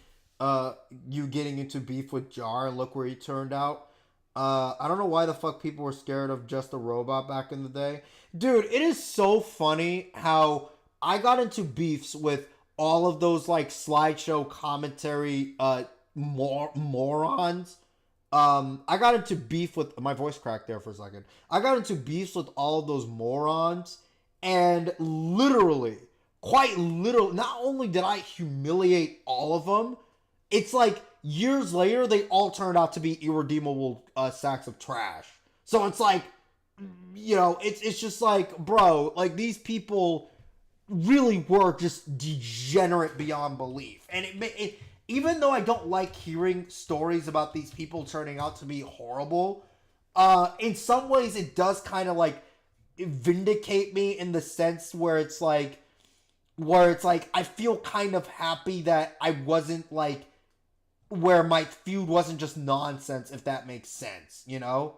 you getting into beef with Jar, and look where he turned out. I don't know why the fuck people were scared of Just a Robot back in the day. Dude, it is so funny how I got into beefs with all of those, like, slideshow commentary morons. I got into beef with... My voice cracked there for a second. I got into beefs with all of those morons, and literally, quite literally, not only did I humiliate all of them, it's like years later, they all turned out to be irredeemable sacks of trash. So it's like, you know, it's just like, bro, like, these people really were just degenerate beyond belief. And it even though I don't like hearing stories about these people turning out to be horrible, in some ways it does kind of, like, vindicate me in the sense where it's like I feel kind of happy that I wasn't, like, where my feud wasn't just nonsense, if that makes sense, you know?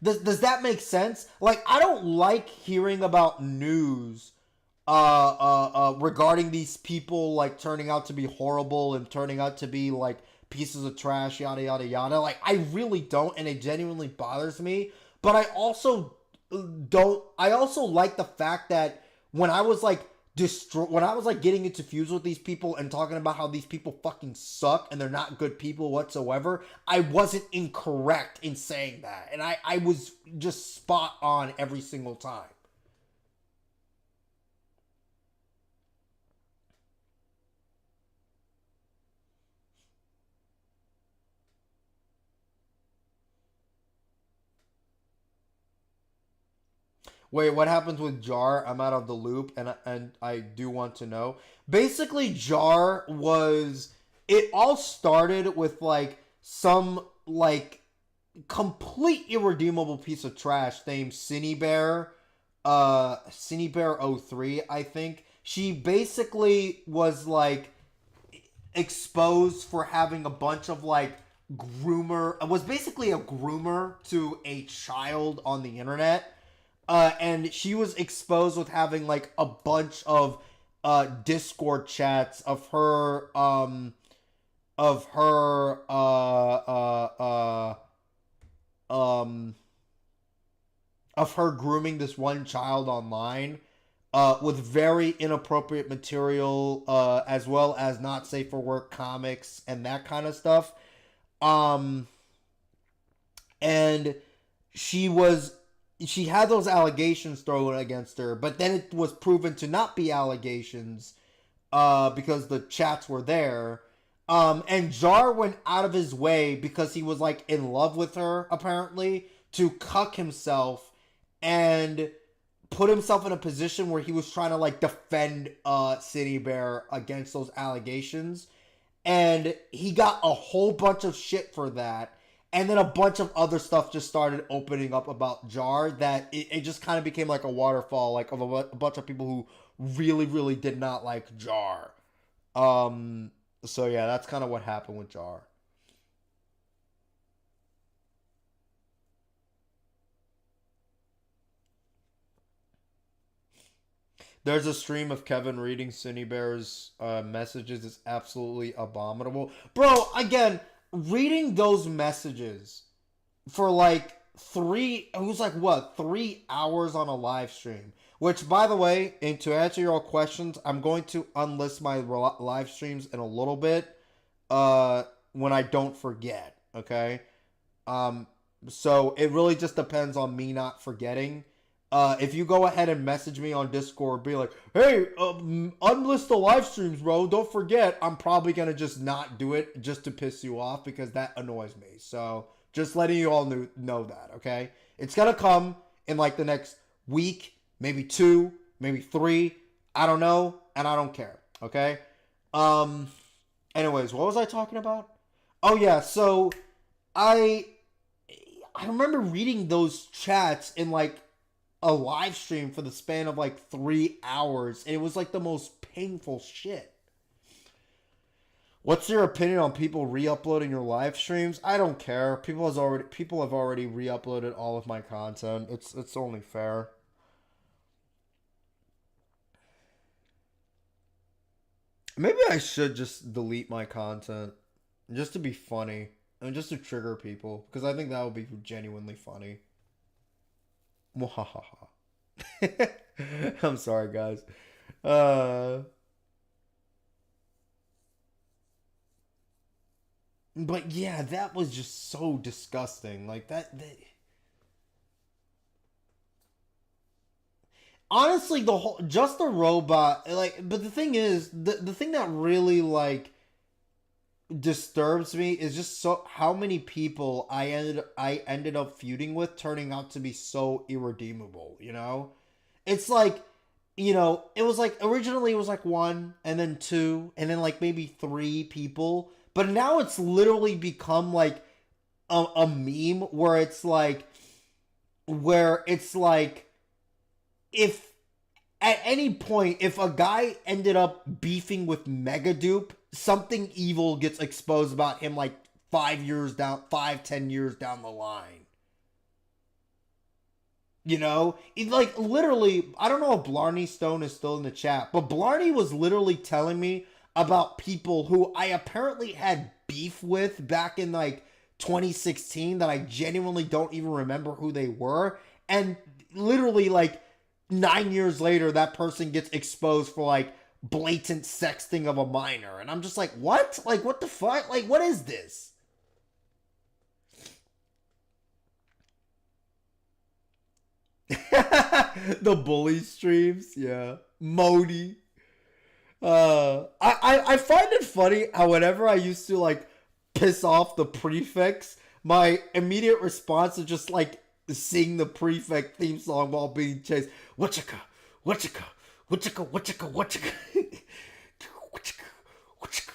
Does that make sense? Like, I don't like hearing about news regarding these people, like, turning out to be horrible and turning out to be, like, pieces of trash, yada yada yada. Like, I really don't, and it genuinely bothers me. But I also like the fact that when I was like getting into feuds with these people and talking about how these people fucking suck and they're not good people whatsoever, I wasn't incorrect in saying that, and I was just spot on every single time. Wait, what happens with Jar? I'm out of the loop, and I do want to know. Basically, Jar was... It all started with, like, some, like, complete irredeemable piece of trash named Cinebear. Cinebear03, I think. She basically was, like, exposed for having a bunch of, like, was basically a groomer to a child on the internet. And she was exposed with having, like, a bunch of Discord chats of her grooming this one child online with very inappropriate material, as well as not safe for work comics and that kind of stuff. And she had those allegations thrown against her, but then it was proven to not be allegations because the chats were there. And Jar went out of his way, because he was, like, in love with her, apparently, to cuck himself and put himself in a position where he was trying to, like, defend Cinebear against those allegations. And he got a whole bunch of shit for that. And then a bunch of other stuff just started opening up about Jar, that it just kind of became like a waterfall, like, of a bunch of people who really, really did not like Jar. So yeah, that's kind of what happened with Jar. There's a stream of Kevin reading Cinebear's messages. It's absolutely abominable. Bro, again, reading those messages for like 3 hours on a live stream. Which, by the way, and to answer your questions, I'm going to unlist my live streams in a little bit when I don't forget, okay? So it really just depends on me not forgetting. If you go ahead and message me on Discord, be like, hey, unlist the live streams, bro. Don't forget. I'm probably going to just not do it just to piss you off because that annoys me. So just letting you all know that, okay? It's going to come in like the next week, maybe 2, maybe 3. I don't know, and I don't care, okay? Anyways, what was I talking about? Oh, yeah, so I remember reading those chats in like a live stream for the span of like 3 hours, and it was like the most painful shit. What's your opinion on people re-uploading your live streams? I don't care. People have already re-uploaded all of my content. It's only fair. Maybe I should just delete my content just to be funny and just to trigger people, because I think that would be genuinely funny. Mwahaha. I'm sorry, guys. But yeah, that was just so disgusting. Like that honestly, just the robot, like, but the thing is, the thing that really like disturbs me is just how many people I ended up feuding with turning out to be so irredeemable, you know? It's like, you know, it was like originally it was like 1 and then 2 and then like maybe 3 people, but now it's literally become like a meme where it's like if at any point, if a guy ended up beefing with Megadupe, something evil gets exposed about him like 10 years down the line. You know? It, like, literally, I don't know if Blarney Stone is still in the chat, but Blarney was literally telling me about people who I apparently had beef with back in like 2016 that I genuinely don't even remember who they were. And literally, like, 9 years later, that person gets exposed for like blatant sexting of a minor. And I'm just like, what? Like, what the fuck? Like, what is this? The bully streams, yeah. Modi. I find it funny how whenever I used to like piss off the prefects, my immediate response is just like sing the prefect theme song while being chased. Whatchaka, whatchaka, whatchaka, whatchaka, whatchaka. Whatchaka, whatchaka.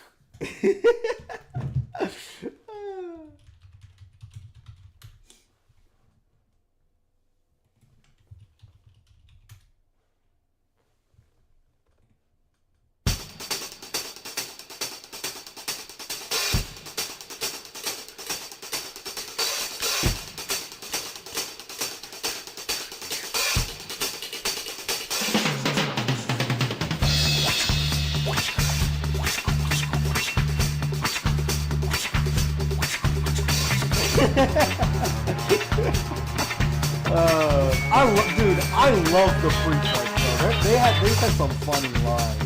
I love the prefects though. They had some funny lines.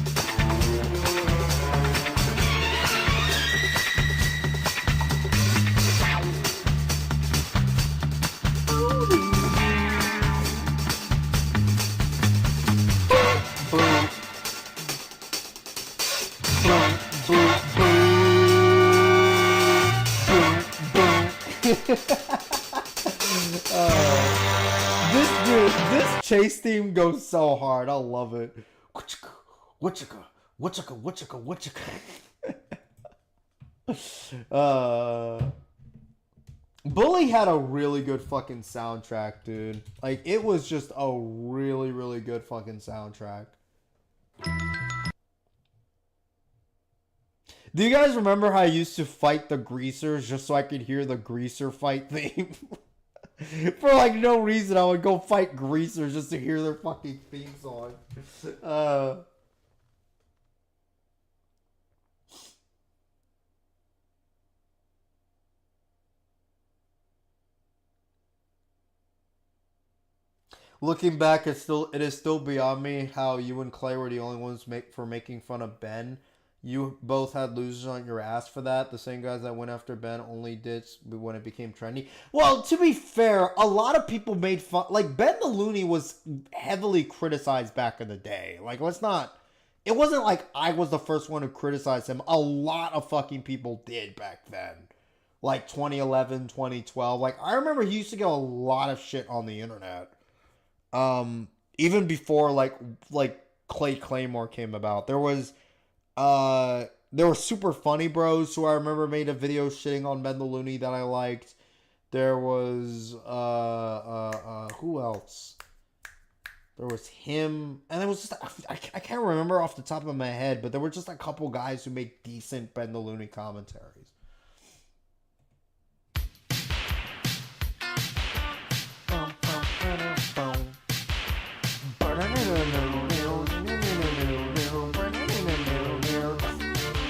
This chase theme goes so hard. I love it. Whatchaka, whatchaka. Bully had a really good fucking soundtrack, dude. Like, it was just a really, really good fucking soundtrack. Do you guys remember how I used to fight the greasers just so I could hear the greaser fight theme? For like no reason, I would go fight greasers just to hear their fucking theme song. Looking back, it is still beyond me how you and Clay were the only ones making fun of Ben. You both had losers on your ass for that. The same guys that went after Ben only did when it became trendy. Well, to be fair, a lot of people made fun. Like, Ben the Looney was heavily criticized back in the day. Like, let's not... It wasn't like I was the first one to criticize him. A lot of fucking people did back then. Like, 2011, 2012. Like, I remember he used to get a lot of shit on the internet. Even before, like Clay Claymore came about. There were Super Funny Bros who I remember made a video shitting on Ben the Looney that I liked. There was who else? There was him, and it was just I can't remember off the top of my head, but there were just a couple guys who made decent Ben the Looney commentaries.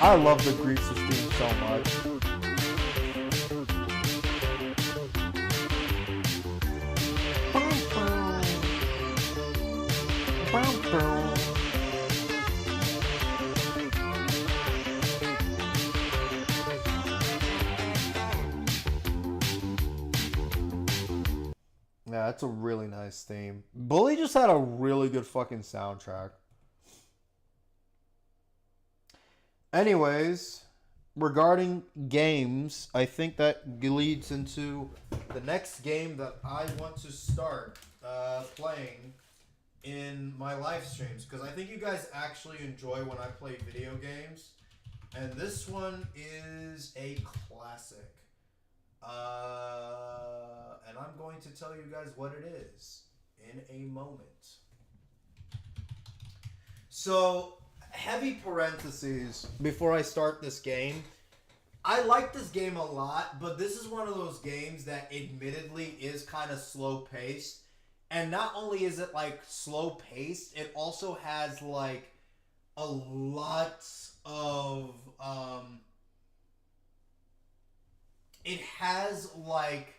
I love the Greases theme so much. Yeah, that's a really nice theme. Bully just had a really good fucking soundtrack. Anyways, regarding games, I think that leads into the next game that I want to start playing in my live streams, because I think you guys actually enjoy when I play video games, and this one is a classic. And I'm going to tell you guys what it is in a moment. So, heavy parentheses before I start this game. I like this game a lot, but this is one of those games that admittedly is kind of slow paced. And not only is it like slow paced, it also has like a lot of it has like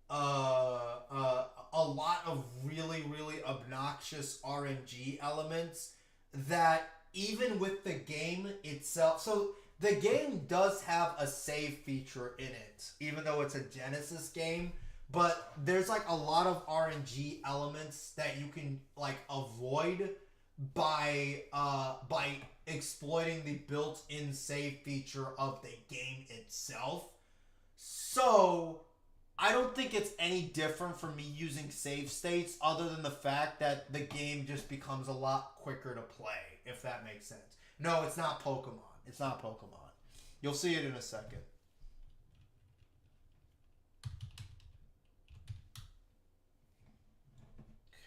a lot of really obnoxious RNG elements that even with the game itself, so the game does have a save feature in it, even though it's a Genesis game, but there's like a lot of RNG elements that you can like avoid by exploiting the built-in save feature of the game itself. So I don't think it's any different from me using save states, other than the fact that the game just becomes a lot quicker to play, if that makes sense. No, it's not Pokemon. It's not Pokemon. You'll see it in a second.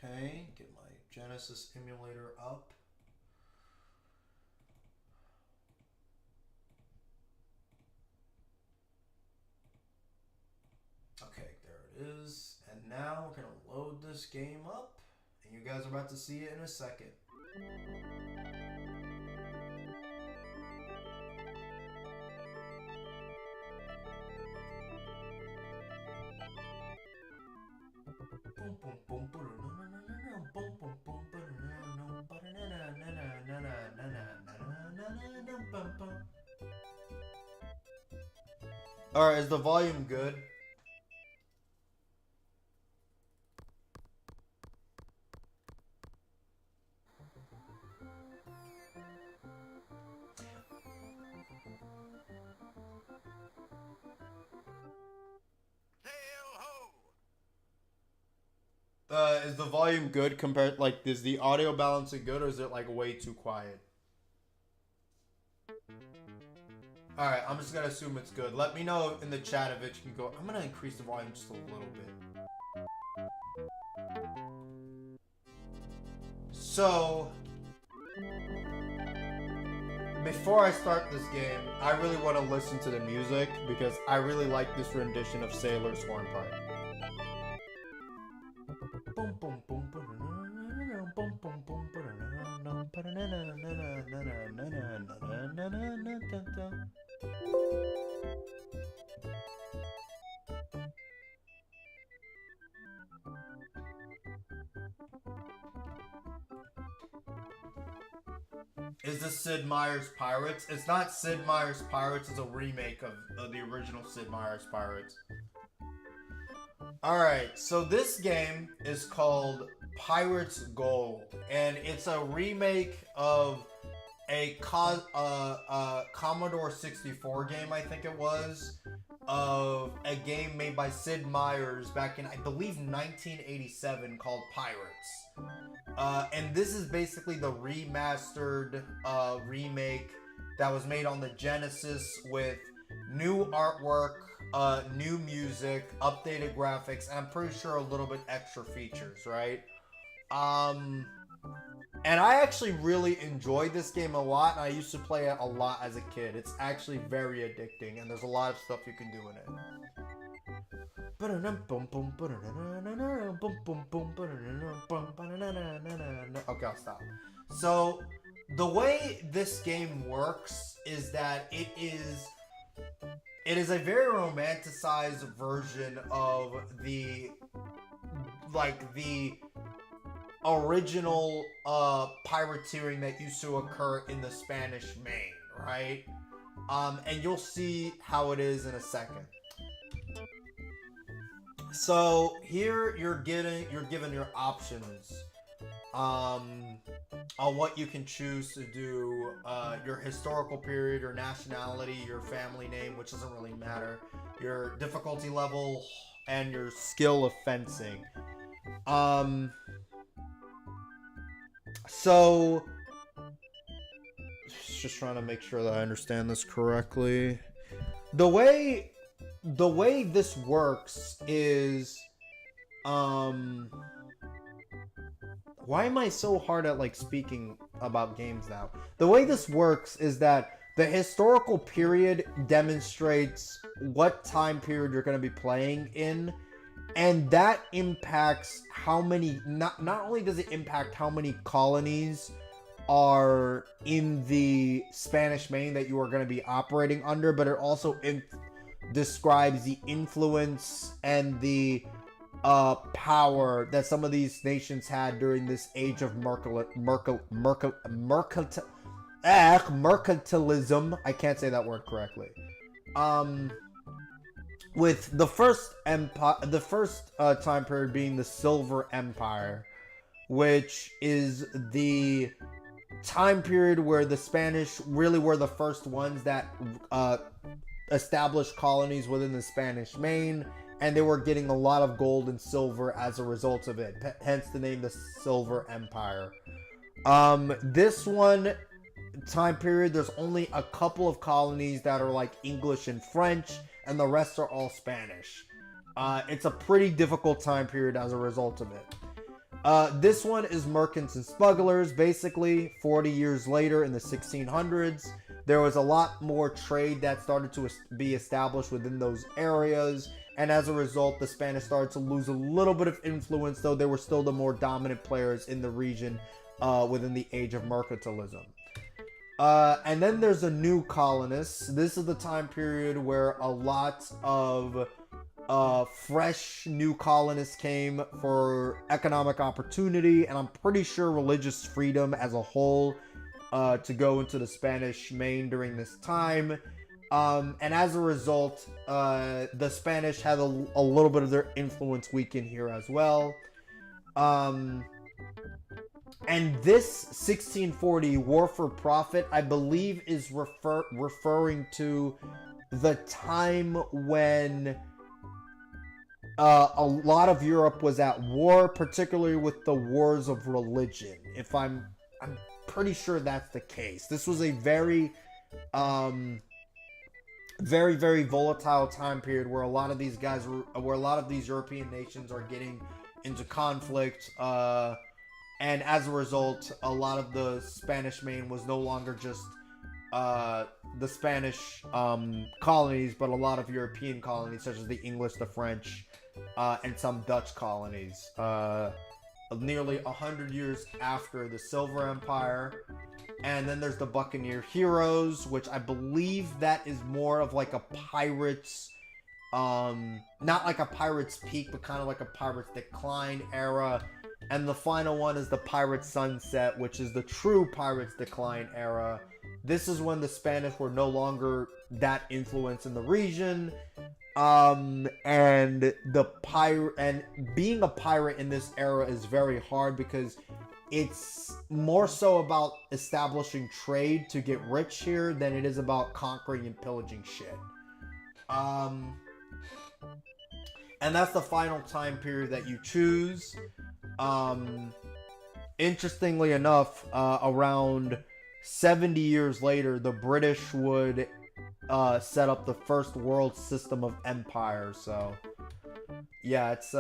Okay, get my Genesis emulator up. Okay, there it is. And now we're going to load this game up. And you guys are about to see it in a second. Alright, is the volume good? Is the volume good compared, like, is the audio balancing good, or is it, like, way too quiet? Alright, I'm just gonna assume it's good. Let me know in the chat if it can go. I'm gonna increase the volume just a little bit. So, before I start this game, I really want to listen to the music, because I really like this rendition of Sailor's Hornpipe. is the Sid Meier's Pirates. It's not Sid Meier's Pirates, it's a remake of the original Sid Meier's Pirates. Alright, so this game is called Pirates Gold, and it's a remake of a Commodore 64 game, I think it was, of a game made by Sid Meier's back in, I believe, 1987 called Pirates. And this is basically the remastered remake that was made on the Genesis with new artwork, new music, updated graphics, and I'm pretty sure a little bit extra features, right? And I actually really enjoyed this game a lot, and I used to play it a lot as a kid. It's actually very addicting, and there's a lot of stuff you can do in it. Okay, I'll stop. So, the way this game works is that it is a very romanticized version of the original pirateering that used to occur in the Spanish Main, right? And you'll see how it is in a second. So here you're given your options on what you can choose to do, your historical period, your nationality, your family name, which doesn't really matter, your difficulty level, and your skill of fencing. So, just trying to make sure that I understand this correctly. The way this works is, why am I so hard at speaking about games now? The way this works is that the historical period demonstrates what time period you're going to be playing in. And that impacts how many, not only does it impact how many colonies are in the Spanish Main that you are going to be operating under, but it also describes the influence and the power that some of these nations had during this age of mercantilism. I can't say that word correctly. With the first time period being the Silver Empire, which is the time period where the Spanish really were the first ones that established colonies within the Spanish Main, and they were getting a lot of gold and silver as a result of it, hence the name the Silver Empire. This one time period, there's only a couple of colonies that are like English and French, and the rest are all Spanish. It's a pretty difficult time period as a result of it. This one is merchants and smugglers. Basically, 40 years later in the 1600s, there was a lot more trade that started to be established within those areas, and as a result, the Spanish started to lose a little bit of influence, though they were still the more dominant players in the region within the age of mercantilism. And then there's a new colonists. This is the time period where a lot of fresh new colonists came for economic opportunity, and I'm pretty sure religious freedom as a whole to go into the Spanish Main during this time. And as a result, the Spanish had a little bit of their influence weaken here as well. And this 1640 War for Profit, I believe, is referring to the time when a lot of Europe was at war, particularly with the wars of religion. If I'm pretty sure that's the case. This was a very very volatile time period where a lot of these European nations are getting into conflict. And as a result, a lot of the Spanish Main was no longer just the Spanish colonies, but a lot of European colonies, such as the English, the French, and some Dutch colonies. Nearly 100 years after the Silver Empire. And then there's the Buccaneer Heroes, which I believe that is more of like a pirate's, not like a pirate's peak, but kind of like a pirate's decline era. And the final one is the Pirate Sunset, which is the true Pirates Decline era. This is when the Spanish were no longer that influence in the region. And being a pirate in this era is very hard because it's more so about establishing trade to get rich here than it is about conquering and pillaging shit. And that's the final time period that you choose. Interestingly enough, around 70 years later, the British would set up the first world system of empire. So, yeah, that's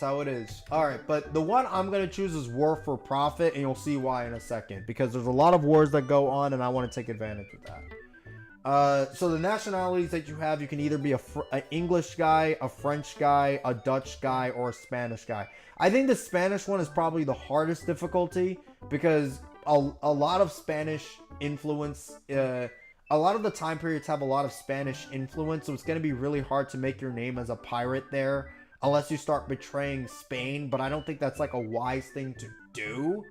how it is. Alright, but the one I'm going to choose is War for Profit, and you'll see why in a second. Because there's a lot of wars that go on, and I want to take advantage of that. So the nationalities that you have, you can either be an English guy, a French guy, a Dutch guy, or a Spanish guy. I think the Spanish one is probably the hardest difficulty because a lot of Spanish influence, a lot of the time periods have a lot of Spanish influence, so it's going to be really hard to make your name as a pirate there unless you start betraying Spain, but I don't think that's like a wise thing to do.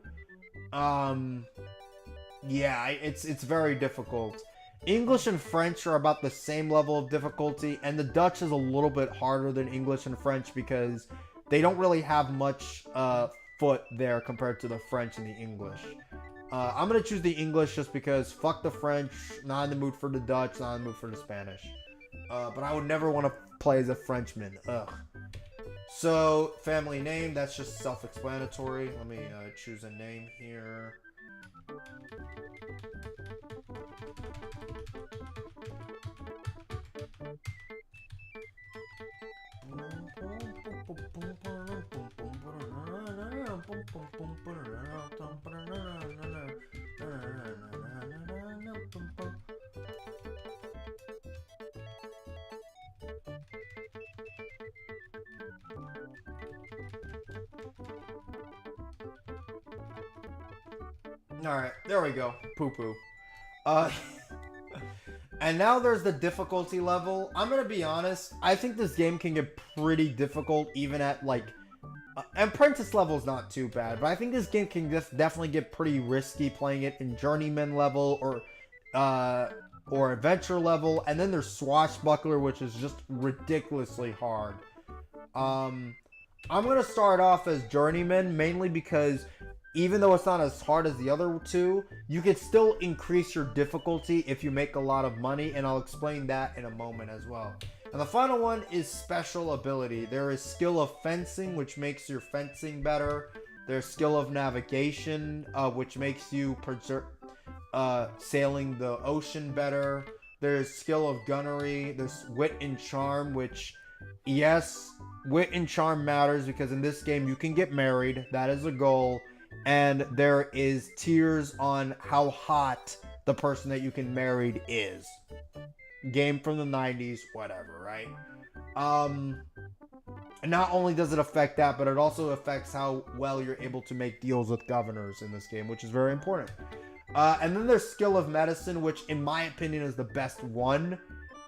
Yeah, it's very difficult. English and French are about the same level of difficulty, and the Dutch is a little bit harder than English and French because they don't really have much foot there compared to the French and the English. I'm going to choose the English just because fuck the French, not in the mood for the Dutch, not in the mood for the Spanish. But I would never want to play as a Frenchman. Ugh. So, family name, that's just self-explanatory. Let me choose a name here. Alright, there we go. Poo-poo. And now there's the difficulty level. I'm gonna be honest, I think this game can get pretty difficult even at, like... Apprentice level is not too bad, but I think this game can just definitely get pretty risky playing it in Journeyman level or Adventure level. And then there's Swashbuckler, which is just ridiculously hard. I'm gonna start off as Journeyman, mainly because... even though it's not as hard as the other two, you can still increase your difficulty if you make a lot of money, and I'll explain that in a moment as well. And the final one is special ability. There is skill of fencing, which makes your fencing better. There's skill of navigation, which makes you sailing the ocean better. There's skill of gunnery. There's wit and charm, which, yes, wit and charm matters because in this game you can get married. That is a goal. And there is tiers on how hot the person that you can marry is. Game from the 90s, whatever, right? Not only does it affect that, but it also affects how well you're able to make deals with governors in this game, which is very important. And then there's skill of medicine, which in my opinion is the best one.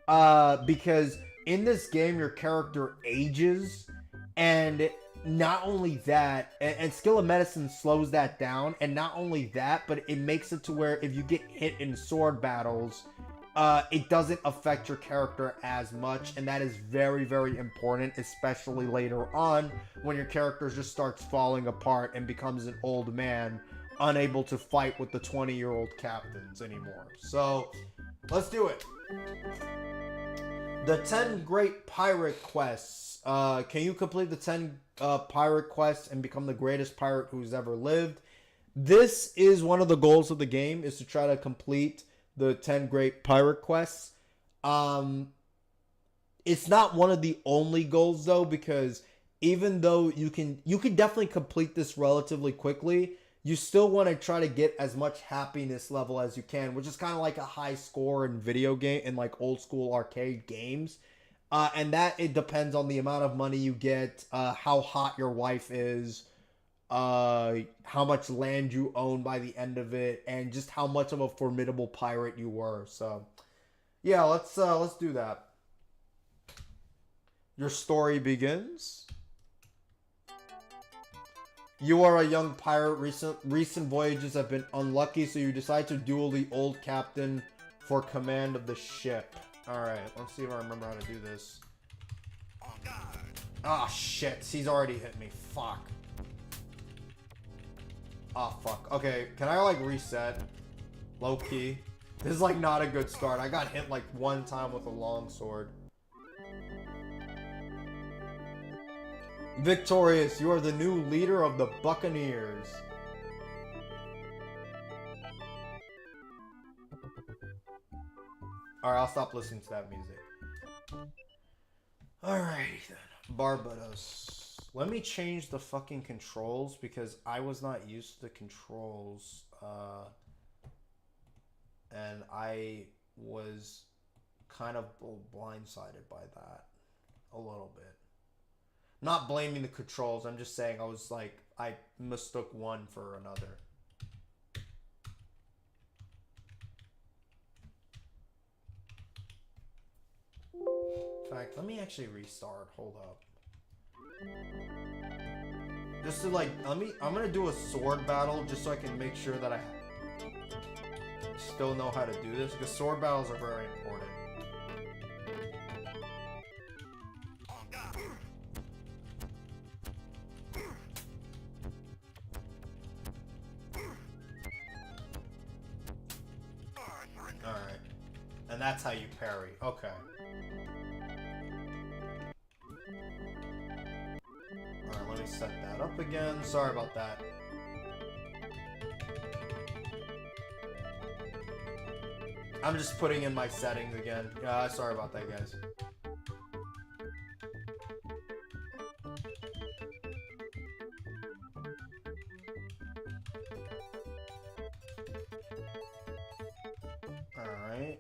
Because in this game, your character ages, and not only that, and skill of medicine slows that down, and not only that, but it makes it to where if you get hit in sword battles, it doesn't affect your character as much, and that is very, very important, especially later on when your character just starts falling apart and becomes an old man, unable to fight with the 20-year-old captains anymore. So, let's do it. The 10 Great Pirate Quests. Can you complete the 10 pirate quests and become the greatest pirate who's ever lived? This is one of the goals of the game, is to try to complete the 10 Great Pirate Quests. It's not one of the only goals though, because even though you can definitely complete this relatively quickly, you still want to try to get as much happiness level as you can, which is kind of like a high score in video game, in like old school arcade games. And that, it depends on the amount of money you get, how hot your wife is, how much land you own by the end of it, and just how much of a formidable pirate you were. So, yeah, let's do that. Your story begins. You are a young pirate. Recent voyages have been unlucky, so you decide to duel the old captain for command of the ship. Alright, let's see if I remember how to do this. Ah, shit. He's already hit me. Fuck. Oh, fuck. Okay, can I, like, reset? Low key. This is, like, not a good start. I got hit, like, one time with a longsword. Victorious, you are the new leader of the Buccaneers. Alright, I'll stop listening to that music. Alrighty then. Barbados. Let me change the fucking controls because I was not used to the controls. And I was kind of blindsided by that. A little bit. Not blaming the controls, I'm just saying I mistook one for another. In fact, let me actually restart. Hold up. Just to I'm gonna do a sword battle just so I can make sure that I still know how to do this, because sword battles are very important. Alright. And that's how you parry. Okay. Alright, let me set that up again. Sorry about that. I'm just putting in my settings again. Yeah, sorry about that, guys. Alright.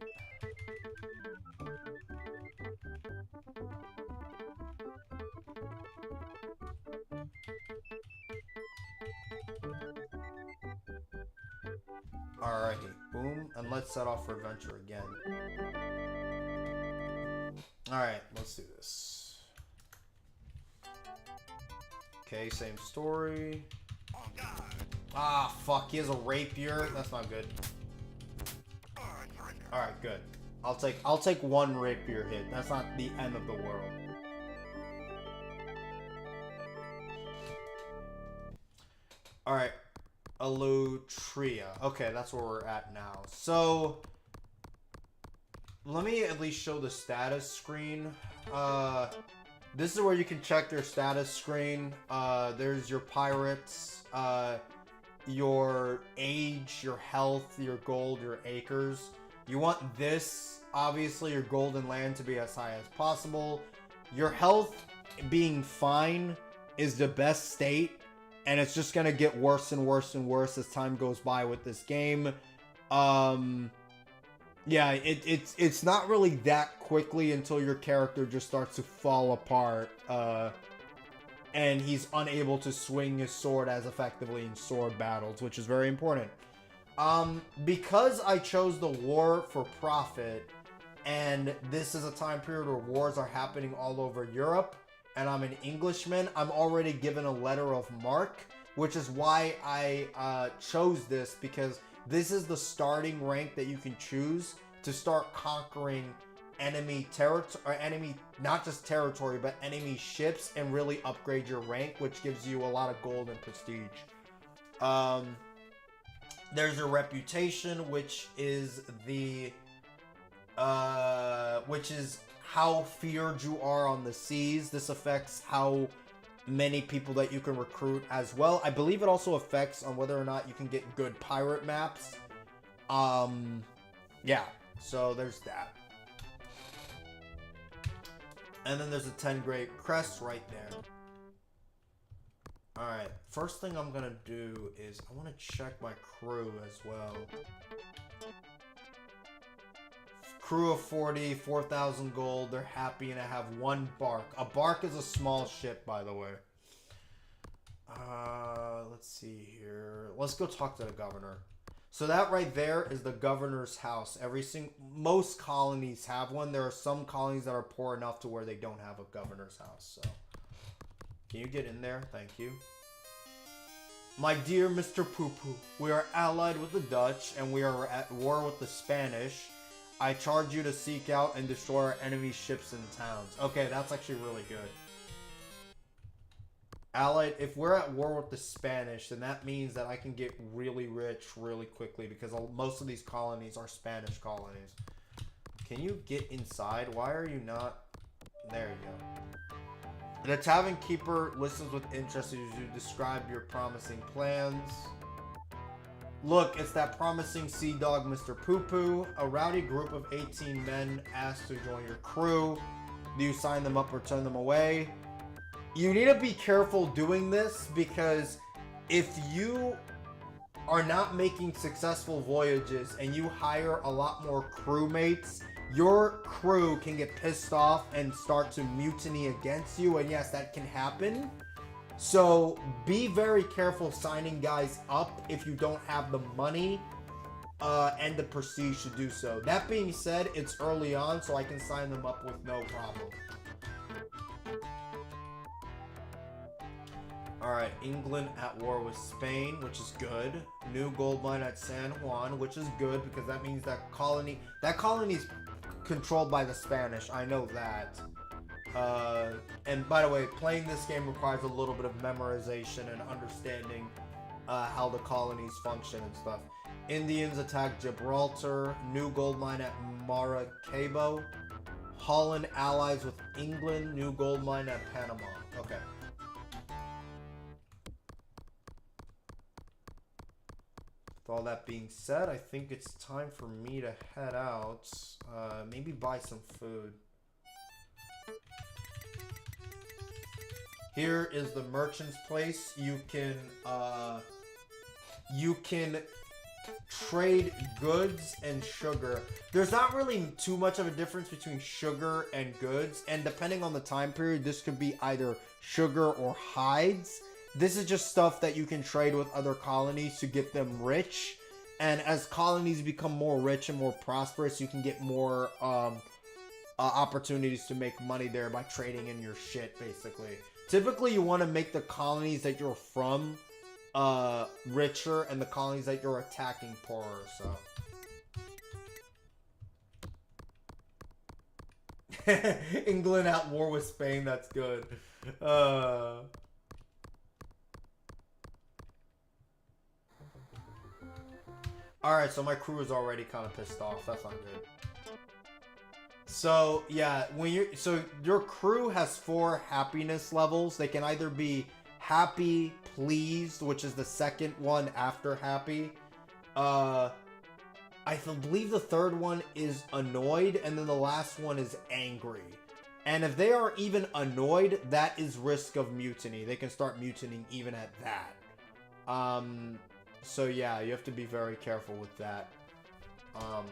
Alrighty, boom, and let's set off for adventure again. Alright, let's do this. Okay, same story. Ah, fuck, he has a rapier. That's not good. Alright, good. I'll take one rapier hit. That's not the end of the world. Alright. Alutria. Okay, that's where we're at now. So, let me at least show the status screen. This is where you can check your status screen. There's your pirates, your age, your health, your gold, your acres. You want this, obviously, your golden land to be as high as possible. Your health being fine is the best state. And it's just gonna get worse and worse and worse as time goes by with this game. Yeah, it's not really that quickly until your character just starts to fall apart. And he's unable to swing his sword as effectively in sword battles, which is very important. Because I chose the war for profit, and this is a time period where wars are happening all over Europe, and I'm an Englishman, I'm already given a letter of marque, which is why I chose this, because this is the starting rank that you can choose to start conquering enemy territory, or enemy, not just territory, but enemy ships, and really upgrade your rank, which gives you a lot of gold and prestige. There's your reputation, which is the, which is how feared you are on the seas. This affects how many people that you can recruit as well. I believe it also affects on whether or not you can get good pirate maps. Yeah, so there's that. And then there's a 10 Great Crest right there. Alright, first thing I'm gonna do is I want to check my crew as well. Crew of 40, 4,000 gold. They're happy, and I have one bark. A bark is a small ship, by the way. Let's see here. Let's go talk to the governor. So that right there is the governor's house. Most colonies have one. There are some colonies that are poor enough to where they don't have a governor's house. So, can you get in there? Thank you. My dear Mr. Poo-Poo, we are allied with the Dutch and we are at war with the Spanish. I charge you to seek out and destroy our enemy ships and towns. Okay, that's actually really good. Allied, if we're at war with the Spanish, then that means that I can get really rich really quickly because most of these colonies are Spanish colonies. Can you get inside? Why are you not? There you go. The tavern keeper listens with interest as you describe your promising plans. Look, it's that promising sea dog, Mr. Poo-Poo. A rowdy group of 18 men asked to join your crew. Do you sign them up or turn them away? You need to be careful doing this because if you are not making successful voyages and you hire a lot more crewmates, your crew can get pissed off and start to mutiny against you, and yes, that can happen. So be very careful signing guys up if you don't have the money and the prestige to do so. That being said, it's early on, so I can sign them up with no problem. Alright, England at war with Spain, which is good. New gold mine at San Juan, which is good because that means that colony's controlled by the Spanish. I know that. And by the way, playing this game requires a little bit of memorization and understanding how the colonies function and stuff. Indians attack Gibraltar. New gold mine at Maracaibo. Holland allies with England. New gold mine at Panama. Okay. With all that being said, I think it's time for me to head out. Maybe buy some food. Here is the merchant's place. You can trade goods and sugar. There's not really too much of a difference between sugar and goods, and depending on the time period, this could be either sugar or hides. This is just stuff that you can trade with other colonies to get them rich, and as colonies become more rich and more prosperous, you can get more opportunities to make money there by trading in your shit, basically. Typically, you want to make the colonies that you're from richer and the colonies that you're attacking poorer, so. England at war with Spain, that's good. Alright, so my crew is already kind of pissed off. That's not good. So, yeah, so your crew has 4 happiness levels. They can either be happy, pleased, which is the second one after happy. I believe the third one is annoyed, and then the last one is angry. And if they are even annoyed, that is risk of mutiny. They can start mutinying even at that. So yeah, you have to be very careful with that. God,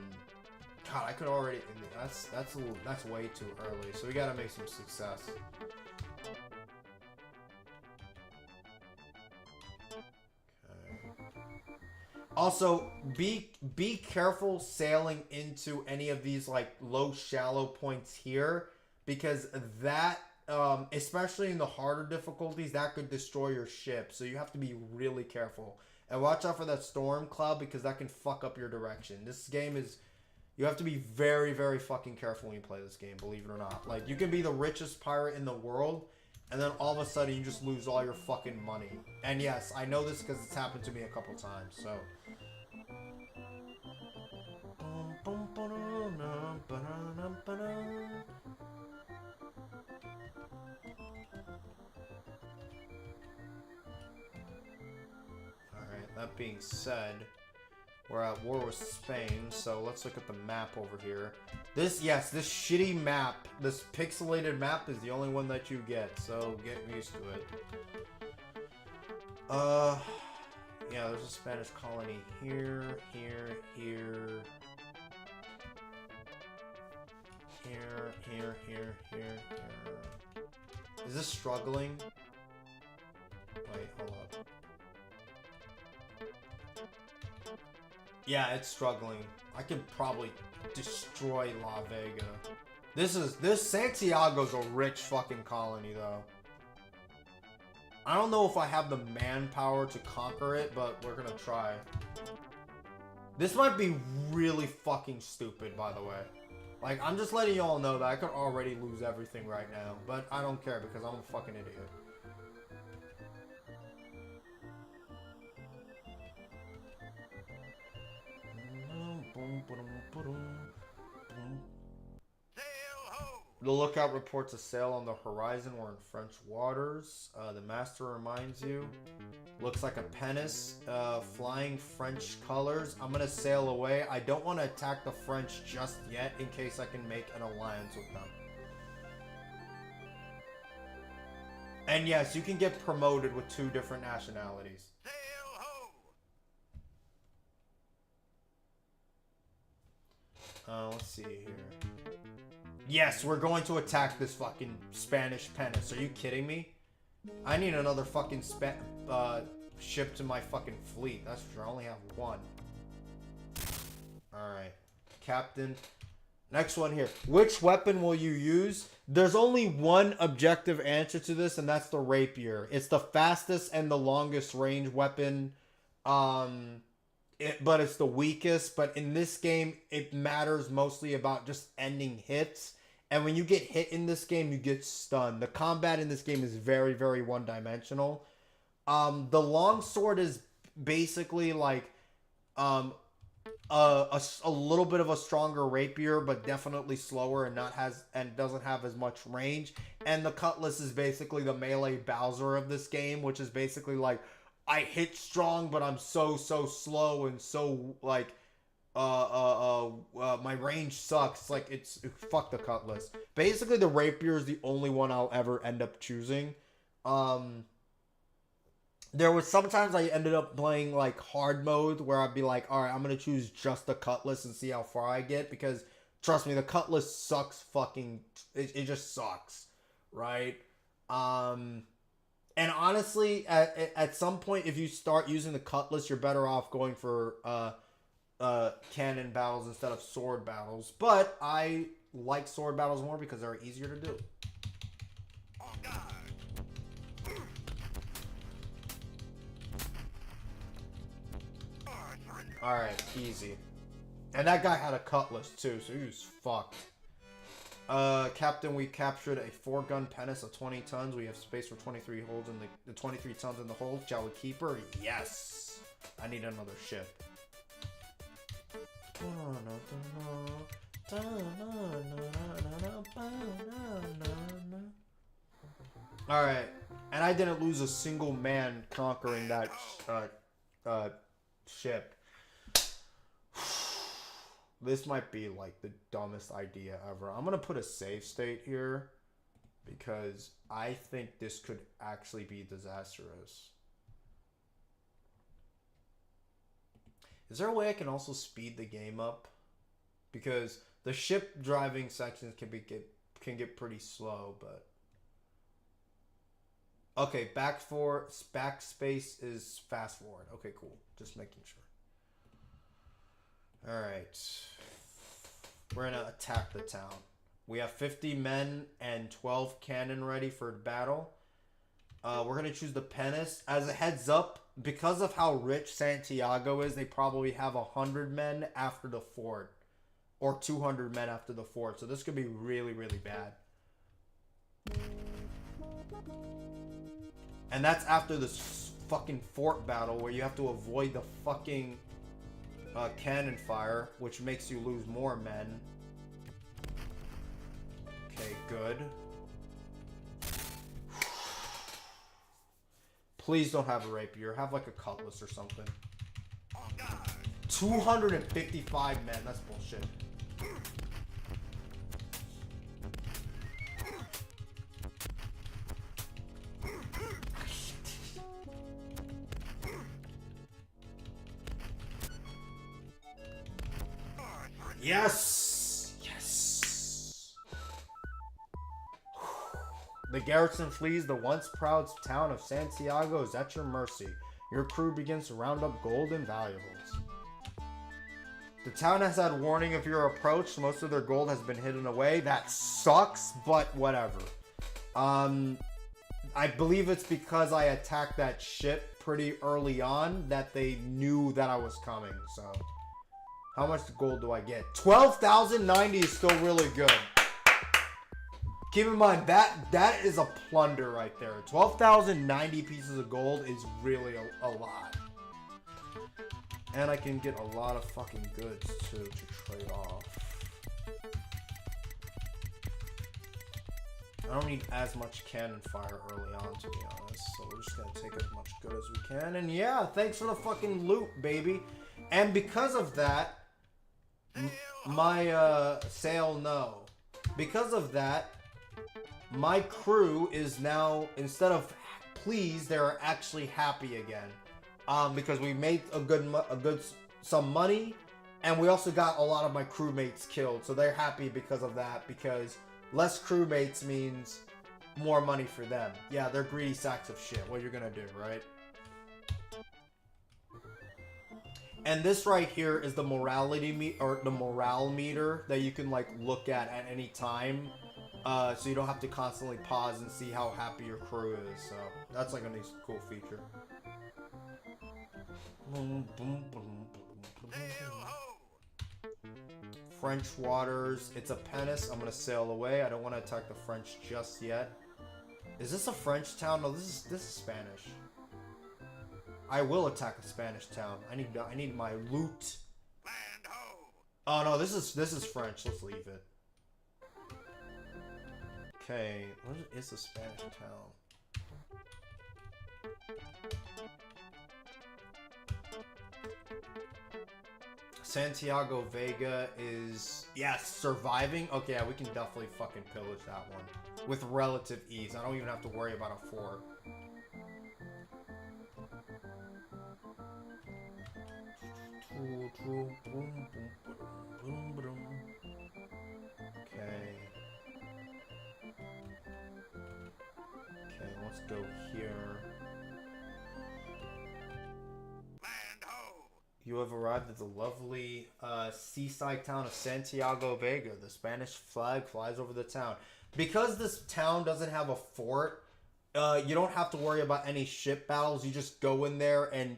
I could already. That's way too early. So we gotta make some success. Okay. Also, be careful sailing into any of these like low shallow points here, because that, especially in the harder difficulties, that could destroy your ship. So you have to be really careful. And watch out for that storm cloud because that can fuck up your direction. This game is... You have to be very, very fucking careful when you play this game, believe it or not. Like, you can be the richest pirate in the world, and then all of a sudden you just lose all your fucking money. And yes, I know this because it's happened to me a couple times, so... That being said, we're at war with Spain, so let's look at the map over here. This shitty map, this pixelated map is the only one that you get, so get used to it. Yeah, there's a Spanish colony here, here, here. Here, here, here, here, here. Is this struggling? Wait, hold up. Yeah, it's struggling. I could probably destroy La Vega. This Santiago's a rich fucking colony, though. I don't know if I have the manpower to conquer it, but we're gonna try. This might be really fucking stupid, by the way. Like, I'm just letting y'all know that I could already lose everything right now, but I don't care because I'm a fucking idiot. The lookout reports a sail on the horizon. We're in French waters. The master reminds you. Looks like a pinnace. Flying French colors. I'm going to sail away. I don't want to attack the French just yet in case I can make an alliance with them. And yes, you can get promoted with 2 different nationalities. Let's see here. Yes, we're going to attack this fucking Spanish pinnace. Are you kidding me? I need another fucking ship to my fucking fleet. That's for sure. I only have 1. Alright. Captain. Next one here. Which weapon will you use? There's only one objective answer to this, and that's the rapier. It's the fastest and the longest range weapon. But it's the weakest. But in this game, it matters mostly about just ending hits. And when you get hit in this game, you get stunned. The combat in this game is very, very one-dimensional. The longsword is basically like a little bit of a stronger rapier, but definitely slower and doesn't have as much range. And the cutlass is basically the melee Bowser of this game, which is basically like, I hit strong, but I'm so slow and so like my range sucks. Like fuck the cutlass. Basically, the rapier is the only one I'll ever end up choosing. There was sometimes I ended up playing like hard mode where I'd be like, all right, I'm gonna choose just the cutlass and see how far I get, because trust me, the cutlass sucks fucking. It just sucks, right? And honestly, at some point, if you start using the cutlass, you're better off going for cannon battles instead of sword battles. But I like sword battles more because they're easier to do. Alright, easy. And that guy had a cutlass too, so he was fucked. Captain, we captured a 4-gun pinnace of 20 tons. We have space for 23 holds in the 23 tons in the hold. Shall we keep her? Yes! I need another ship. Alright. And I didn't lose a single man conquering that ship. This might be like the dumbest idea ever. I'm going to put a save state here because I think this could actually be disastrous. Is there a way I can also speed the game up? Because the ship driving sections can get pretty slow, but okay, backspace is fast forward. Okay, cool. Just making sure. Alright. We're gonna attack the town. We have 50 men and 12 cannon ready for battle. We're gonna choose the pinnace. As a heads up, because of how rich Santiago is, they probably have 100 men after the fort. Or 200 men after the fort. So this could be really, really bad. And that's after this fucking fort battle where you have to avoid the fucking cannon fire, which makes you lose more men. Okay, good. Please don't have a rapier. Have like a cutlass or something. 255 men. That's bullshit. Yes! Yes! The garrison flees the once proud town of Santiago is at your mercy. Your crew begins to round up gold and valuables. The town has had warning of your approach. Most of their gold has been hidden away. That sucks, but whatever. I believe it's because I attacked that ship pretty early on that they knew that I was coming, so. How much gold do I get? 12,090 is still really good. Keep in mind, that is a plunder right there. 12,090 pieces of gold is really a lot. And I can get a lot of fucking goods, too, to trade off. I don't need as much cannon fire early on, to be honest. So we're just gonna take as much good as we can. And yeah, thanks for the fucking loot, baby. And because of that, my sail no. Because of that, my crew is now, instead of pleased, they're actually happy again. Because we made some money, and we also got a lot of my crewmates killed. So they're happy because of that, because less crewmates means more money for them. Yeah, they're greedy sacks of shit. What you're gonna do, right? And this right here is the morality or the morale meter that you can like look at any time, so you don't have to constantly pause and see how happy your crew is. So that's like a nice, cool feature. French waters. It's a pinnace. I'm gonna sail away. I don't want to attack the French just yet. Is this a French town? No, this is Spanish. I will attack a Spanish town. I need my loot. Oh no, this is French. Let's leave it. Okay, what is a Spanish town? Santiago Vega is, yes, surviving. Okay, yeah, we can definitely fucking pillage that one with relative ease. I don't even have to worry about a fort. Okay. Okay, let's go here. You have arrived at the lovely seaside town of Santiago Vega. The Spanish flag flies over the town. Because this town doesn't have a fort, you don't have to worry about any ship battles. You just go in there and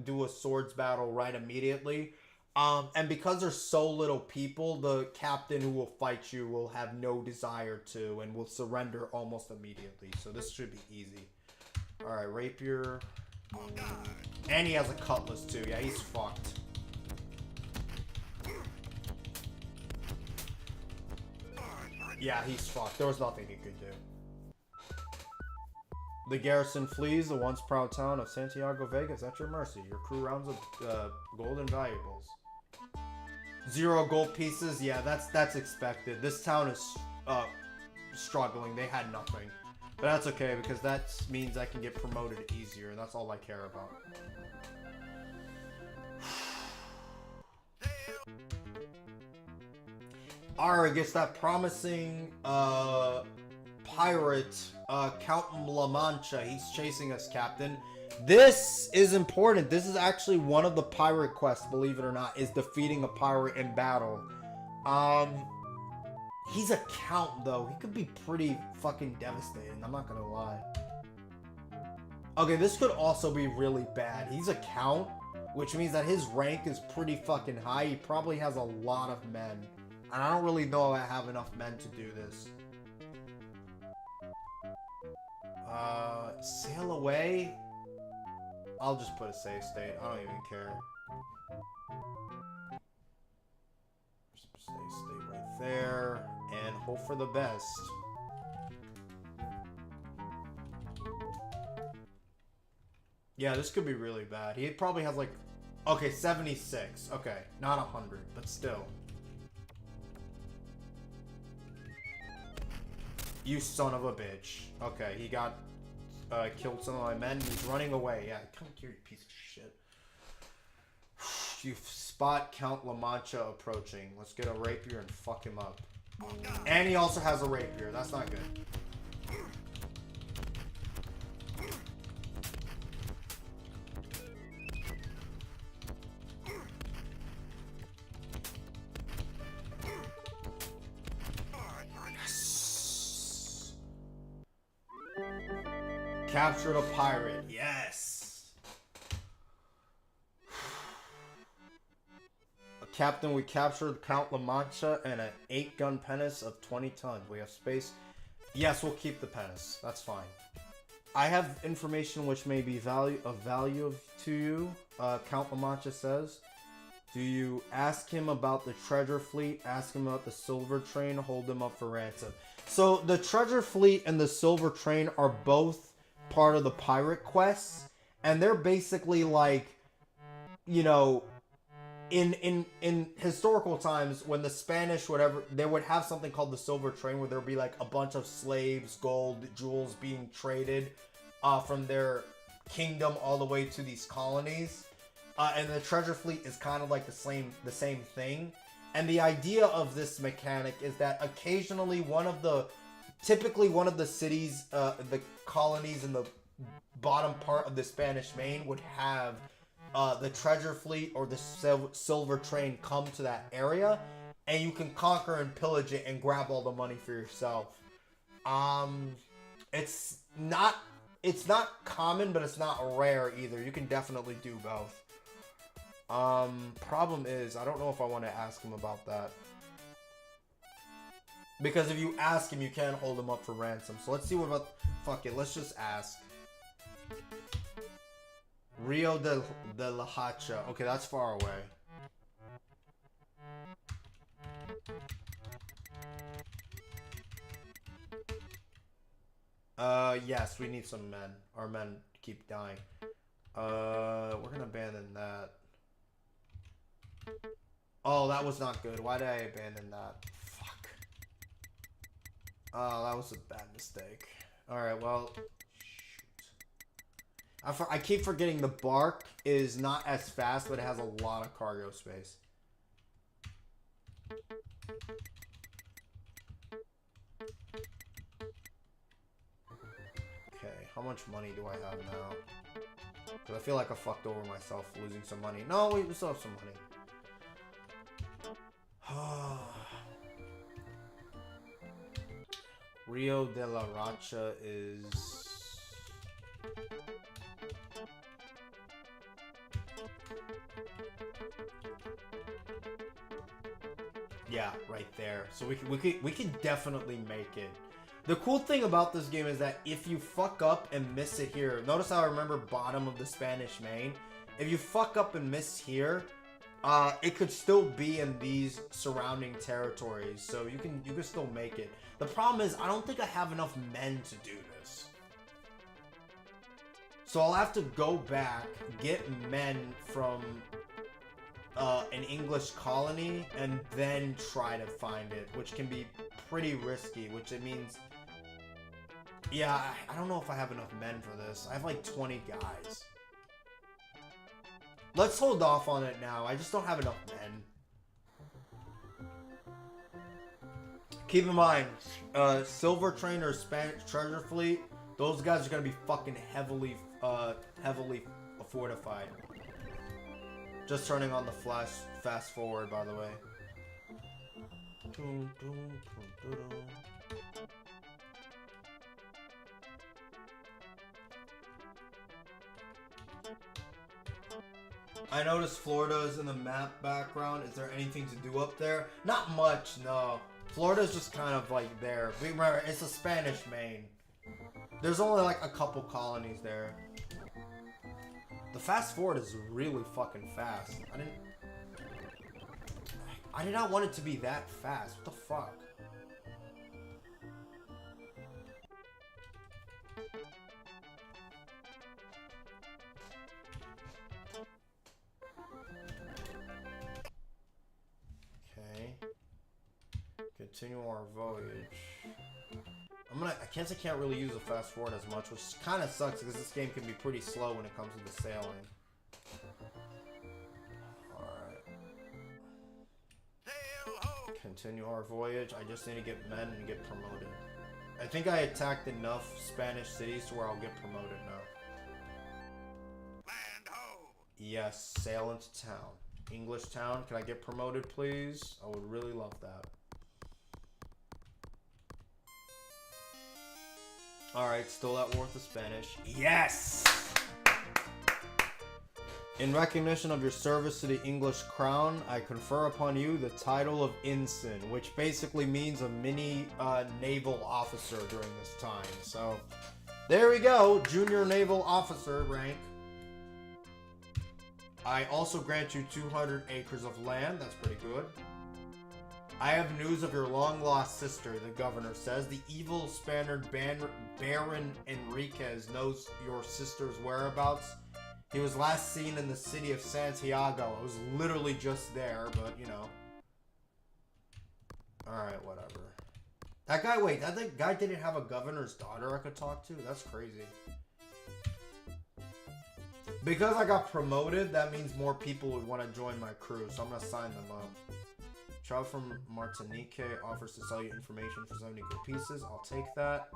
do a swords battle right immediately. And because there's so little people, the captain who will fight you will have no desire to and will surrender almost immediately. So this should be easy. Alright, rapier. And he has a cutlass too. Yeah, he's fucked. Yeah, he's fucked. There was nothing he could do. The garrison flees the once proud town of Santiago Vega is at your mercy. Your crew rounds of gold and valuables. 0 gold pieces. Yeah, that's expected. This town is struggling. They had nothing. But that's okay, because that means I can get promoted easier, and that's all I care about. Alright, gets that promising pirate, Count La Mancha. He's chasing us, Captain. This is important. This is actually one of the pirate quests, believe it or not, is defeating a pirate in battle. He's a count, though. He could be pretty fucking devastating. I'm not gonna lie. Okay, this could also be really bad. He's a count, which means that his rank is pretty fucking high. He probably has a lot of men. And I don't really know if I have enough men to do this. Sail away? I'll just put a safe state. I don't even care. Stay right there and hope for the best. Yeah, this could be really bad. He probably has like, okay, 76. Okay, not 100, but still. You son of a bitch. Okay, he got killed some of my men. He's running away. Yeah, come here, you piece of shit. You spot Count La Mancha approaching. Let's get a rapier and fuck him up. And he also has a rapier. That's not good. Yes. Captured a pirate. Yes. Captain, we captured Count La Mancha and an 8-gun pinnace of 20 tons. We have space. Yes, we'll keep the pinnace. That's fine. I have information which may be of value to you. Count La Mancha says. Do you ask him about the treasure fleet? Ask him about the silver train? Hold him up for ransom. So the treasure fleet and the silver train are both part of the pirate quests, and they're basically like, you know, in historical times when the Spanish whatever, they would have something called the silver train where there'd be like a bunch of slaves, gold, jewels being traded from their kingdom all the way to these colonies. And the treasure fleet is kind of like the same thing. And the idea of this mechanic is that occasionally typically one of the cities, the colonies in the bottom part of the Spanish Main would have the treasure fleet or the silver train come to that area, and you can conquer and pillage it and grab all the money for yourself. It's not common, but it's not rare either. You can definitely do both. Problem is, I don't know if I want to ask him about that. Because if you ask him, you can't hold him up for ransom. So let's see what about... Fuck it, let's just ask. Rio de la Hacha. Okay, that's far away. Yes, we need some men. Our men keep dying. We're gonna abandon that. Oh, that was not good. Why did I abandon that? Fuck. Oh, that was a bad mistake. Alright, well... Shoot. I keep forgetting the bark is not as fast, but it has a lot of cargo space. Okay, how much money do I have now? Because I feel like I fucked over myself losing some money. No, we still have some money. Rio de la Racha is... Yeah, right there. So we can definitely make it. The cool thing about this game is that if you fuck up and miss it here, notice how I remember bottom of the Spanish Main. If you fuck up and miss here, it could still be in these surrounding territories, so you can still make it. The problem is I don't think I have enough men to do this. So I'll have to go back, get men from an English colony, and then try to find it, which can be pretty risky, which it means... Yeah, I don't know if I have enough men for this. I have like 20 guys. Let's hold off on it now. I just don't have enough men. Keep in mind, Silver Train or Spanish Treasure Fleet, those guys are gonna be fucking heavily fortified. Just turning on the fast forward, by the way. I noticed Florida's in the map background. Is there anything to do up there? Not much, no. Florida's just kind of like there. Remember, it's a Spanish Main. There's only like a couple colonies there. The fast forward is really fucking fast. I did not want it to be that fast. What the fuck? Okay. Continue our voyage. I guess I can't really use the fast forward as much, which kind of sucks because this game can be pretty slow when it comes to the sailing. Alright. Continue our voyage. I just need to get men and get promoted. I think I attacked enough Spanish cities to where I'll get promoted now. Land ho! Yes, sail into town. English town, can I get promoted, please? I would really love that. Alright, still at war with the Spanish. Yes! In recognition of your service to the English crown, I confer upon you the title of ensign, which basically means a mini naval officer during this time. So, there we go, junior naval officer rank. I also grant you 200 acres of land. That's pretty good. I have news of your long-lost sister, the governor says. The evil Spaniard Baron Enriquez knows your sister's whereabouts. He was last seen in the city of Santiago. I was literally just there, but, you know. Alright, whatever. That guy, wait, that guy didn't have a governor's daughter I could talk to? That's crazy. Because I got promoted, that means more people would want to join my crew, so I'm going to sign them up. Travel from Martinique offers to sell you information for 70 gold pieces. I'll take that.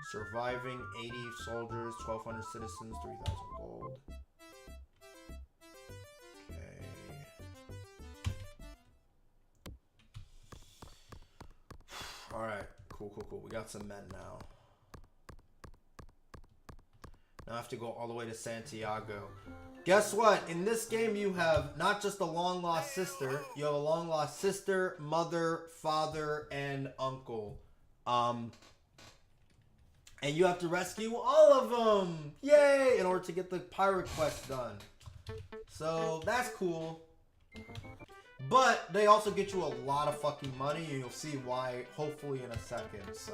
Surviving 80 soldiers, 1,200 citizens, 3,000 gold. Okay. Alright, cool. We got some men now. Now I have to go all the way to Santiago. Guess what? In this game, you have not just a long-lost sister. You have a long-lost sister, mother, father, and uncle. And you have to rescue all of them! Yay! In order to get the pirate quest done. So, that's cool. But, they also get you a lot of fucking money, and you'll see why, hopefully, in a second, so...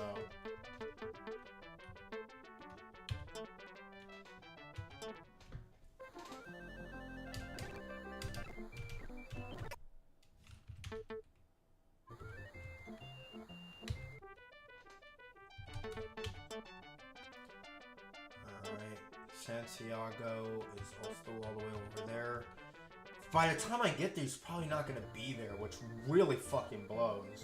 Santiago is also all the way over there. By the time I get there, he's probably not going to be there, which really fucking blows.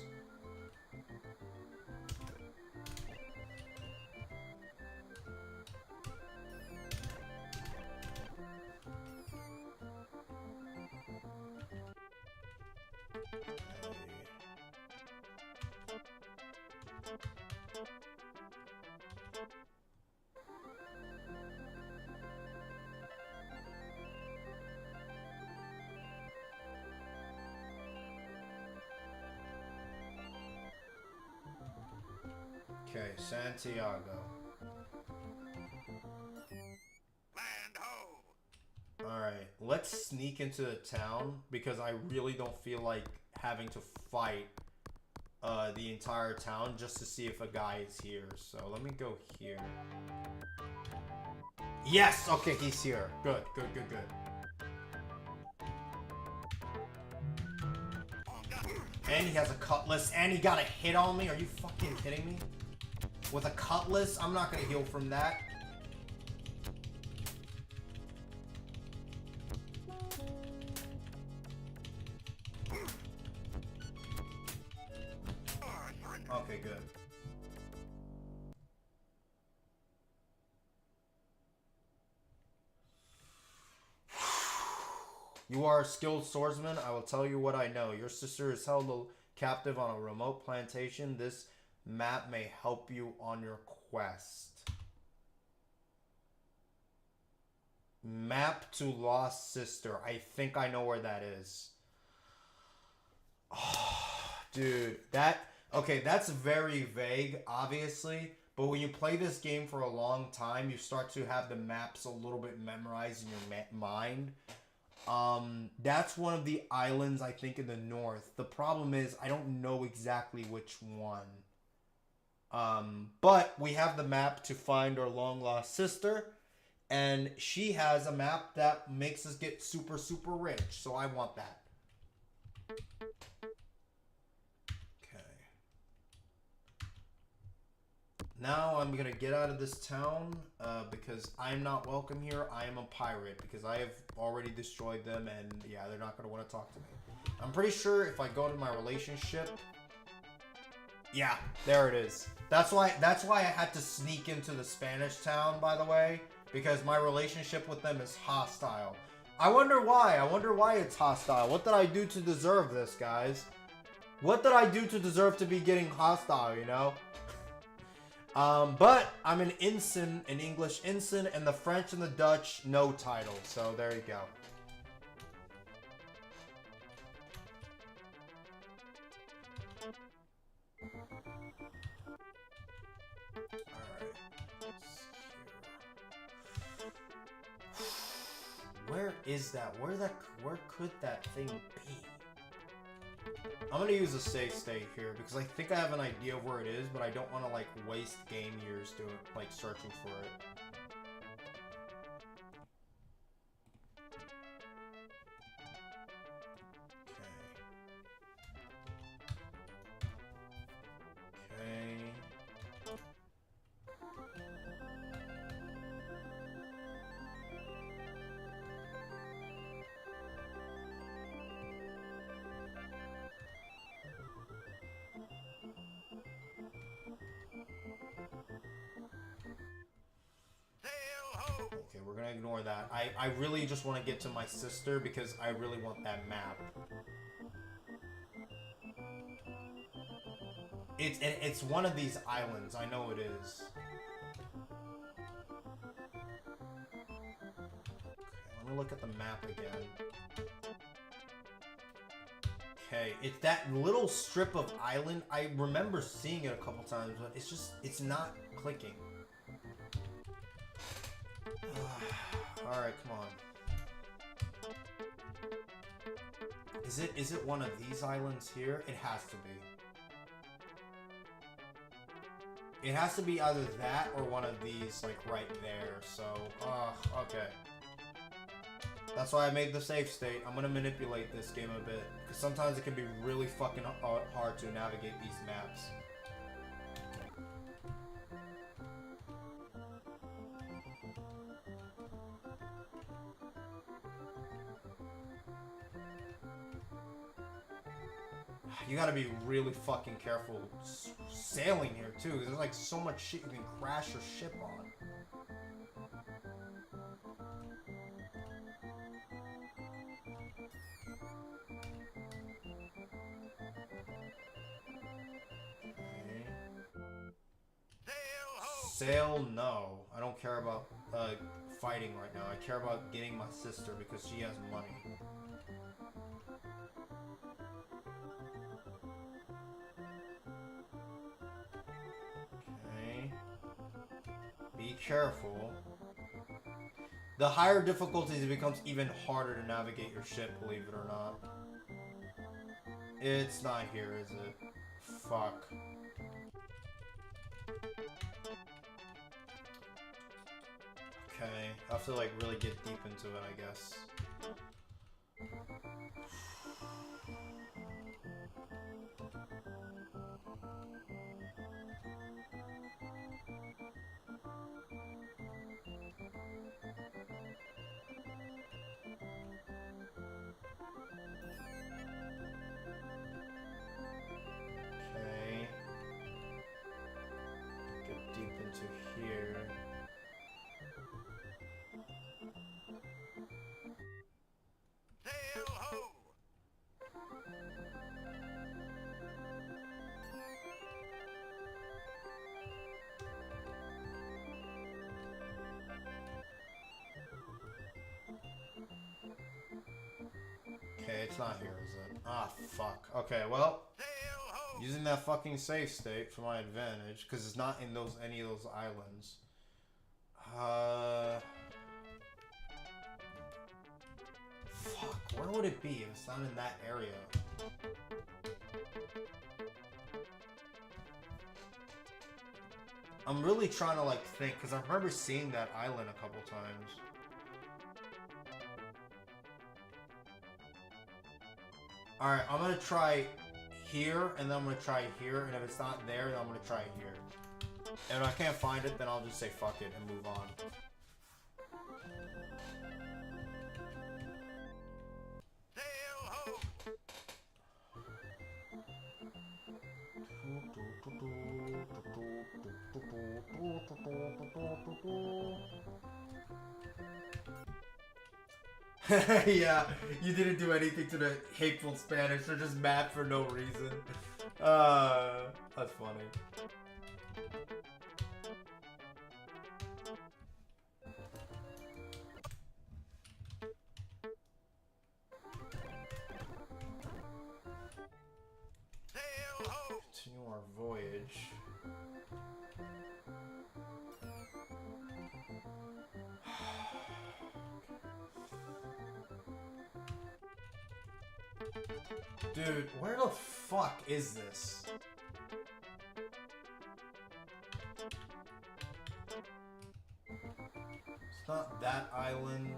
Okay, Santiago. Alright, let's sneak into the town because I really don't feel like having to fight the entire town just to see if a guy is here. So let me go here. Yes! Okay, he's here. Good. And he has a cutlass, and he got a hit on me. Are you fucking kidding me? With a cutlass? I'm not gonna heal from that. Okay, good. You are a skilled swordsman. I will tell you what I know. Your sister is held captive on a remote plantation. This map may help you on your quest. Map to Lost Sister. I think I know where that is. Oh, dude, that's very vague, obviously. But when you play this game for a long time, you start to have the maps a little bit memorized in your mind. That's one of the islands, I think, in the north. The problem is, I don't know exactly which one. But we have the map to find our long-lost sister. And she has a map that makes us get super, super rich. So I want that. Okay. Now I'm going to get out of this town because I'm not welcome here. I am a pirate because I have already destroyed them. And yeah, they're not going to want to talk to me. I'm pretty sure if I go to my relationship... Yeah, there it is. That's why I had to sneak into the Spanish town, by the way. Because my relationship with them is hostile. I wonder why. I wonder why it's hostile. What did I do to deserve this, guys? What did I do to deserve to be getting hostile, you know? But I'm an ensign, an English ensign, and the French and the Dutch, no title. So there you go. Where is that? Where could that thing be? I'm gonna use a save state here because I think I have an idea of where it is, but I don't want to like waste game years doing like searching for it. Okay. Okay, we're gonna ignore that. I really just want to get to my sister because I really want that map. It's one of these islands. I know it is. Okay, let me look at the map again. Okay, it's that little strip of island. I remember seeing it a couple times, but it's not clicking. Alright, come on. Is it one of these islands here? It has to be. It has to be either that or one of these, like, right there. So, okay. That's why I made the save state. I'm gonna manipulate this game a bit, because sometimes it can be really fucking hard to navigate these maps. You gotta be really fucking careful sailing here too, because there's like so much shit you can crash your ship on. Sail, no. I don't care about fighting right now. I care about getting my sister because she has money. Okay. Be careful. The higher difficulties, it becomes even harder to navigate your ship, believe it or not. It's not here, is it? Fuck. Okay, I have to like really get deep into it, I guess. Okay. Get deep into here. Okay, it's not here, is it? Ah, fuck. Okay, well, using that fucking save state for my advantage, because it's not in any of those islands. Fuck, where would it be if it's not in that area? I'm really trying to, like, think, because I remember seeing that island a couple times. Alright, I'm gonna try here, and then I'm gonna try here, and if it's not there, then I'm gonna try here. And if I can't find it, then I'll just say fuck it and move on. Yeah, you didn't do anything to the hateful Spanish, they're just mad for no reason. That's funny. Dude, where the fuck is this? It's not that island.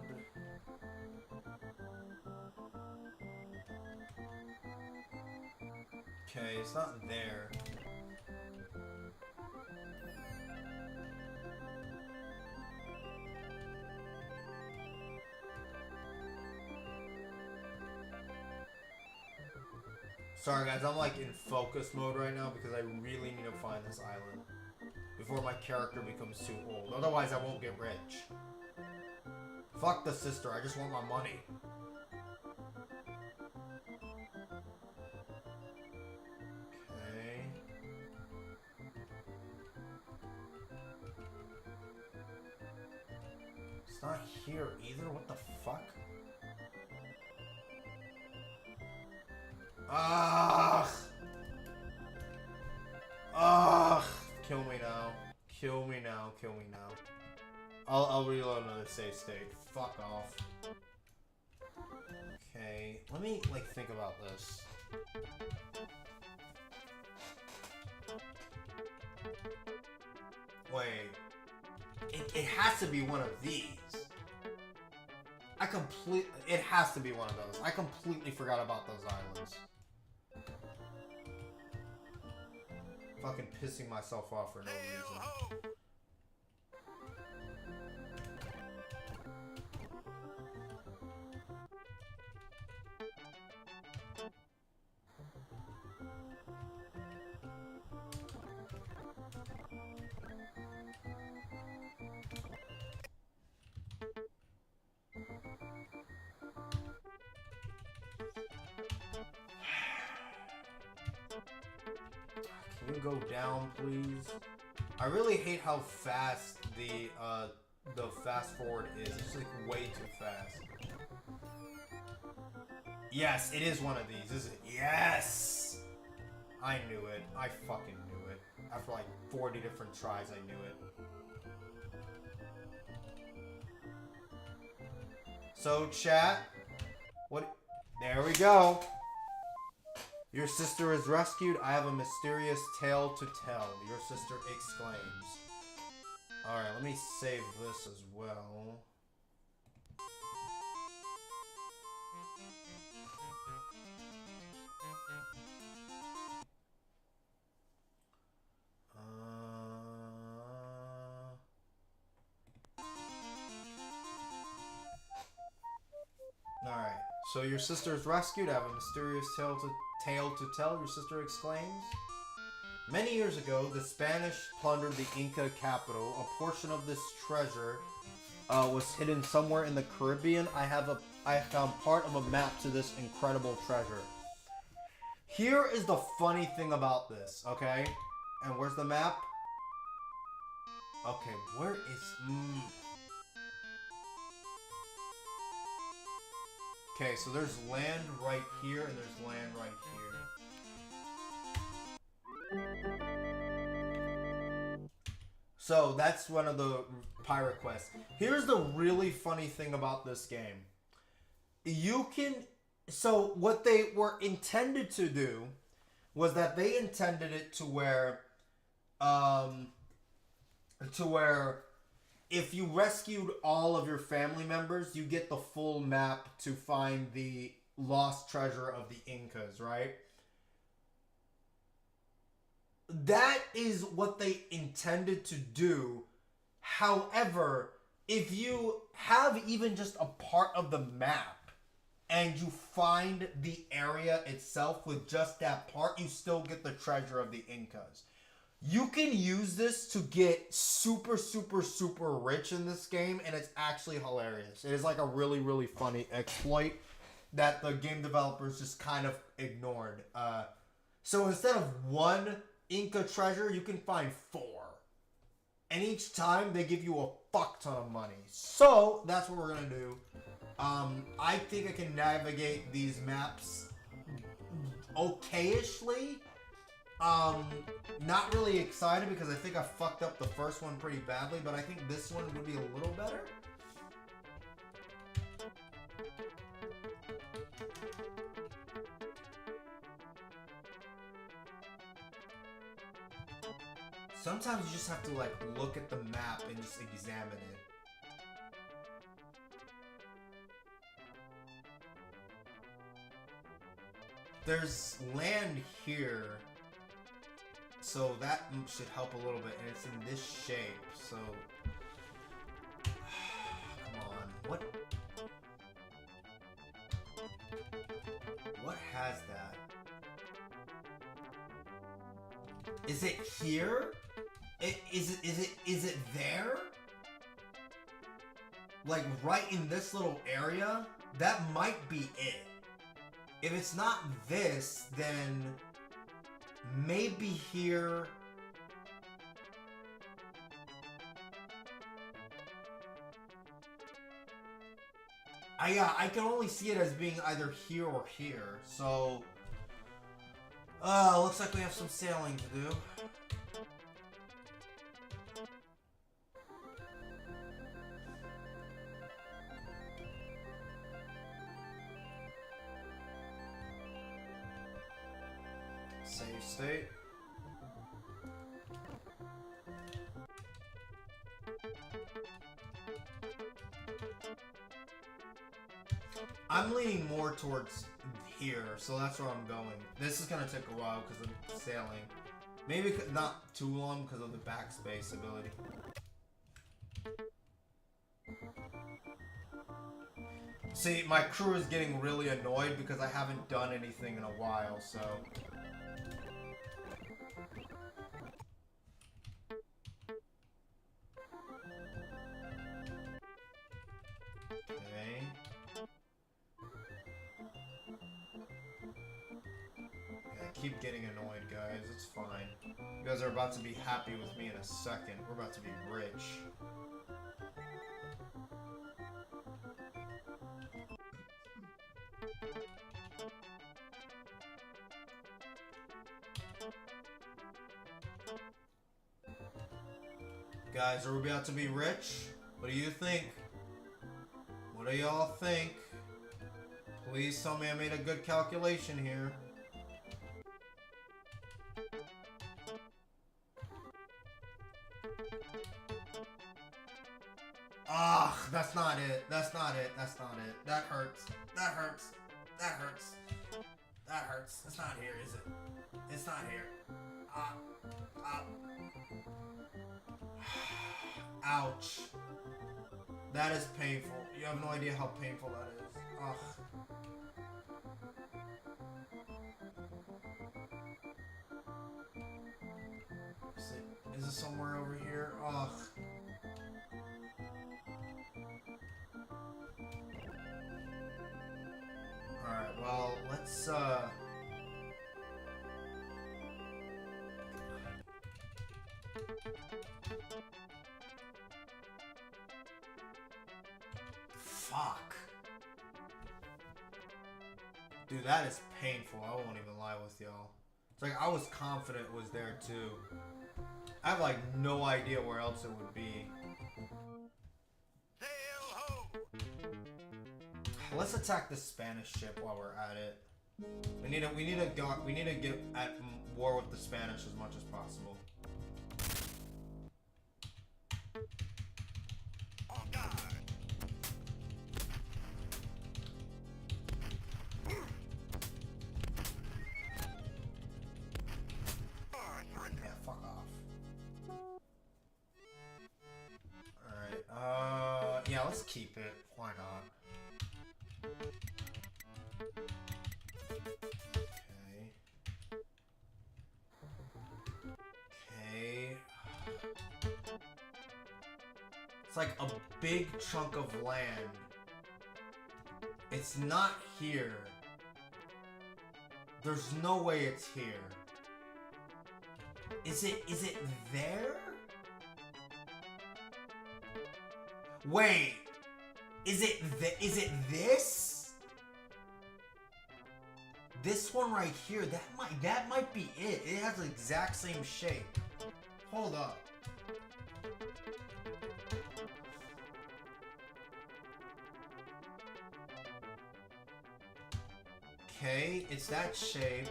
Okay, it's not there. Sorry guys, I'm like in focus mode right now because I really need to find this island before my character becomes too old. Otherwise I won't get rich. Fuck the sister, I just want my money. Okay. It's not here either, what the fuck? Ugh! Ugh! Kill me now. Kill me now. Kill me now. I'll reload another save state. Fuck off. Okay, let me like think about this. Wait. It has to be one of these. It has to be one of those. I completely forgot about those islands. Fucking pissing myself off for no reason. Can you go down, please? I really hate how fast the fast forward is. It's like way too fast. Yes, it is one of these, is it? Yes! I knew it. I fucking knew it. After like 40 different tries, I knew it. So, chat. What? There we go. Your sister is rescued. I have a mysterious tale to tell. Your sister exclaims. Alright, let me save this as well. Alright, so your sister is rescued. I have a mysterious tale to tell, your sister exclaims. Many years ago, the Spanish plundered the Inca capital. A portion of this treasure was hidden somewhere in the Caribbean. I found part of a map to this incredible treasure. Here is the funny thing about this, okay? And where's the map? Okay, where is... Okay, so there's land right here, and there's land right here. So, that's one of the pirate quests. Here's the really funny thing about this game. You can... So, what they were intended to do was that they intended it to where... if you rescued all of your family members, you get the full map to find the lost treasure of the Incas, right? That is what they intended to do. However, if you have even just a part of the map and you find the area itself with just that part, you still get the treasure of the Incas. You can use this to get super, super, super rich in this game, and it's actually hilarious. It is like a really, really funny exploit that the game developers just kind of ignored. So instead of one Inca treasure, you can find 4. And each time, they give you a fuck ton of money. So, that's what we're going to do. I think I can navigate these maps okay-ishly. Not really excited because I think I fucked up the first one pretty badly, but I think this one would be a little better. Sometimes you just have to like look at the map and just examine it. There's land here, so that should help a little bit, and it's in this shape, so... Come on, what has that? Is it here? Is it there? Like right in this little area? That might be it. If it's not this, then maybe here. I can only see it as being either here or here. So, looks like we have some sailing to do. Save state. I'm leaning more towards here, so that's where I'm going. This is gonna take a while because of sailing. Maybe not too long because of the backspace ability. See, my crew is getting really annoyed because I haven't done anything in a while, so... Okay. Yeah, I keep getting annoyed, guys. It's fine. You guys are about to be happy with me in a second. We're about to be rich. Guys, are we about to be rich? What do you think? What do y'all think? Please tell me I made a good calculation here. Ah, that's not it. That's not it. That's not it. That hurts. That hurts. That hurts. That hurts. It's not here, is it? It's not here. Ouch. That is painful. You have no idea how painful that is. Ugh. Is it somewhere over here? Ugh. Alright, well, let's, Fuck. Dude, that is painful. I won't even lie with y'all. It's like I was confident it was there too. I have like no idea where else it would be. Let's attack the Spanish ship while we're at it. We need to get at war with the Spanish as much as possible. Yeah, fuck off. Alright, yeah, let's keep it. Why not? Okay. It's like a big chunk of land. It's not here. There's no way it's here. Is it there? Wait. Is it this? This one right here, that might be it. It has the exact same shape. Hold up. Okay, it's that shape.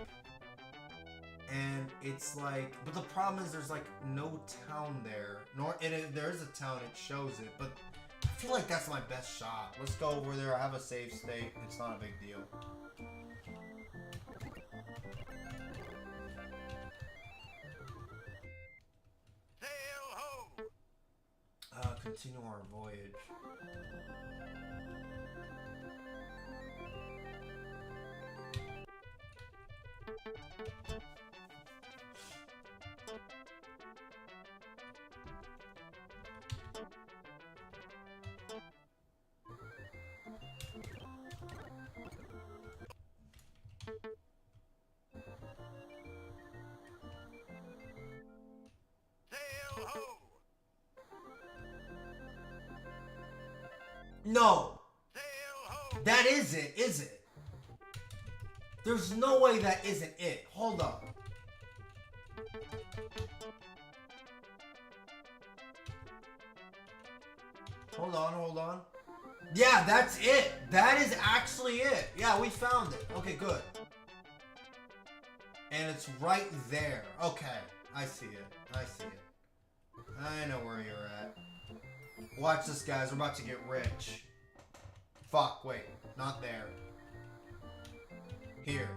And it's like, but the problem is there's like no town there. Nor there is a town, it shows it, but I feel like that's my best shot. Let's go over there. I have a save state. It's not a big deal. Continue our voyage. No! That is it, is it? There's no way that isn't it. Hold up. Hold on, hold on. Yeah, that's it. That is actually it. Yeah, we found it. Okay, good. And it's right there. Okay, I see it. I see it. I know where you're at. Watch this, guys. We're about to get rich. Fuck, wait. Not there. Here.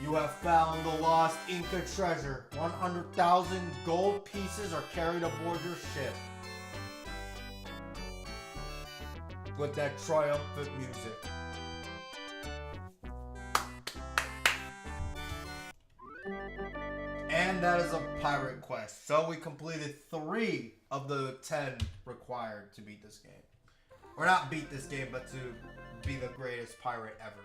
You have found the lost Inca treasure. 100,000 gold pieces are carried aboard your ship. With that triumphant music. And that is a pirate quest. So we completed 3 of the 10 required to beat this game. Or not beat this game, but to be the greatest pirate ever.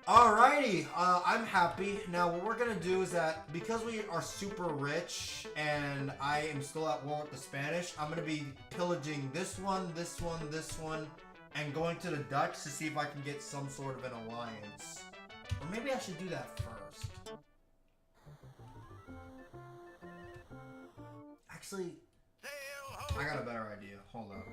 Alrighty, I'm happy. Now what we're gonna do is that because we are super rich and I am still at war with the Spanish, I'm gonna be pillaging this one, this one, this one, and going to the Dutch to see if I can get some sort of an alliance. Or maybe I should do that first. Actually, I got a better idea. Hold up.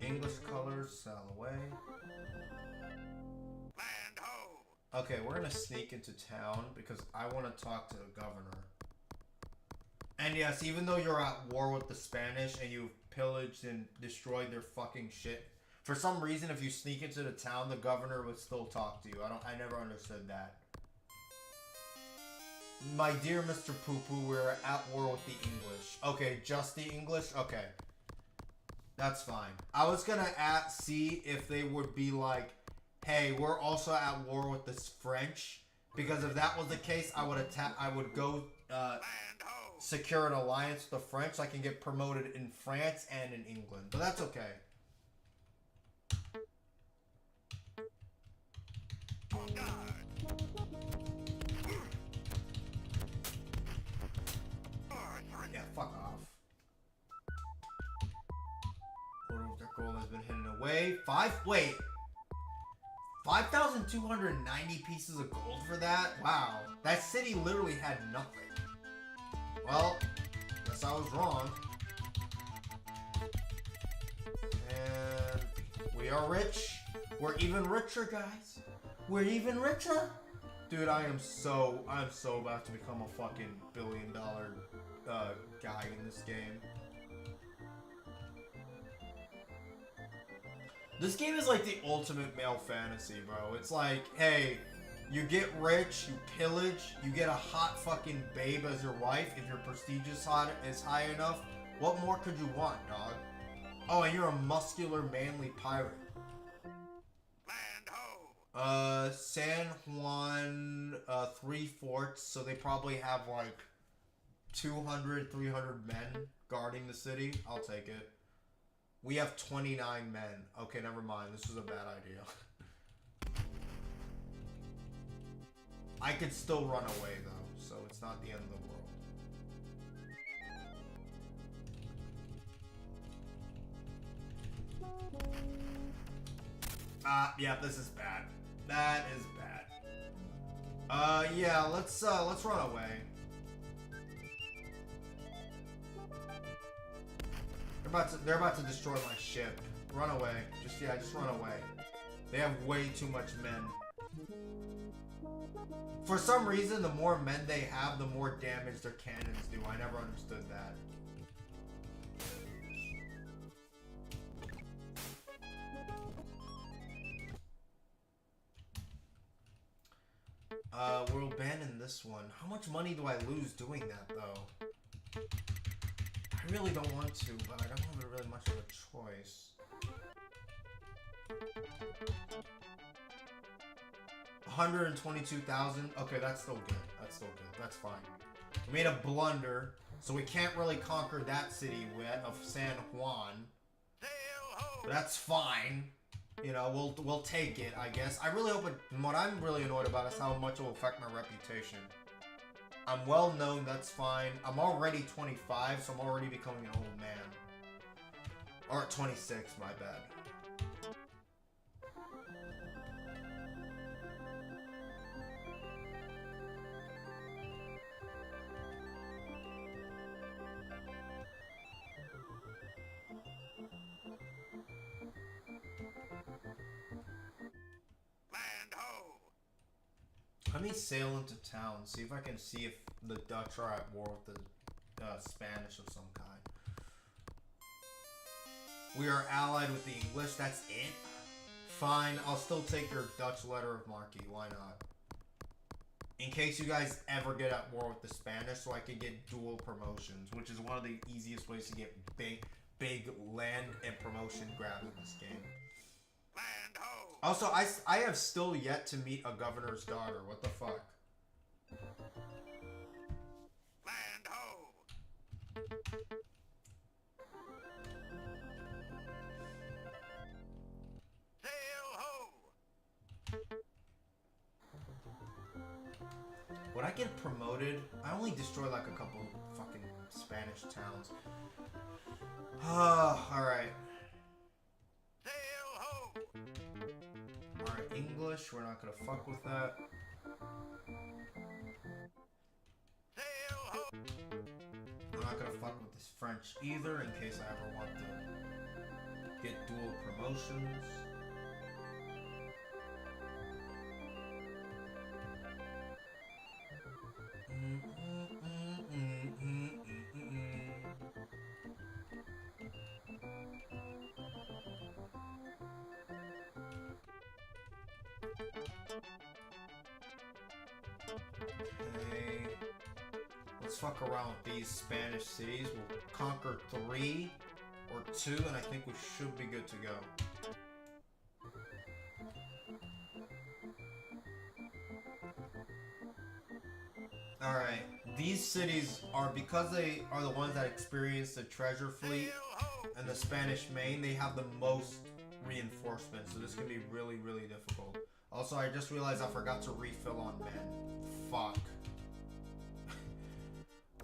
English colors, sail away. Land ho! Okay, we're gonna sneak into town because I want to talk to the governor. And yes, even though you're at war with the Spanish and you've pillaged and destroyed their fucking shit, for some reason, if you sneak into the town, the governor would still talk to you. I never understood that. My dear Mr. Poo-Poo, we're at war with the English. Okay, just the English? Okay. That's fine. I was gonna see if they would be like, hey, we're also at war with the French. Because if that was the case, I would go secure an alliance with the French so I can get promoted in France and in England. But that's okay. Oh, God. Yeah, fuck off. Their gold has been hidden away. 5,290 pieces of gold for that? Wow. That city literally had nothing. Well, guess I was wrong. And we are rich. We're even richer, guys. We're even richer. Dude, I'm so about to become a fucking billion-dollar guy in this game. This game is like the ultimate male fantasy, bro. It's like, hey, you get rich, you pillage, you get a hot fucking babe as your wife if your prestige is high enough. What more could you want, dog? Oh, and you're a muscular, manly pirate. San Juan, 3 forts, so they probably have like 200, 300 men guarding the city. I'll take it. We have 29 men. Okay, never mind. This was a bad idea. I could still run away though, so it's not the end of the world. Yeah, this is bad. That is bad. Yeah, let's run away. They're about to destroy my ship. Run away. Just run away. They have way too much men. For some reason, the more men they have, the more damage their cannons do. I never understood that. We'll abandon this one. How much money do I lose doing that, though? I really don't want to, but I don't have really much of a choice. 122,000. Okay, that's still good. That's still good. That's fine. We made a blunder, so we can't really conquer that city of San Juan. But that's fine. You know, we'll take it, I guess. I really hope it. What I'm really annoyed about is how much it will affect my reputation. I'm well known, that's fine. I'm already 25, so I'm already becoming an old man. Or 26, my bad. Let me sail into town, see if I can see if the Dutch are at war with the Spanish of some kind. We are allied with the English, that's it? Fine, I'll still take your Dutch letter of marque, why not? In case you guys ever get at war with the Spanish, so I can get dual promotions, which is one of the easiest ways to get big land and promotion grabs in this game. Also, I have still yet to meet a governor's daughter. What the fuck? Land ho! Sail ho! When I get promoted, I only destroy like a couple fucking Spanish towns. Alright. Alright, English, we're not gonna fuck with that. I'm not gonna fuck with this French either, in case I ever want to get dual promotions. Okay. Let's fuck around with these Spanish cities. We'll conquer 3 or 2, and I think we should be good to go. Alright, these cities are, because they are the ones that experience the treasure fleet and the Spanish main, they have the most reinforcements, so this can be really, really difficult. Also, I just realized I forgot to refill on men. Fuck.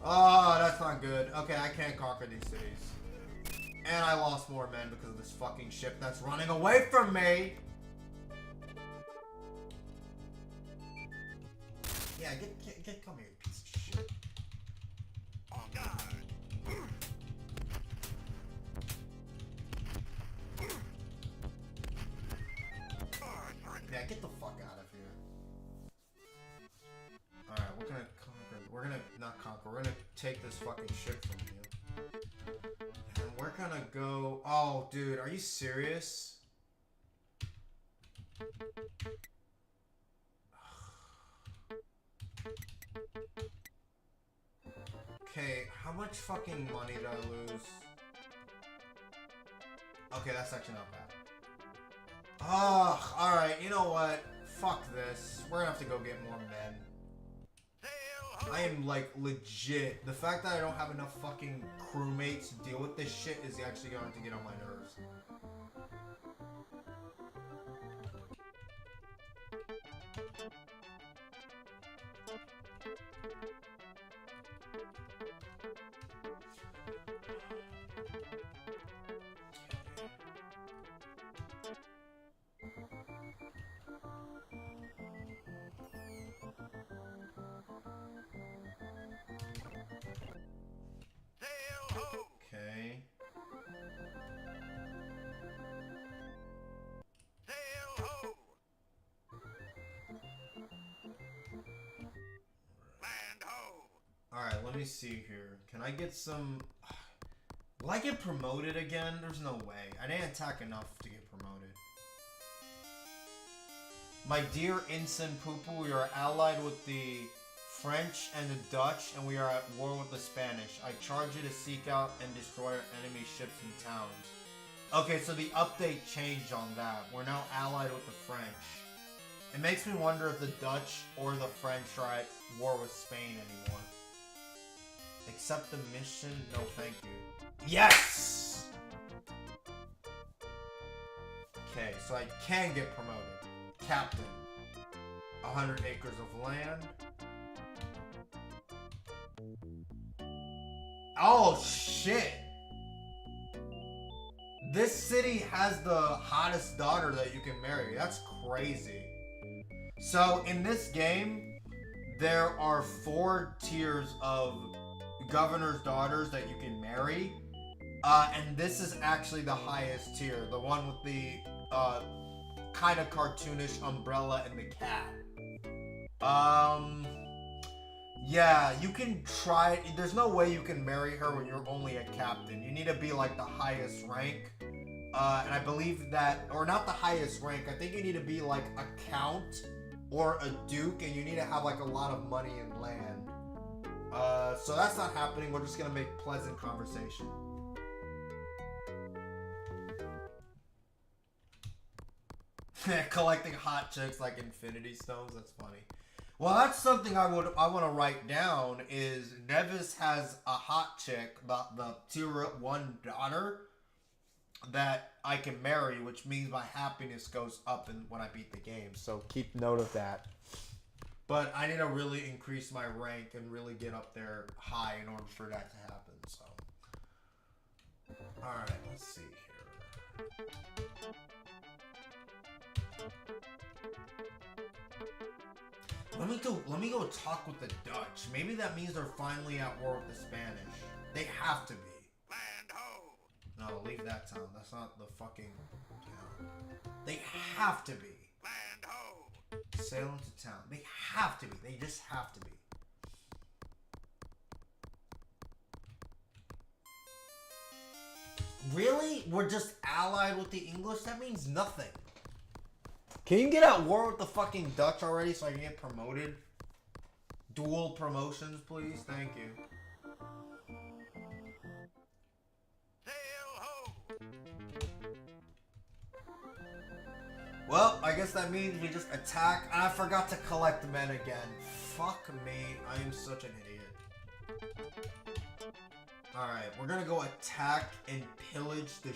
Oh, that's not good. Okay, I can't conquer these cities. And I lost more men because of this fucking ship that's running away from me! Yeah, come here, you piece of shit. Oh, God. Yeah, get the fuck out of here. Alright, we're gonna conquer. We're gonna not conquer. We're gonna take this fucking ship from you. And we're gonna go. Oh, dude, are you serious? Okay, how much fucking money did I lose? Okay, that's actually not bad. Ugh, alright, you know what? Fuck this. We're gonna have to go get more men. I am, like, legit. The fact that I don't have enough fucking crewmates to deal with this shit is actually going to get on my nerves. let me see here. Can I get some... Will I get promoted again? There's no way. I didn't attack enough to get promoted. My dear Ensign Poo-Poo, we are allied with the French and the Dutch, and we are at war with the Spanish. I charge you to seek out and destroy our enemy ships and towns. Okay, so the update changed on that. We're now allied with the French. It makes me wonder if the Dutch or the French are at war with Spain anymore. Accept the mission? No, thank you. Yes! Okay, so I can get promoted. Captain. 100 acres of land. Oh, shit! This city has the hottest daughter that you can marry. That's crazy. So, in this game, there are 4 tiers of governor's daughters that you can marry. And this is actually the highest tier. The one with the kind of cartoonish umbrella and the cat. Yeah, you can try. There's no way you can marry her when you're only a captain. You need to be like the highest rank. And I believe that, or not the highest rank, I think you need to be like a count or a duke, and you need to have like a lot of money and land. So that's not happening. We're just gonna make pleasant conversation. Collecting hot chicks like infinity stones. That's funny. Well, that's something I want to write down. Is Nevis has a hot chick, the tier 1 daughter that I can marry, which means my happiness goes up when I beat the game. So keep note of that. But I need to really increase my rank and really get up there high in order for that to happen. So, all right, let's see here. Let me go talk with the Dutch. Maybe that means they're finally at war with the Spanish. They have to be. Land ho! No, leave that town. That's not the fucking town. They have to be. Land ho! Sail into town. They have to be. They just have to be. Really? We're just allied with the English? That means nothing. Can you get at war with the fucking Dutch already so I can get promoted? Dual promotions, please? Thank you. Well, I guess that means we just attack. And I forgot to collect men again. Fuck me. I am such an idiot. Alright, we're gonna go attack and pillage the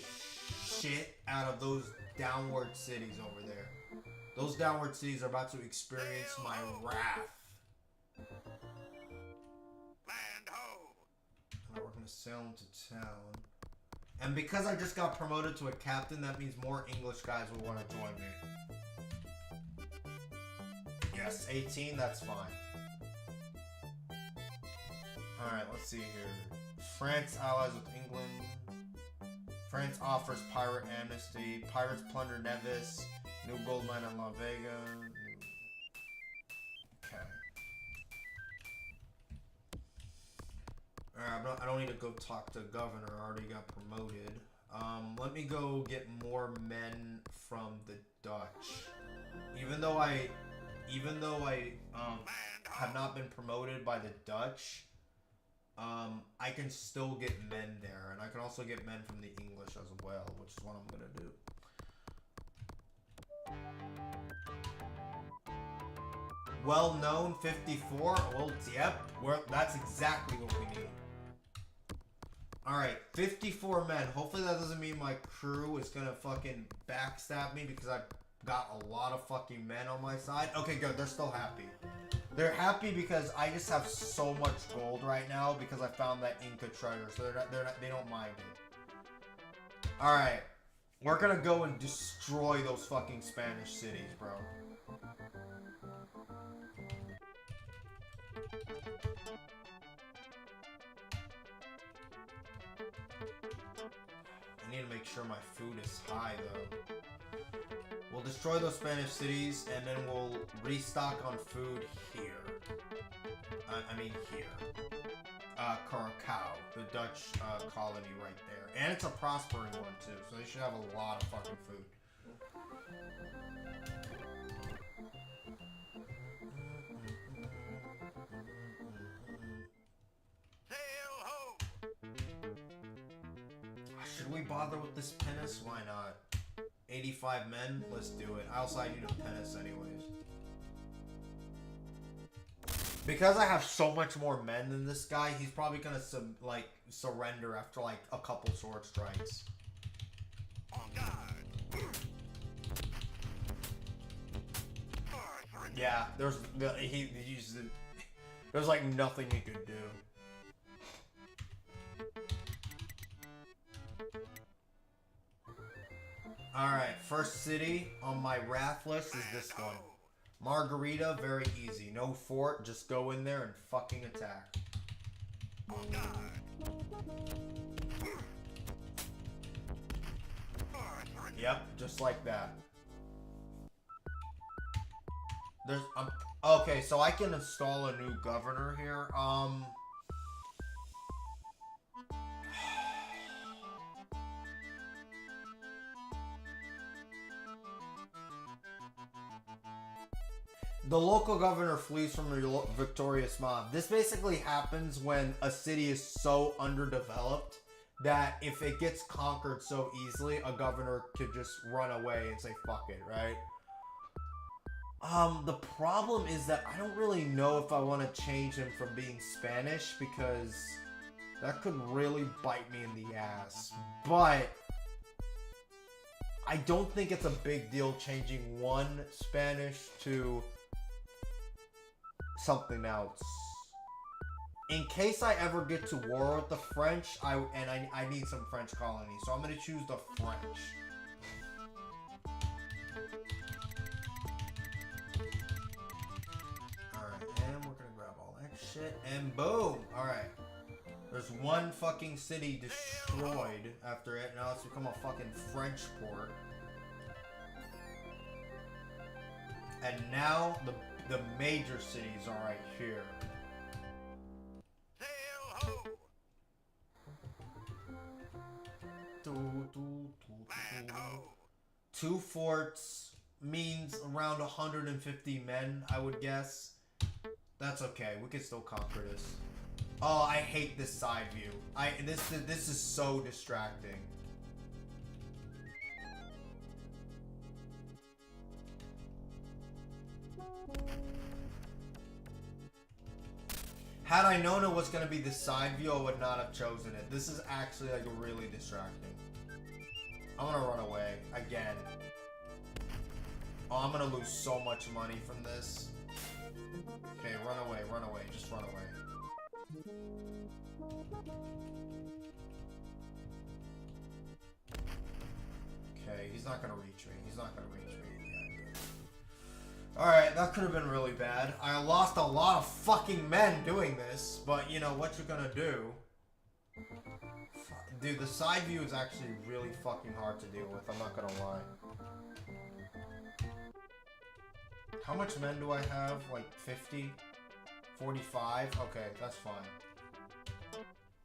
shit out of those downward cities over there. Those downward cities are about to experience my wrath. Land ho! Alright, we're gonna sail into town. And because I just got promoted to a captain, that means more English guys will want to join me. Yes, 18, that's fine. Alright, let's see here. France allies with England. France offers pirate amnesty. Pirates plunder Nevis. New gold mine in La Vega. Okay. Alright, I don't need to go talk to the governor. I already got promoted. Let me go get more men from the Dutch. Even though I have not been promoted by the Dutch, I can still get men there, and I can also get men from the English as well, which is what I'm gonna do. Well known 54. Well, yep, that's exactly what we need. Alright, 54 men. Hopefully that doesn't mean my crew is gonna fucking backstab me because I've got a lot of fucking men on my side. Okay, good. They're still happy. They're happy because I just have so much gold right now because I found that Inca treasure, so they don't mind it. Alright. We're gonna go and destroy those fucking Spanish cities, bro. I need to make sure my food is high, though. We'll destroy those Spanish cities, and then we'll restock on food here. I mean here. Curacao, the Dutch colony right there. And it's a prospering one, too, so they should have a lot of fucking food. Should we bother with this pinnace? Why not? 85 men? Let's do it. I also need a pinnace anyways. Because I have so much more men than this guy, he's probably gonna surrender after like a couple sword strikes. Yeah, there's like nothing he could do. Alright, first city on my wrath list is this one. Margarita, very easy. No fort, just go in there and fucking attack. Yep, just like that. There's okay, so I can install a new governor here. The local governor flees from a victorious mob. This basically happens when a city is so underdeveloped that if it gets conquered so easily, a governor could just run away and say, fuck it, right? The problem is that I don't really know if I want to change him from being Spanish because that could really bite me in the ass. But I don't think it's a big deal changing one Spanish to something else. In case I ever get to war with the French, I need some French colonies, so I'm gonna choose the French. Alright, and we're gonna grab all that shit, and boom! Alright. There's one fucking city destroyed after it, now it's become a fucking French port. And now the major cities are right here. Two forts means around 150 men, I would guess. That's okay. We can still conquer this. Oh, I hate this side view. This is so distracting. Had I known it was going to be the side view, I would not have chosen it. This is actually like really distracting. I'm going to run away again. Oh, I'm going to lose so much money from this. Okay, run away, just run away. Okay, he's not going to reach me. Alright, that could have been really bad. I lost a lot of fucking men doing this, but you know what you're gonna do. Dude, the side view is actually really fucking hard to deal with, I'm not gonna lie. How much men do I have? Like 50? 45? Okay, that's fine.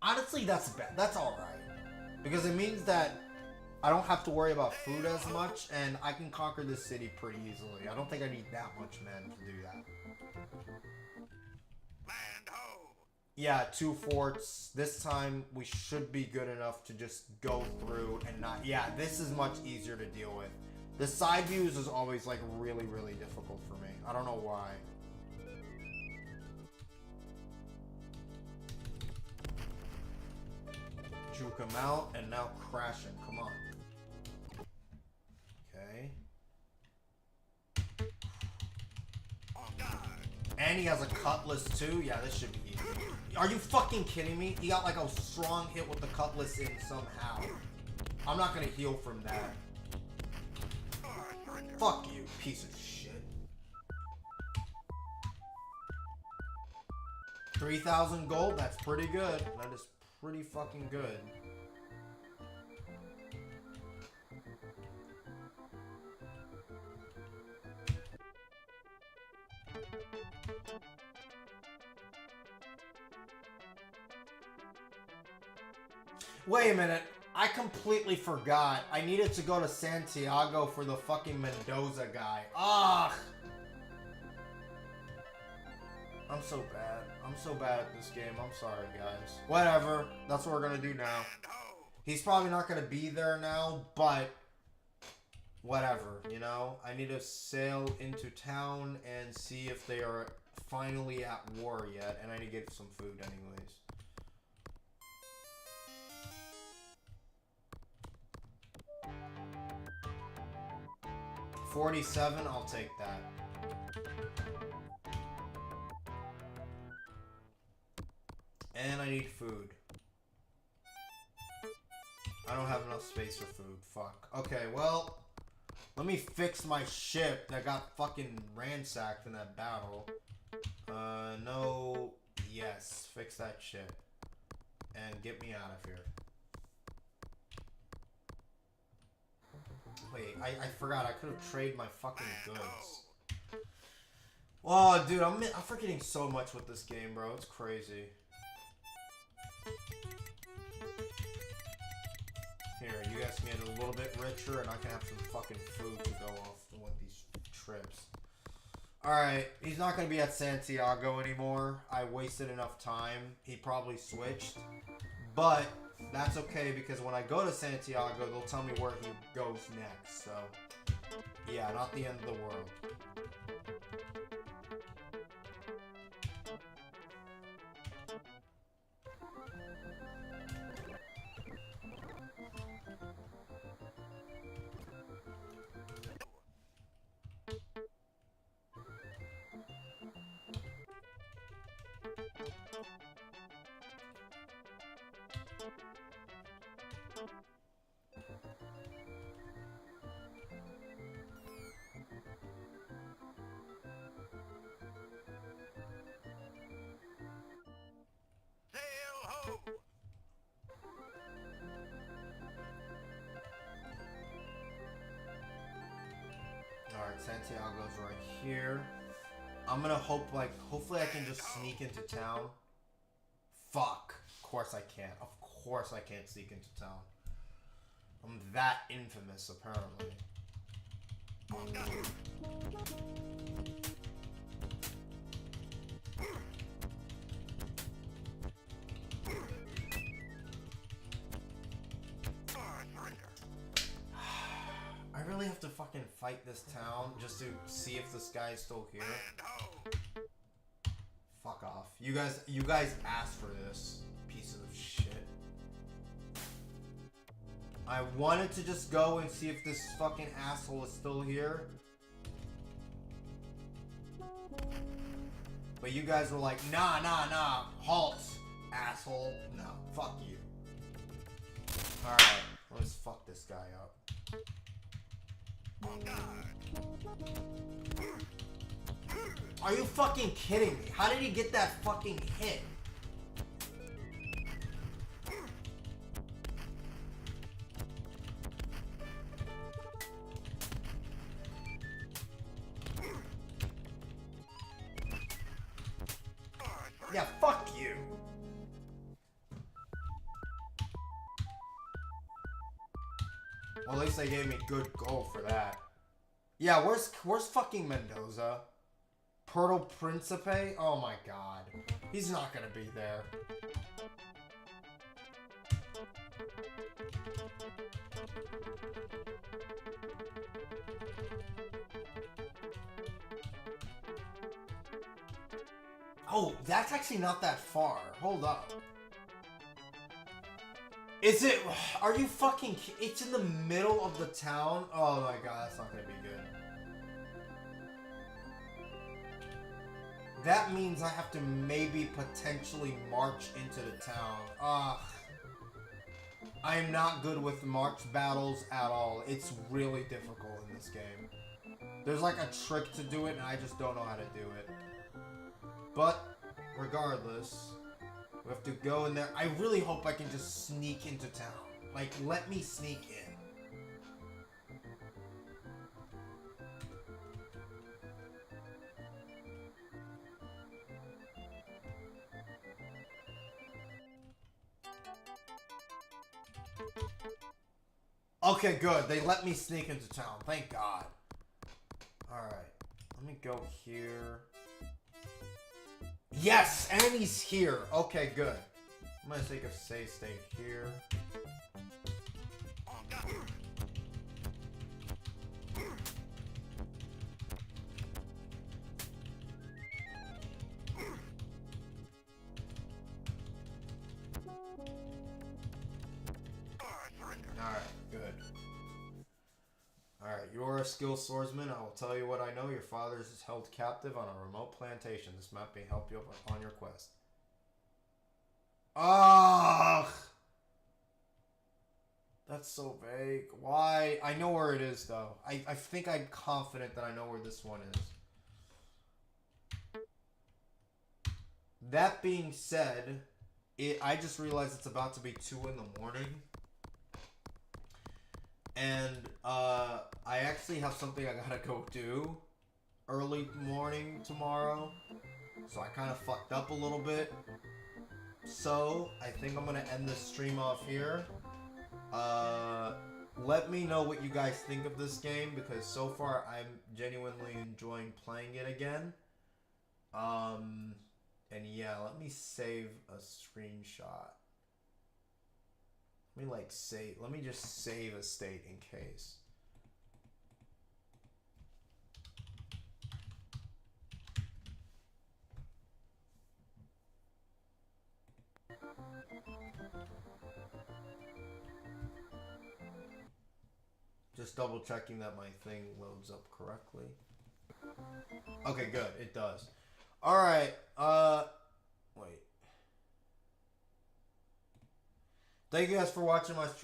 Honestly, that's bad. That's alright. Because it means that I don't have to worry about food as much, and I can conquer this city pretty easily. I don't think I need that much men to do that. Yeah, 2 forts. This time, we should be good enough to just go through and not... Yeah, this is much easier to deal with. The side views is always, like, really, really difficult for me. I don't know why. Juke him out, and now crash him. Come on. Okay. And he has a cutlass too? Yeah, this should be easy. Are you fucking kidding me? He got like a strong hit with the cutlass in somehow. I'm not gonna heal from that. Fuck you, piece of shit. 3,000 gold? That's pretty good. That is pretty fucking good. Wait a minute. I completely forgot. I needed to go to Santiago for the fucking Mendoza guy. Ugh! I'm so bad. I'm so bad at this game. I'm sorry, guys. Whatever. That's what we're gonna do now. He's probably not gonna be there now, but whatever, you know? I need to sail into town and see if they are finally at war yet, and I need to get some food anyways. $47, I'll take that. And I need food. I don't have enough space for food. Fuck. Okay, well, let me fix my ship that got fucking ransacked in that battle. No. Yes. Fix that ship. And get me out of here. Wait, I forgot. I could have traded my fucking goods. Oh, dude, I'm forgetting so much with this game, bro. It's crazy. Here, you guys can get a little bit richer, and I can have some fucking food to go off with these trips. Alright, he's not going to be at Santiago anymore. I wasted enough time. He probably switched. But that's okay, because when I go to Santiago, they'll tell me where he goes next. So, yeah, not the end of the world. Alright, Santiago's right here. I'm gonna hopefully I can just sneak into town. Fuck. Of course I can't. Of course I can't sneak into town. I'm that infamous, apparently. I really have to fucking fight this town just to see if this guy is still here. Fuck off. You guys asked for this, pieces of shit. I wanted to just go and see if this fucking asshole is still here. But you guys were like, nah, halt, asshole. No, fuck you. Alright, let's fuck this guy up. Are you fucking kidding me? How did he get that fucking hit? Yeah, fuck you. Well, at least they gave me good gold for that. Yeah, where's fucking Mendoza? Puerto Principe? Oh my god. He's not gonna be there. Oh, that's actually not that far. Hold up. Is it? Are you fucking? It's in the middle of the town. Oh my god, that's not gonna be good. That means I have to maybe potentially march into the town. Ugh. I am not good with march battles at all. It's really difficult in this game. There's like a trick to do it, and I just don't know how to do it. But regardless, we have to go in there. I really hope I can just sneak into town. Like, let me sneak in. Okay, good. They let me sneak into town. Thank God. Alright. Let me go here. Yes! And he's here. Okay, good. I'm gonna take a save state here. Alright, good. Alright, you're a skilled swordsman. I will tell you what I know. Your father is held captive on a remote plantation. This map may help you on your quest. Ugh! That's so vague. Why? I know where it is, though. I think I'm confident that I know where this one is. That being said, I just realized it's about to be 2 in the morning. And, I actually have something I gotta go do early morning tomorrow. So I kind of fucked up a little bit. So, I think I'm gonna end this stream off here. Let me know what you guys think of this game, because so far I'm genuinely enjoying playing it again. And yeah, let me save a screenshot. Let me just save a state in case. Just double checking that my thing loads up correctly. Okay, good. It does. Alright, wait. Thank you guys for watching my stream.